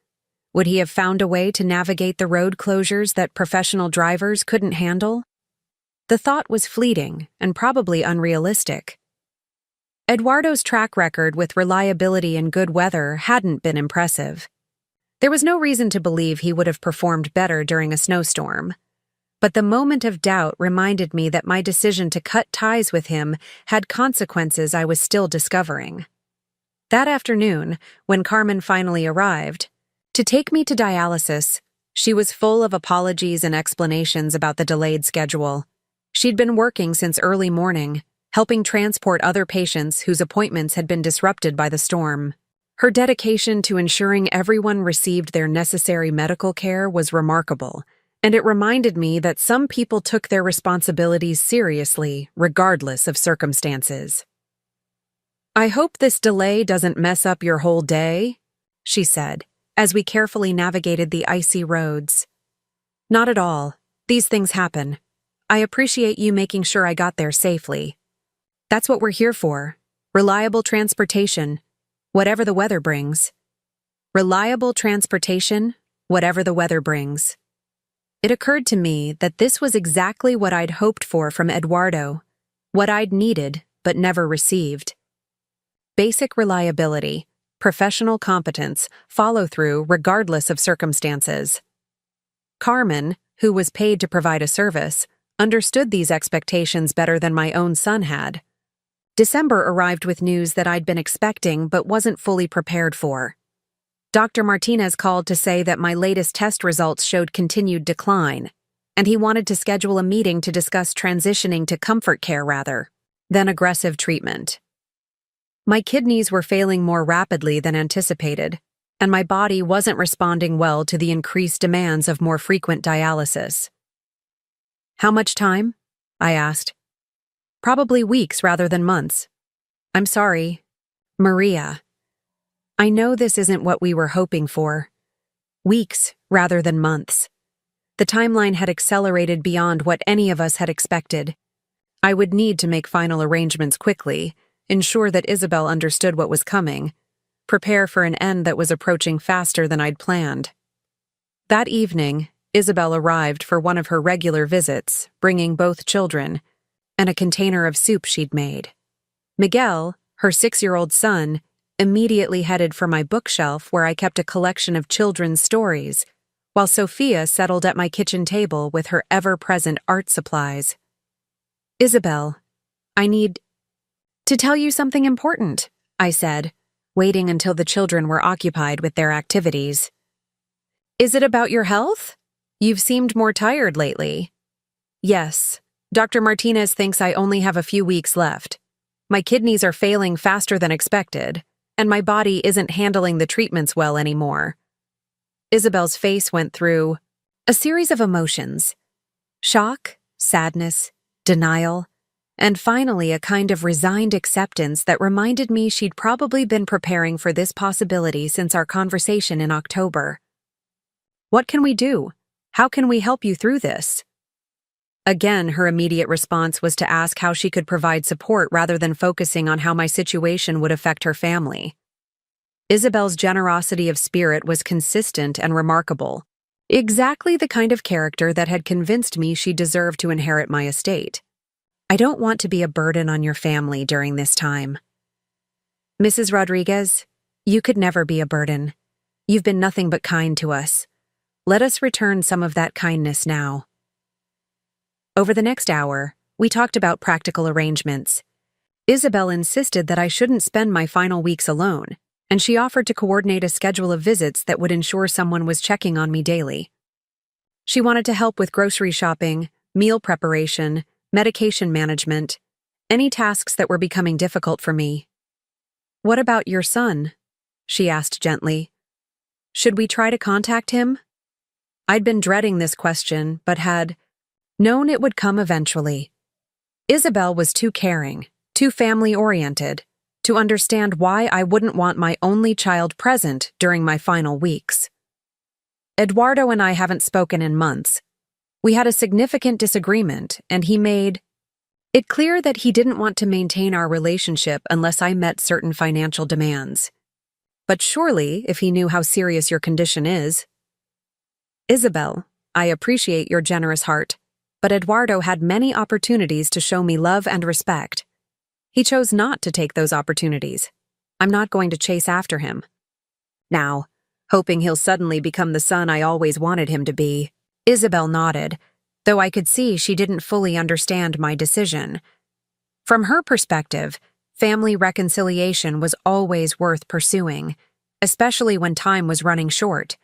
Would he have found a way to navigate the road closures that professional drivers couldn't handle? The thought was fleeting and probably unrealistic. Eduardo's track record with reliability and good weather hadn't been impressive. There was no reason to believe he would have performed better during a snowstorm. But the moment of doubt reminded me that my decision to cut ties with him had consequences I was still discovering. That afternoon, when Carmen finally arrived, to take me to dialysis, she was full of apologies and explanations about the delayed schedule. She'd been working since early morning, helping transport other patients whose appointments had been disrupted by the storm. Her dedication to ensuring everyone received their necessary medical care was remarkable, and it reminded me that some people took their responsibilities seriously, regardless of circumstances. "I hope this delay doesn't mess up your whole day," she said, as we carefully navigated the icy roads. "Not at all. These things happen. I appreciate you making sure I got there safely. That's what we're here for. Reliable transportation, whatever the weather brings." Reliable transportation, whatever the weather brings. It occurred to me that this was exactly what I'd hoped for from Eduardo, what I'd needed but never received. Basic reliability, professional competence, follow-through regardless of circumstances. Carmen, who was paid to provide a service, understood these expectations better than my own son had. December arrived with news that I'd been expecting but wasn't fully prepared for. Dr. Martinez called to say that my latest test results showed continued decline, and he wanted to schedule a meeting to discuss transitioning to comfort care rather than aggressive treatment. My kidneys were failing more rapidly than anticipated, and my body wasn't responding well to the increased demands of more frequent dialysis. "How much time?" I asked. "Probably weeks rather than months. I'm sorry, Maria. I know this isn't what we were hoping for. Weeks rather than months." The timeline had accelerated beyond what any of us had expected. I would need to make final arrangements quickly, ensure that Isabel understood what was coming, prepare for an end that was approaching faster than I'd planned. That evening, Isabel arrived for one of her regular visits, bringing both children, and a container of soup she'd made. Miguel, her 6-year-old son, immediately headed for my bookshelf where I kept a collection of children's stories, while Sophia settled at my kitchen table with her ever-present art supplies. "Isabel, I need to tell you something important," I said, waiting until the children were occupied with their activities. "Is it about your health? You've seemed more tired lately." "Yes, Dr. Martinez thinks I only have a few weeks left. My kidneys are failing faster than expected, and my body isn't handling the treatments well anymore." Isabel's face went through a series of emotions: shock, sadness, denial, and finally a kind of resigned acceptance that reminded me she'd probably been preparing for this possibility since our conversation in October. "What can we do? How can we help you through this?" Again, her immediate response was to ask how she could provide support rather than focusing on how my situation would affect her family. Isabel's generosity of spirit was consistent and remarkable, Exactly the kind of character that had convinced me she deserved to inherit my estate. I don't want to be a burden on your family during this time. Mrs. Rodriguez, you could never be a burden. You've been nothing but kind to us. Let us return some of that kindness now. Over the next hour, we talked about practical arrangements. Isabel insisted that I shouldn't spend my final weeks alone, and she offered to coordinate a schedule of visits that would ensure someone was checking on me daily. She wanted to help with grocery shopping, meal preparation, medication management, any tasks that were becoming difficult for me. "What about your son?" she asked gently. "Should we try to contact him?" I'd been dreading this question, but had known it would come eventually. Isabel was too caring, too family-oriented, to understand why I wouldn't want my only child present during my final weeks. Eduardo and I haven't spoken in months. We had a significant disagreement, and he made it clear that he didn't want to maintain our relationship unless I met certain financial demands. But surely, if he knew how serious your condition is. Isabel, I appreciate your generous heart, but Eduardo had many opportunities to show me love and respect. He chose not to take those opportunities. I'm not going to chase after him. Now, hoping he'll suddenly become the son I always wanted him to be, Isabel nodded, though I could see she didn't fully understand my decision. From her perspective, family reconciliation was always worth pursuing, especially when time was running short.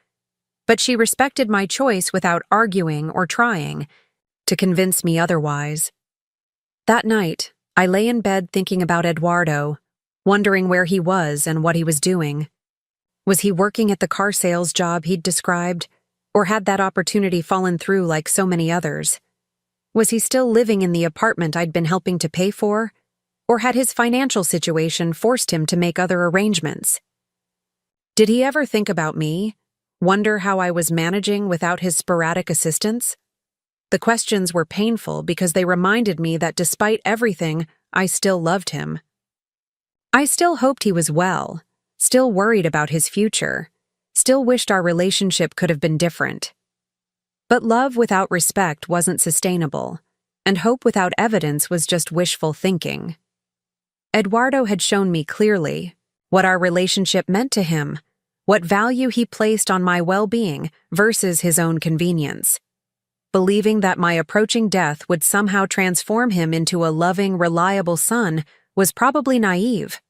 But she respected my choice without arguing or trying to convince me otherwise. That night, I lay in bed thinking about Eduardo, wondering where he was and what he was doing. Was he working at the car sales job he'd described, or had that opportunity fallen through like so many others? Was he still living in the apartment I'd been helping to pay for, or had his financial situation forced him to make other arrangements? Did he ever think about me, wonder how I was managing without his sporadic assistance? The questions were painful because they reminded me that despite everything, I still loved him. I still hoped he was well, still worried about his future, still wished our relationship could have been different. But love without respect wasn't sustainable, and hope without evidence was just wishful thinking. Eduardo had shown me clearly what our relationship meant to him, what value he placed on my well-being versus his own convenience. Believing that my approaching death would somehow transform him into a loving, reliable son was probably naive.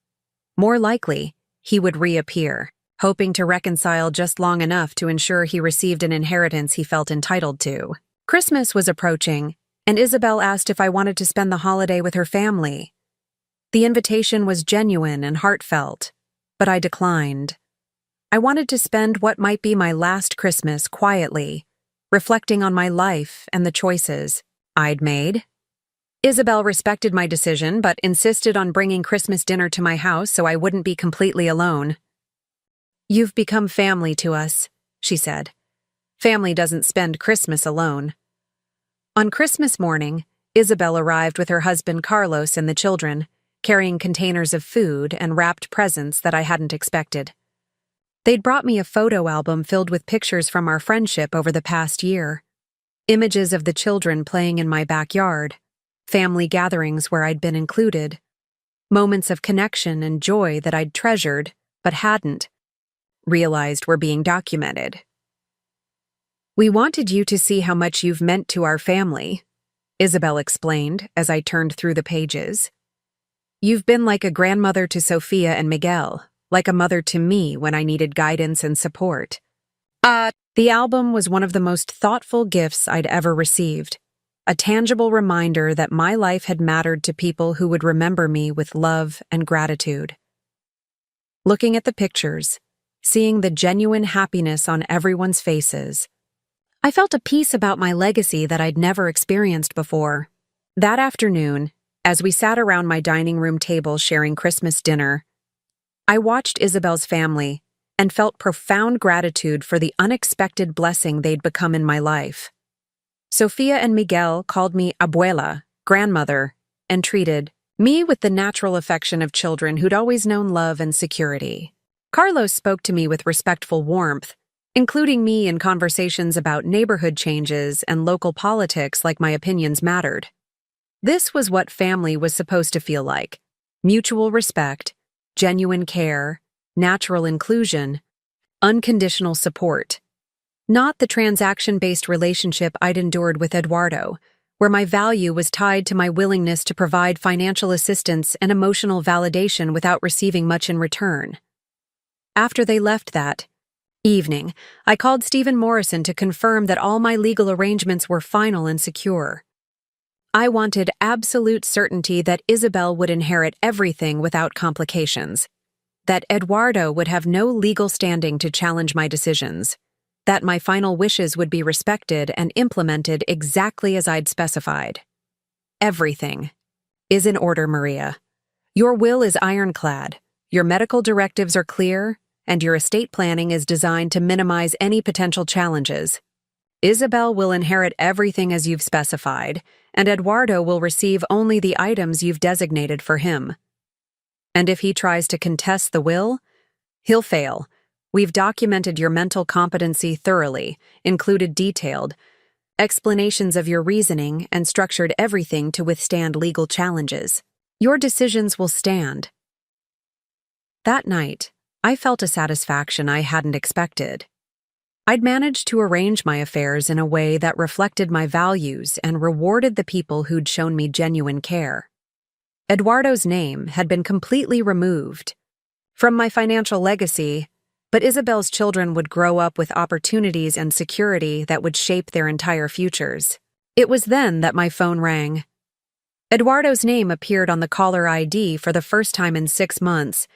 More likely, he would reappear, hoping to reconcile just long enough to ensure he received an inheritance he felt entitled to. Christmas was approaching, and Isabel asked if I wanted to spend the holiday with her family. The invitation was genuine and heartfelt, but I declined. I wanted to spend what might be my last Christmas quietly, reflecting on my life and the choices I'd made. Isabel respected my decision but insisted on bringing Christmas dinner to my house so I wouldn't be completely alone. "You've become family to us," she said. "Family doesn't spend Christmas alone." On Christmas morning, Isabel arrived with her husband Carlos and the children, carrying containers of food and wrapped presents that I hadn't expected. They'd brought me a photo album filled with pictures from our friendship over the past year. Images of the children playing in my backyard, family gatherings where I'd been included, moments of connection and joy that I'd treasured, but hadn't realized were being documented. "We wanted you to see how much you've meant to our family," Isabel explained as I turned through the pages. "You've been like a grandmother to Sophia and Miguel, like a mother to me when I needed guidance and support." The album was one of the most thoughtful gifts I'd ever received, a tangible reminder that my life had mattered to people who would remember me with love and gratitude. Looking at the pictures, seeing the genuine happiness on everyone's faces, I felt a peace about my legacy that I'd never experienced before. That afternoon, as we sat around my dining room table sharing Christmas dinner, I watched Isabel's family and felt profound gratitude for the unexpected blessing they'd become in my life. Sophia and Miguel called me abuela, grandmother, and treated me with the natural affection of children who'd always known love and security. Carlos spoke to me with respectful warmth, including me in conversations about neighborhood changes and local politics like my opinions mattered. This was what family was supposed to feel like: mutual respect, genuine care, natural inclusion, unconditional support. Not the transaction-based relationship I'd endured with Eduardo, where my value was tied to my willingness to provide financial assistance and emotional validation without receiving much in return. After they left that evening, I called Stephen Morrison to confirm that all my legal arrangements were final and secure. I wanted absolute certainty that Isabel would inherit everything without complications, that Eduardo would have no legal standing to challenge my decisions, that my final wishes would be respected and implemented exactly as I'd specified. Everything is in order, Maria. Your will is ironclad, your medical directives are clear, and your estate planning is designed to minimize any potential challenges. Isabel will inherit everything as you've specified, and Eduardo will receive only the items you've designated for him. And if he tries to contest the will, he'll fail. We've documented your mental competency thoroughly, included detailed explanations of your reasoning, and structured everything to withstand legal challenges. Your decisions will stand. That night, I felt a satisfaction I hadn't expected. I'd managed to arrange my affairs in a way that reflected my values and rewarded the people who'd shown me genuine care. Eduardo's name had been completely removed from my financial legacy, but Isabel's children would grow up with opportunities and security that would shape their entire futures. It was then that my phone rang. Eduardo's name appeared on the caller ID for the first time in 6 months,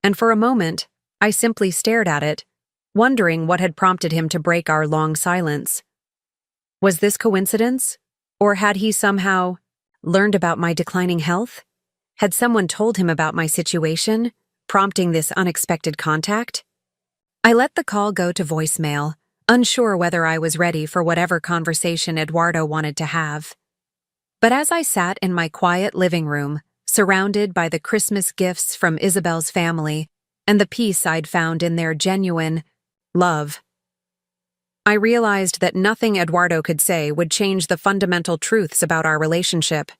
and for a moment, I simply stared at it, wondering what had prompted him to break our long silence. Was this coincidence? Or had he somehow learned about my declining health? Had someone told him about my situation, prompting this unexpected contact? I let the call go to voicemail, unsure whether I was ready for whatever conversation Eduardo wanted to have. But as I sat in my quiet living room, surrounded by the Christmas gifts from Isabel's family and the peace I'd found in their genuine love, I realized that nothing Eduardo could say would change the fundamental truths about our relationship.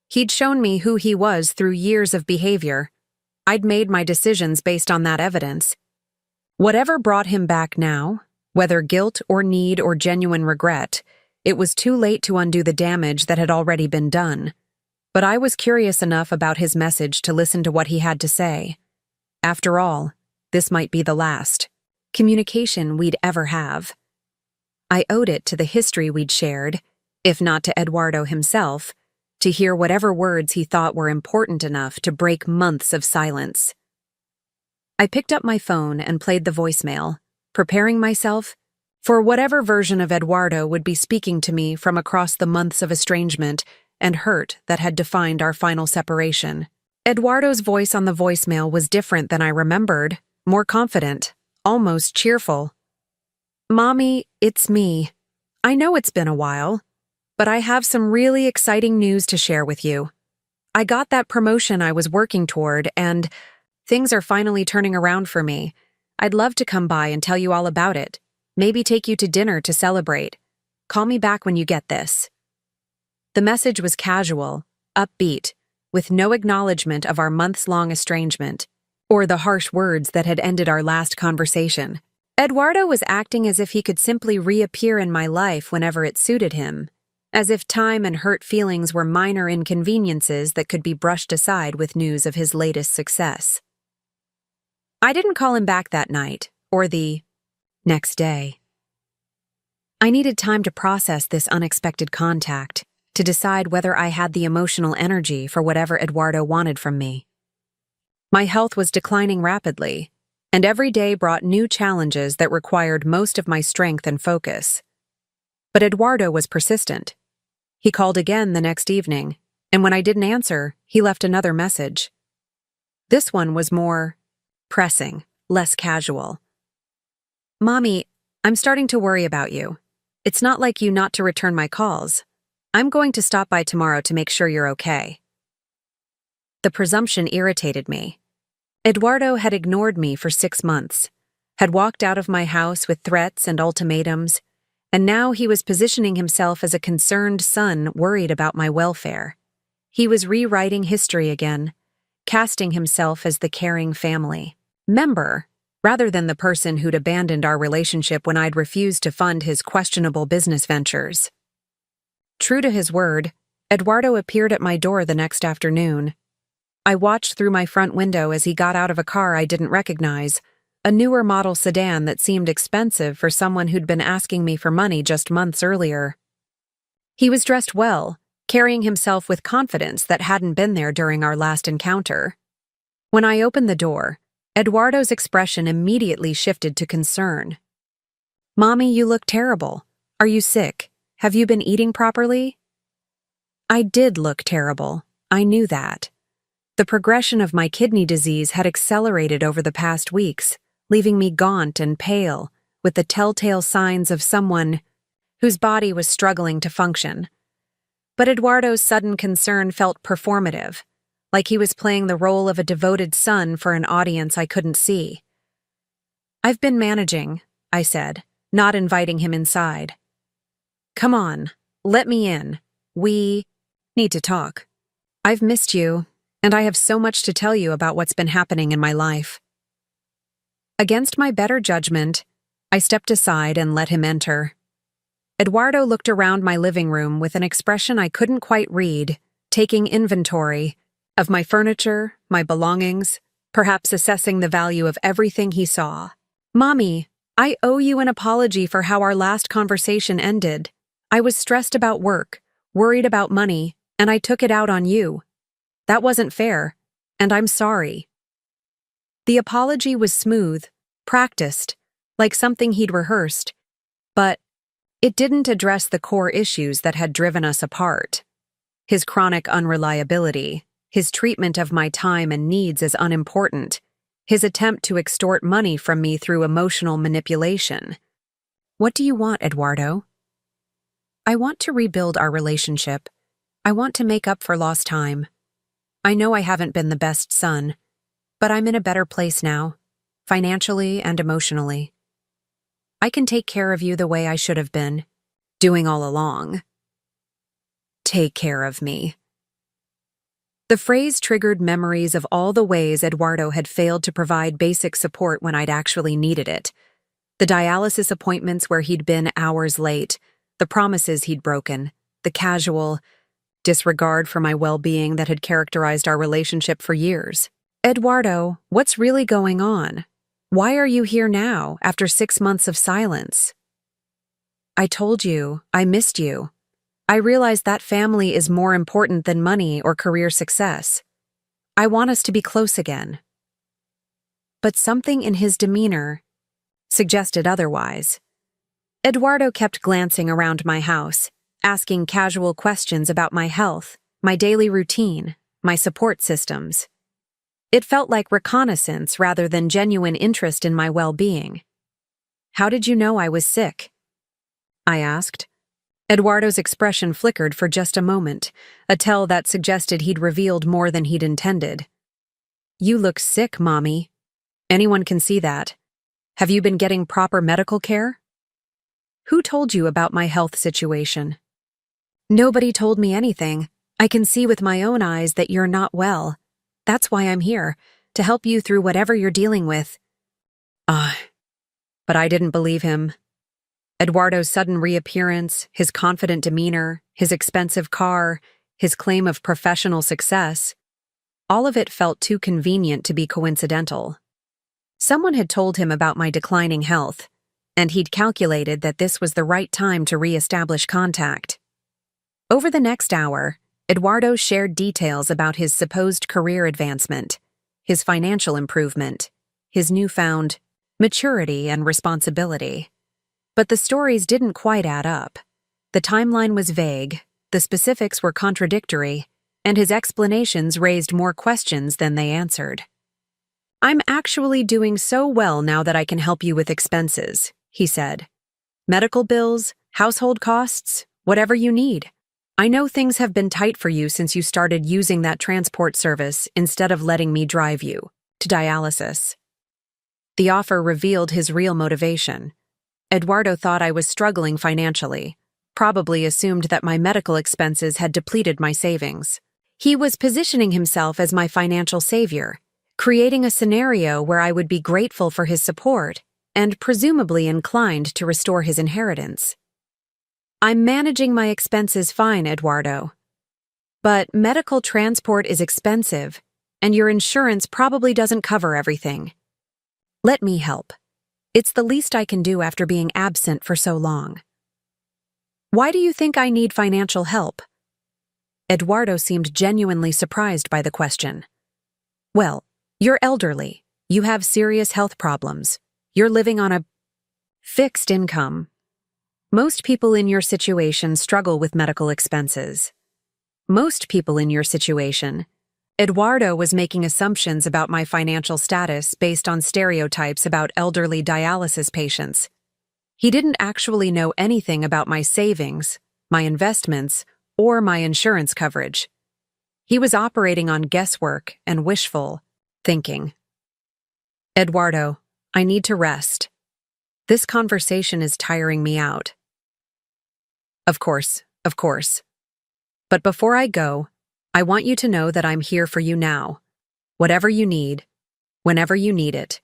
He'd shown me who he was through years of behavior. I'd made my decisions based on that evidence. Whatever brought him back now, whether guilt or need or genuine regret, it was too late to undo the damage that had already been done. But I was curious enough about his message to listen to what he had to say. After all, this might be the last communication we'd ever have. I owed it to the history we'd shared, if not to Eduardo himself, to hear whatever words he thought were important enough to break months of silence. I picked up my phone and played the voicemail, preparing myself for whatever version of Eduardo would be speaking to me from across the months of estrangement and hurt that had defined our final separation. Eduardo's voice on the voicemail was different than I remembered, more confident, almost cheerful. "Mommy, it's me. I know it's been a while, but I have some really exciting news to share with you. I got that promotion I was working toward, and things are finally turning around for me. I'd love to come by and tell you all about it. Maybe take you to dinner to celebrate. Call me back when you get this." The message was casual, upbeat, with no acknowledgement of our months-long estrangement, or the harsh words that had ended our last conversation. Eduardo was acting as if he could simply reappear in my life whenever it suited him, as if time and hurt feelings were minor inconveniences that could be brushed aside with news of his latest success. I didn't call him back that night, or the next day. I needed time to process this unexpected contact, to decide whether I had the emotional energy for whatever Eduardo wanted from me. My health was declining rapidly, and every day brought new challenges that required most of my strength and focus. But Eduardo was persistent. He called again the next evening, and when I didn't answer, he left another message. This one was more pressing, less casual. "Mommy, I'm starting to worry about you. It's not like you not to return my calls. I'm going to stop by tomorrow to make sure you're okay." The presumption irritated me. Eduardo had ignored me for 6 months. had walked out of my house with threats and ultimatums, and now he was positioning himself as a concerned son worried about my welfare. He was rewriting history again, casting himself as the caring family member, rather than the person who'd abandoned our relationship when I'd refused to fund his questionable business ventures. True to his word, Eduardo appeared at my door the next afternoon. I watched through my front window as he got out of a car I didn't recognize, a newer model sedan that seemed expensive for someone who'd been asking me for money just months earlier. He was dressed well, carrying himself with confidence that hadn't been there during our last encounter. When I opened the door, Eduardo's expression immediately shifted to concern. "Mommy, you look terrible. Are you sick? Have you been eating properly?" I did look terrible. I knew that. The progression of my kidney disease had accelerated over the past weeks, leaving me gaunt and pale, with the telltale signs of someone whose body was struggling to function. But Eduardo's sudden concern felt performative, like he was playing the role of a devoted son for an audience I couldn't see. "I've been managing," I said, not inviting him inside. "Come on, let me in. We need to talk. I've missed you, and I have so much to tell you about what's been happening in my life." Against my better judgment, I stepped aside and let him enter. Eduardo looked around my living room with an expression I couldn't quite read, taking inventory of my furniture, my belongings, perhaps assessing the value of everything he saw. "Mommy, I owe you an apology for how our last conversation ended. I was stressed about work, worried about money, and I took it out on you. That wasn't fair, and I'm sorry." The apology was smooth, practiced, like something he'd rehearsed, but it didn't address the core issues that had driven us apart. His chronic unreliability, his treatment of my time and needs as unimportant, his attempt to extort money from me through emotional manipulation. "What do you want, Eduardo?" "I want to rebuild our relationship. I want to make up for lost time. I know I haven't been the best son, but I'm in a better place now, financially and emotionally. I can take care of you the way I should have been, doing all along." Take care of me. The phrase triggered memories of all the ways Eduardo had failed to provide basic support when I'd actually needed it. The dialysis appointments where he'd been hours late, the promises he'd broken, the casual disregard for my well-being that had characterized our relationship for years. "Eduardo, what's really going on? Why are you here now, after 6 months of silence?" "I told you, I missed you. I realized that family is more important than money or career success. I want us to be close again." But something in his demeanor suggested otherwise. Eduardo kept glancing around my house, asking casual questions about my health, my daily routine, my support systems. It felt like reconnaissance rather than genuine interest in my well-being. "How did you know I was sick?" I asked. Eduardo's expression flickered for just a moment, a tell that suggested he'd revealed more than he'd intended. "You look sick, Mommy. Anyone can see that. Have you been getting proper medical care?" "Who told you about my health situation?" "Nobody told me anything. I can see with my own eyes that you're not well. That's why I'm here, to help you through whatever you're dealing with." But I didn't believe him. Eduardo's sudden reappearance, his confident demeanor, his expensive car, his claim of professional success, all of it felt too convenient to be coincidental. Someone had told him about my declining health, and he'd calculated that this was the right time to re-establish contact. Over the next hour, Eduardo shared details about his supposed career advancement, his financial improvement, his newfound maturity and responsibility. But the stories didn't quite add up. The timeline was vague, the specifics were contradictory, and his explanations raised more questions than they answered. "I'm actually doing so well now that I can help you with expenses," he said. "Medical bills, household costs, whatever you need. I know things have been tight for you since you started using that transport service instead of letting me drive you to dialysis." The offer revealed his real motivation. Eduardo thought I was struggling financially, probably assumed that my medical expenses had depleted my savings. He was positioning himself as my financial savior, creating a scenario where I would be grateful for his support and presumably inclined to restore his inheritance. I'm managing my expenses fine, Eduardo. But medical transport is expensive, and your insurance probably doesn't cover everything. Let me help. It's the least I can do after being absent for so long. Why do you think I need financial help? Eduardo seemed genuinely surprised by the question. Well, you're elderly. You have serious health problems. You're living on a fixed income. Most people in your situation struggle with medical expenses. Most people in your situation. Eduardo was making assumptions about my financial status based on stereotypes about elderly dialysis patients. He didn't actually know anything about my savings, my investments, or my insurance coverage. He was operating on guesswork and wishful thinking. Eduardo, I need to rest. This conversation is tiring me out. Of course. But before I go, I want you to know that I'm here for you now. Whatever you need, whenever you need it.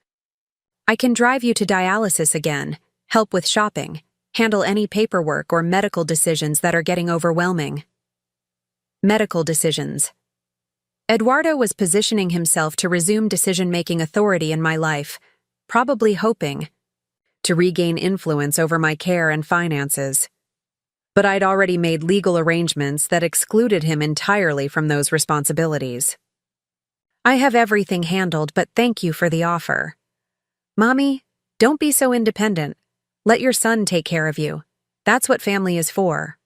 I can drive you to dialysis again, help with shopping, handle any paperwork or medical decisions that are getting overwhelming. Medical decisions. Eduardo was positioning himself to resume decision-making authority in my life, probably hoping to regain influence over my care and finances. But I'd already made legal arrangements that excluded him entirely from those responsibilities. I have everything handled, but thank you for the offer. Mommy, don't be so independent. Let your son take care of you. That's what family is for.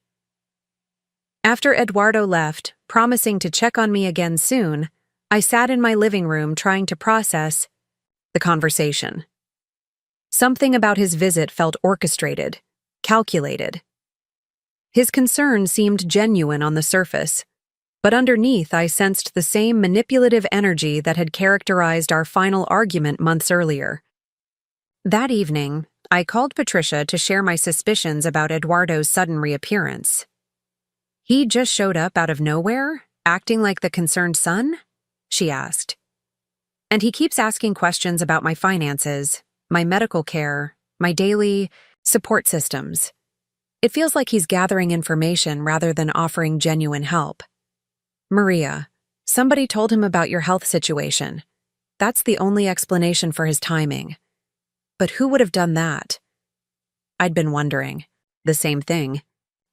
After Eduardo left, promising to check on me again soon, I sat in my living room trying to process the conversation. Something about his visit felt orchestrated, calculated. His concern seemed genuine on the surface, but underneath I sensed the same manipulative energy that had characterized our final argument months earlier. That evening, I called Patricia to share my suspicions about Eduardo's sudden reappearance. He just showed up out of nowhere, acting like the concerned son? She asked. And he keeps asking questions about my finances, my medical care, my daily support systems. It feels like he's gathering information rather than offering genuine help. Maria, somebody told him about your health situation. That's the only explanation for his timing. But who would have done that? I'd been wondering. The same thing.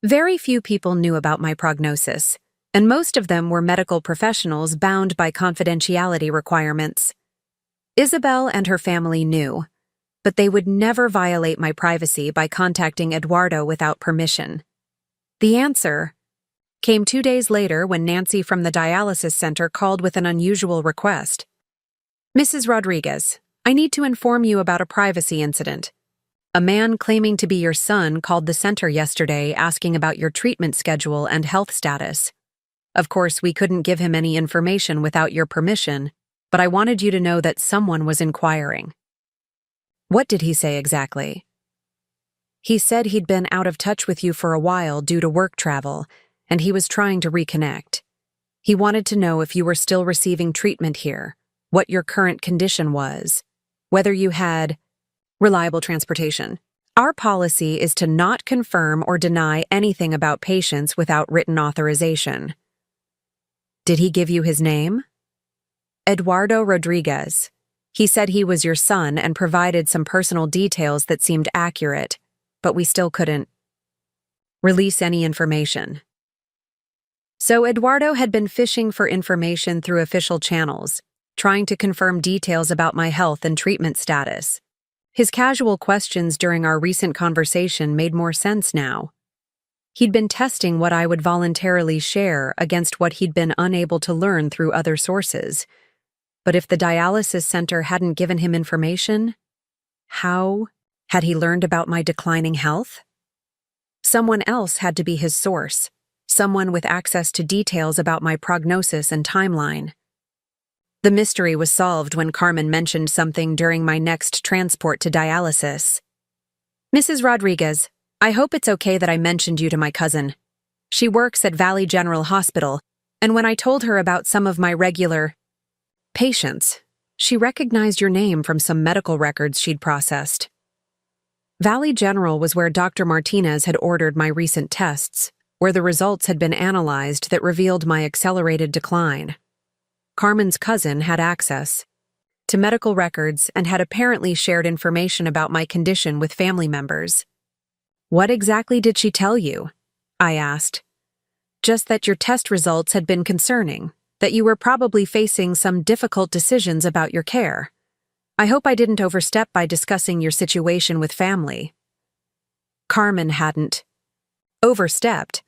Very few people knew about my prognosis, and most of them were medical professionals bound by confidentiality requirements. Isabel and her family knew, but they would never violate my privacy by contacting Eduardo without permission. The answer came 2 days later when Nancy from the dialysis center called with an unusual request. Mrs. Rodriguez, I need to inform you about a privacy incident. A man claiming to be your son called the center yesterday asking about your treatment schedule and health status. Of course, we couldn't give him any information without your permission, but I wanted you to know that someone was inquiring. What did he say exactly? He said he'd been out of touch with you for a while due to work travel, and he was trying to reconnect. He wanted to know if you were still receiving treatment here, what your current condition was, whether you had reliable transportation. Our policy is to not confirm or deny anything about patients without written authorization. Did he give you his name? Eduardo Rodriguez. He said he was your son and provided some personal details that seemed accurate, but we still couldn't release any information. So Eduardo had been fishing for information through official channels, trying to confirm details about my health and treatment status. His casual questions during our recent conversation made more sense now. He'd been testing what I would voluntarily share against what he'd been unable to learn through other sources. But if the dialysis center hadn't given him information, how had he learned about my declining health? Someone else had to be his source, someone with access to details about my prognosis and timeline. The mystery was solved when Carmen mentioned something during my next transport to dialysis. "Mrs. Rodriguez, I hope it's okay that I mentioned you to my cousin. She works at Valley General Hospital, and when I told her about some of my regular patients, she recognized your name from some medical records she'd processed." Valley General was where Dr. Martinez had ordered my recent tests, where the results had been analyzed that revealed my accelerated decline. Carmen's cousin had access to medical records and had apparently shared information about my condition with family members. "What exactly did she tell you?" I asked. "Just that your test results had been concerning, that you were probably facing some difficult decisions about your care. I hope I didn't overstep by discussing your situation with family." Carmen hadn't overstepped,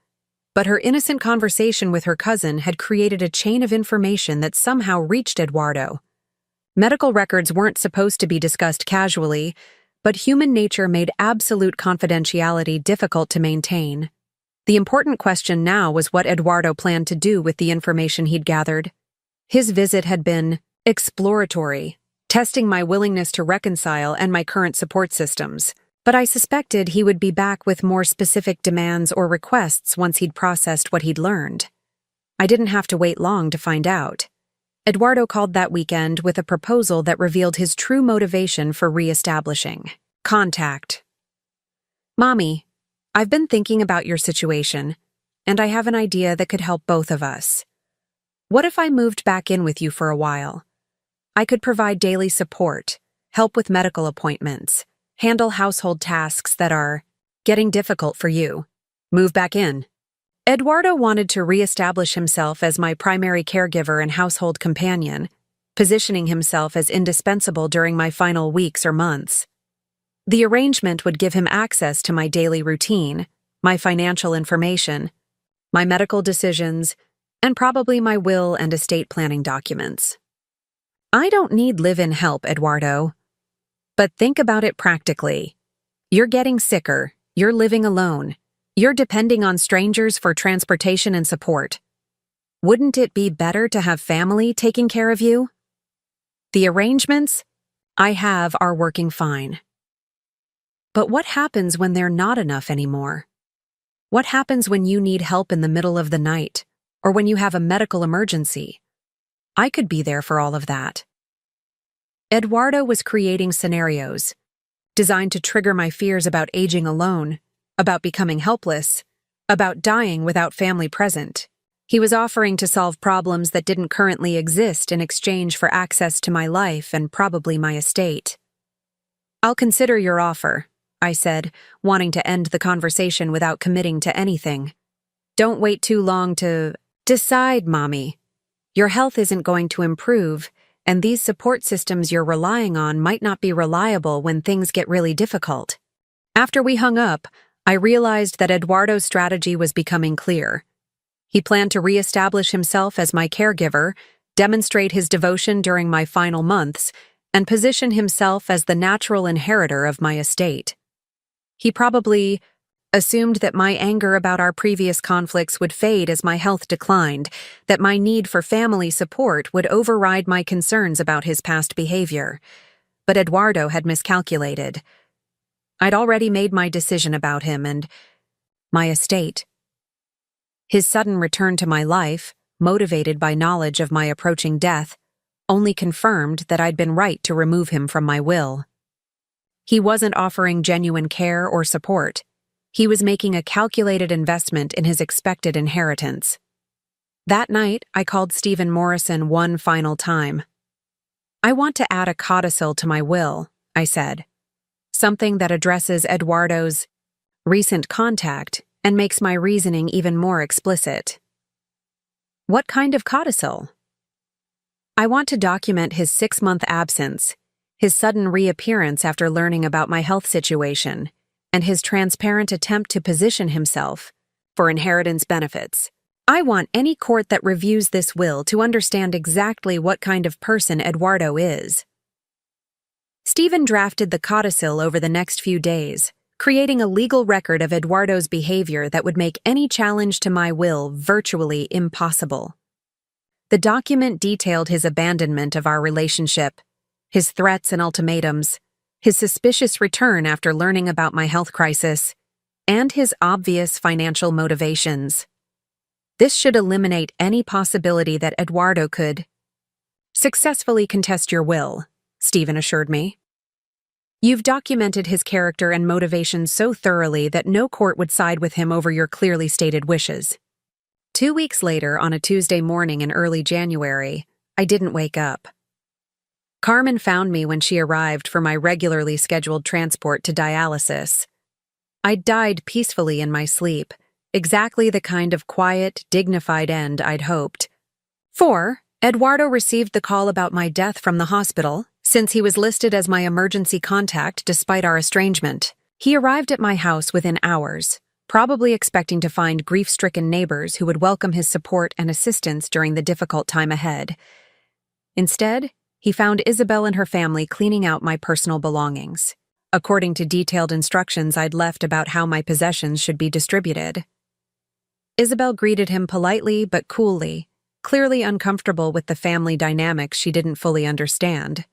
but her innocent conversation with her cousin had created a chain of information that somehow reached Eduardo. Medical records weren't supposed to be discussed casually, but human nature made absolute confidentiality difficult to maintain. The important question now was what Eduardo planned to do with the information he'd gathered. His visit had been exploratory, testing my willingness to reconcile and my current support systems, but I suspected he would be back with more specific demands or requests once he'd processed what he'd learned. I didn't have to wait long to find out. Eduardo called that weekend with a proposal that revealed his true motivation for re-establishing contact. "Mommy, I've been thinking about your situation, and I have an idea that could help both of us. What if I moved back in with you for a while? I could provide daily support, help with medical appointments, handle household tasks that are getting difficult for you. Move back in." Eduardo wanted to re-establish himself as my primary caregiver and household companion, positioning himself as indispensable during my final weeks or months. The arrangement would give him access to my daily routine, my financial information, my medical decisions, and probably my will and estate planning documents. I don't need live-in help, Eduardo. But think about it practically. You're getting sicker, you're living alone, you're depending on strangers for transportation and support. Wouldn't it be better to have family taking care of you? The arrangements I have are working fine. But what happens when they're not enough anymore? What happens when you need help in the middle of the night, or when you have a medical emergency? I could be there for all of that. Eduardo was creating scenarios designed to trigger my fears about aging alone, about becoming helpless, about dying without family present. He was offering to solve problems that didn't currently exist in exchange for access to my life and probably my estate. "I'll consider your offer," I said, wanting to end the conversation without committing to anything. "Don't wait too long to decide, Mommy. Your health isn't going to improve, and these support systems you're relying on might not be reliable when things get really difficult." After we hung up, I realized that Eduardo's strategy was becoming clear. He planned to re-establish himself as my caregiver, demonstrate his devotion during my final months, and position himself as the natural inheritor of my estate. He probably assumed that my anger about our previous conflicts would fade as my health declined, that my need for family support would override my concerns about his past behavior. But Eduardo had miscalculated. I'd already made my decision about him and my estate. His sudden return to my life, motivated by knowledge of my approaching death, only confirmed that I'd been right to remove him from my will. He wasn't offering genuine care or support. He was making a calculated investment in his expected inheritance. That night, I called Stephen Morrison one final time. "I want to add a codicil to my will," I said. "Something that addresses Eduardo's recent contact and makes my reasoning even more explicit." "What kind of codicil?" "I want to document his 6-month absence, his sudden reappearance after learning about my health situation, and his transparent attempt to position himself for inheritance benefits. I want any court that reviews this will to understand exactly what kind of person Eduardo is." Stephen drafted the codicil over the next few days, creating a legal record of Eduardo's behavior that would make any challenge to my will virtually impossible. The document detailed his abandonment of our relationship, his threats and ultimatums, his suspicious return after learning about my health crisis, and his obvious financial motivations. This should eliminate any possibility that Eduardo could successfully contest your will, Stephen assured me. You've documented his character and motivations so thoroughly that no court would side with him over your clearly stated wishes. 2 weeks later, on a Tuesday morning in early January, I didn't wake up. Carmen found me when she arrived for my regularly scheduled transport to dialysis. I died peacefully in my sleep, exactly the kind of quiet, dignified end I'd hoped. 4. Eduardo received the call about my death from the hospital, since he was listed as my emergency contact despite our estrangement. He arrived at my house within hours, probably expecting to find grief-stricken neighbors who would welcome his support and assistance during the difficult time ahead. Instead, he found Isabel and her family cleaning out my personal belongings, according to detailed instructions I'd left about how my possessions should be distributed. Isabel greeted him politely but coolly, clearly uncomfortable with the family dynamics she didn't fully understand.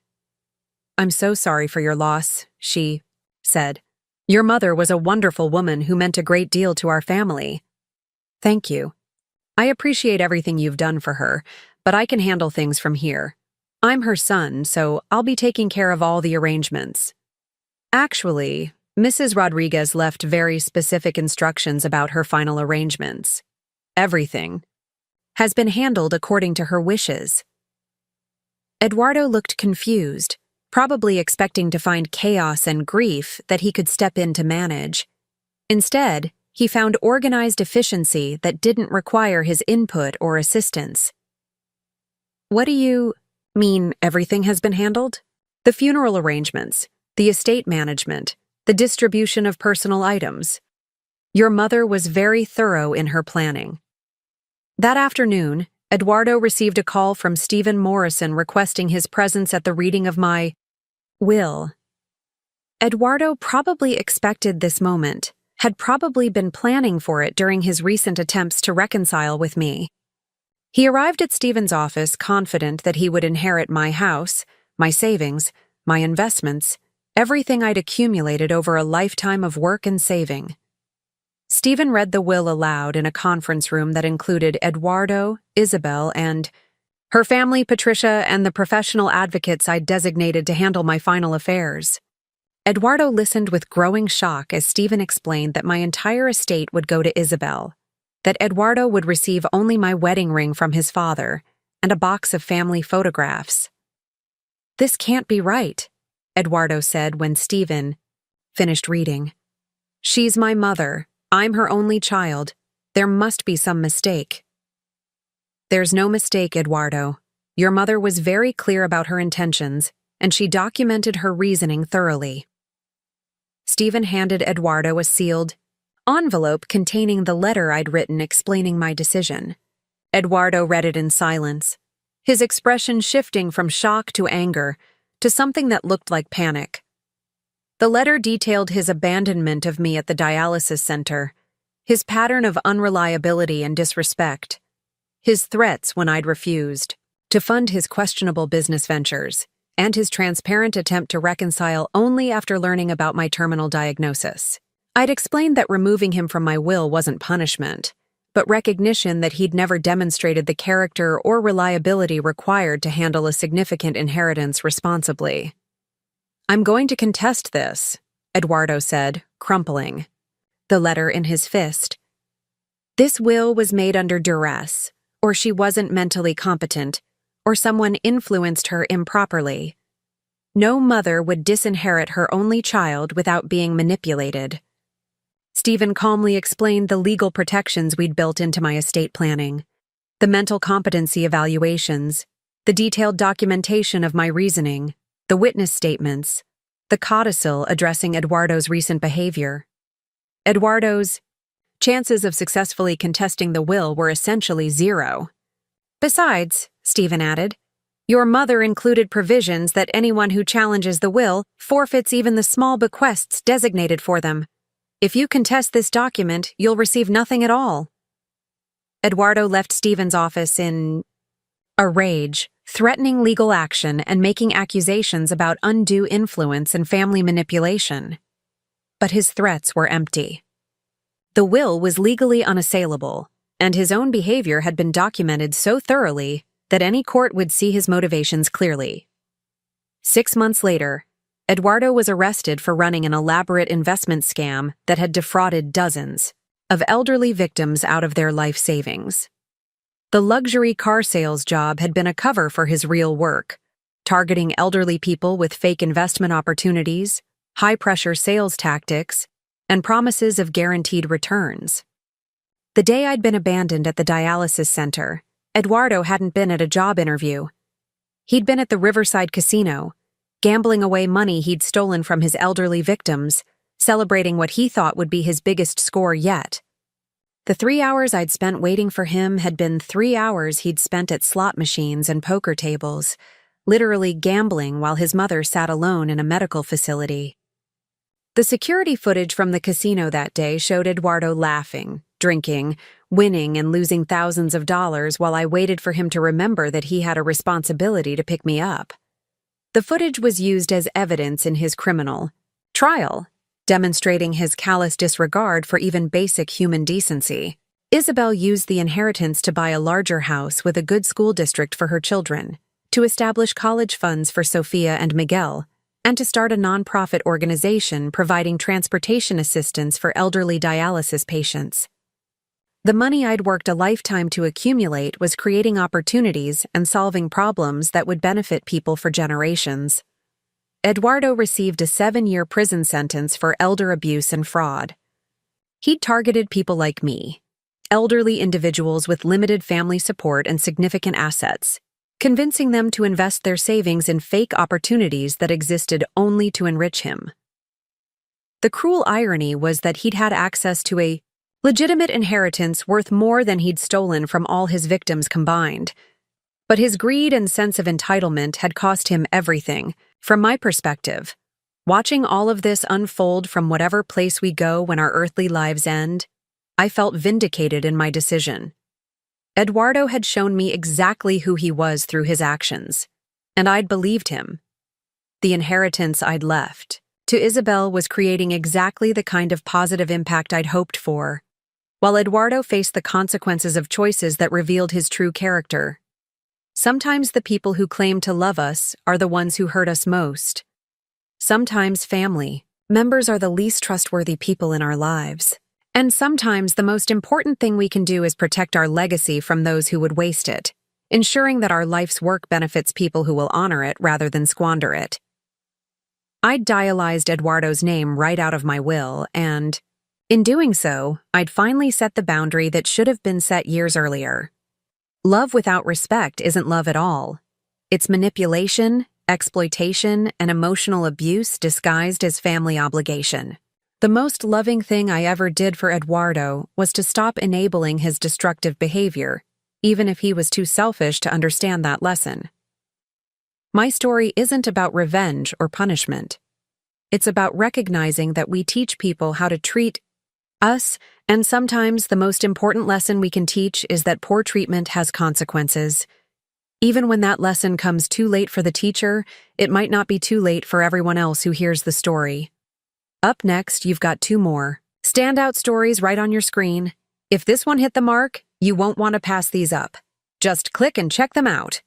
"I'm so sorry for your loss," she said. "Your mother was a wonderful woman who meant a great deal to our family." "Thank you. I appreciate everything you've done for her, but I can handle things from here. I'm her son, so I'll be taking care of all the arrangements." Actually, Mrs. Rodriguez left very specific instructions about her final arrangements. Everything has been handled according to her wishes. Eduardo looked confused, probably expecting to find chaos and grief that he could step in to manage. Instead, he found organized efficiency that didn't require his input or assistance. "What do you mean everything has been handled?" "The funeral arrangements, the estate management, the distribution of personal items. Your mother was very thorough in her planning." That afternoon, Eduardo received a call from Stephen Morrison requesting his presence at the reading of my will. Eduardo probably expected this moment, had probably been planning for it during his recent attempts to reconcile with me. He arrived at Stephen's office confident that he would inherit my house, my savings, my investments, everything I'd accumulated over a lifetime of work and saving. Stephen read the will aloud in a conference room that included Eduardo, Isabel, and her family, Patricia, and the professional advocates I'd designated to handle my final affairs. Eduardo listened with growing shock as Stephen explained that my entire estate would go to Isabel, that Eduardo would receive only my wedding ring from his father and a box of family photographs. "This can't be right," Eduardo said when Stephen finished reading. "She's my mother. I'm her only child. There must be some mistake." "There's no mistake, Eduardo. Your mother was very clear about her intentions, and she documented her reasoning thoroughly." Stephen handed Eduardo a sealed envelope containing the letter I'd written explaining my decision. Eduardo read it in silence, his expression shifting from shock to anger to something that looked like panic. The letter detailed his abandonment of me at the dialysis center, his pattern of unreliability and disrespect, his threats when I'd refused to fund his questionable business ventures, and his transparent attempt to reconcile only after learning about my terminal diagnosis. I'd explained that removing him from my will wasn't punishment, but recognition that he'd never demonstrated the character or reliability required to handle a significant inheritance responsibly. "I'm going to contest this," Eduardo said, crumpling the letter in his fist. "This will was made under duress, or she wasn't mentally competent, or someone influenced her improperly. No mother would disinherit her only child without being manipulated." Stephen calmly explained the legal protections we'd built into my estate planning, the mental competency evaluations, the detailed documentation of my reasoning, the witness statements, the codicil addressing Eduardo's recent behavior. Eduardo's chances of successfully contesting the will were essentially zero. "Besides," Stephen added, "your mother included provisions that anyone who challenges the will forfeits even the small bequests designated for them. If you contest this document, you'll receive nothing at all." Eduardo left Stephen's office in a rage, threatening legal action and making accusations about undue influence and family manipulation. But his threats were empty. The will was legally unassailable, and his own behavior had been documented so thoroughly that any court would see his motivations clearly. 6 months later, Eduardo was arrested for running an elaborate investment scam that had defrauded dozens of elderly victims out of their life savings. The luxury car sales job had been a cover for his real work, targeting elderly people with fake investment opportunities, high-pressure sales tactics, and promises of guaranteed returns. The day I'd been abandoned at the dialysis center, Eduardo hadn't been at a job interview. He'd been at the Riverside Casino, gambling away money he'd stolen from his elderly victims, celebrating what he thought would be his biggest score yet. The 3 hours I'd spent waiting for him had been 3 hours he'd spent at slot machines and poker tables, literally gambling while his mother sat alone in a medical facility. The security footage from the casino that day showed Eduardo laughing, drinking, winning, and losing thousands of dollars while I waited for him to remember that he had a responsibility to pick me up. The footage was used as evidence in his criminal trial, demonstrating his callous disregard for even basic human decency. Isabel used the inheritance to buy a larger house with a good school district for her children, to establish college funds for Sofia and Miguel, and to start a nonprofit organization providing transportation assistance for elderly dialysis patients. The money I'd worked a lifetime to accumulate was creating opportunities and solving problems that would benefit people for generations. Eduardo received a 7-year prison sentence for elder abuse and fraud. He'd targeted people like me, elderly individuals with limited family support and significant assets, convincing them to invest their savings in fake opportunities that existed only to enrich him. The cruel irony was that he'd had access to a legitimate inheritance worth more than he'd stolen from all his victims combined. But his greed and sense of entitlement had cost him everything. From my perspective, watching all of this unfold from whatever place we go when our earthly lives end, I felt vindicated in my decision. Eduardo had shown me exactly who he was through his actions, and I'd believed him. The inheritance I'd left to Isabel was creating exactly the kind of positive impact I'd hoped for, while Eduardo faced the consequences of choices that revealed his true character. Sometimes the people who claim to love us are the ones who hurt us most. Sometimes family members are the least trustworthy people in our lives. And sometimes the most important thing we can do is protect our legacy from those who would waste it, ensuring that our life's work benefits people who will honor it rather than squander it. I'd dialyzed Eduardo's name right out of my will, and, in doing so, I'd finally set the boundary that should have been set years earlier. Love without respect isn't love at all. It's manipulation, exploitation, and emotional abuse disguised as family obligation. The most loving thing I ever did for Eduardo was to stop enabling his destructive behavior, even if he was too selfish to understand that lesson. My story isn't about revenge or punishment. It's about recognizing that we teach people how to treat us, and sometimes the most important lesson we can teach is that poor treatment has consequences. Even when that lesson comes too late for the teacher, it might not be too late for everyone else who hears the story. Up next, you've got 2 more standout stories right on your screen. If this one hit the mark, you won't want to pass these up. Just click and check them out.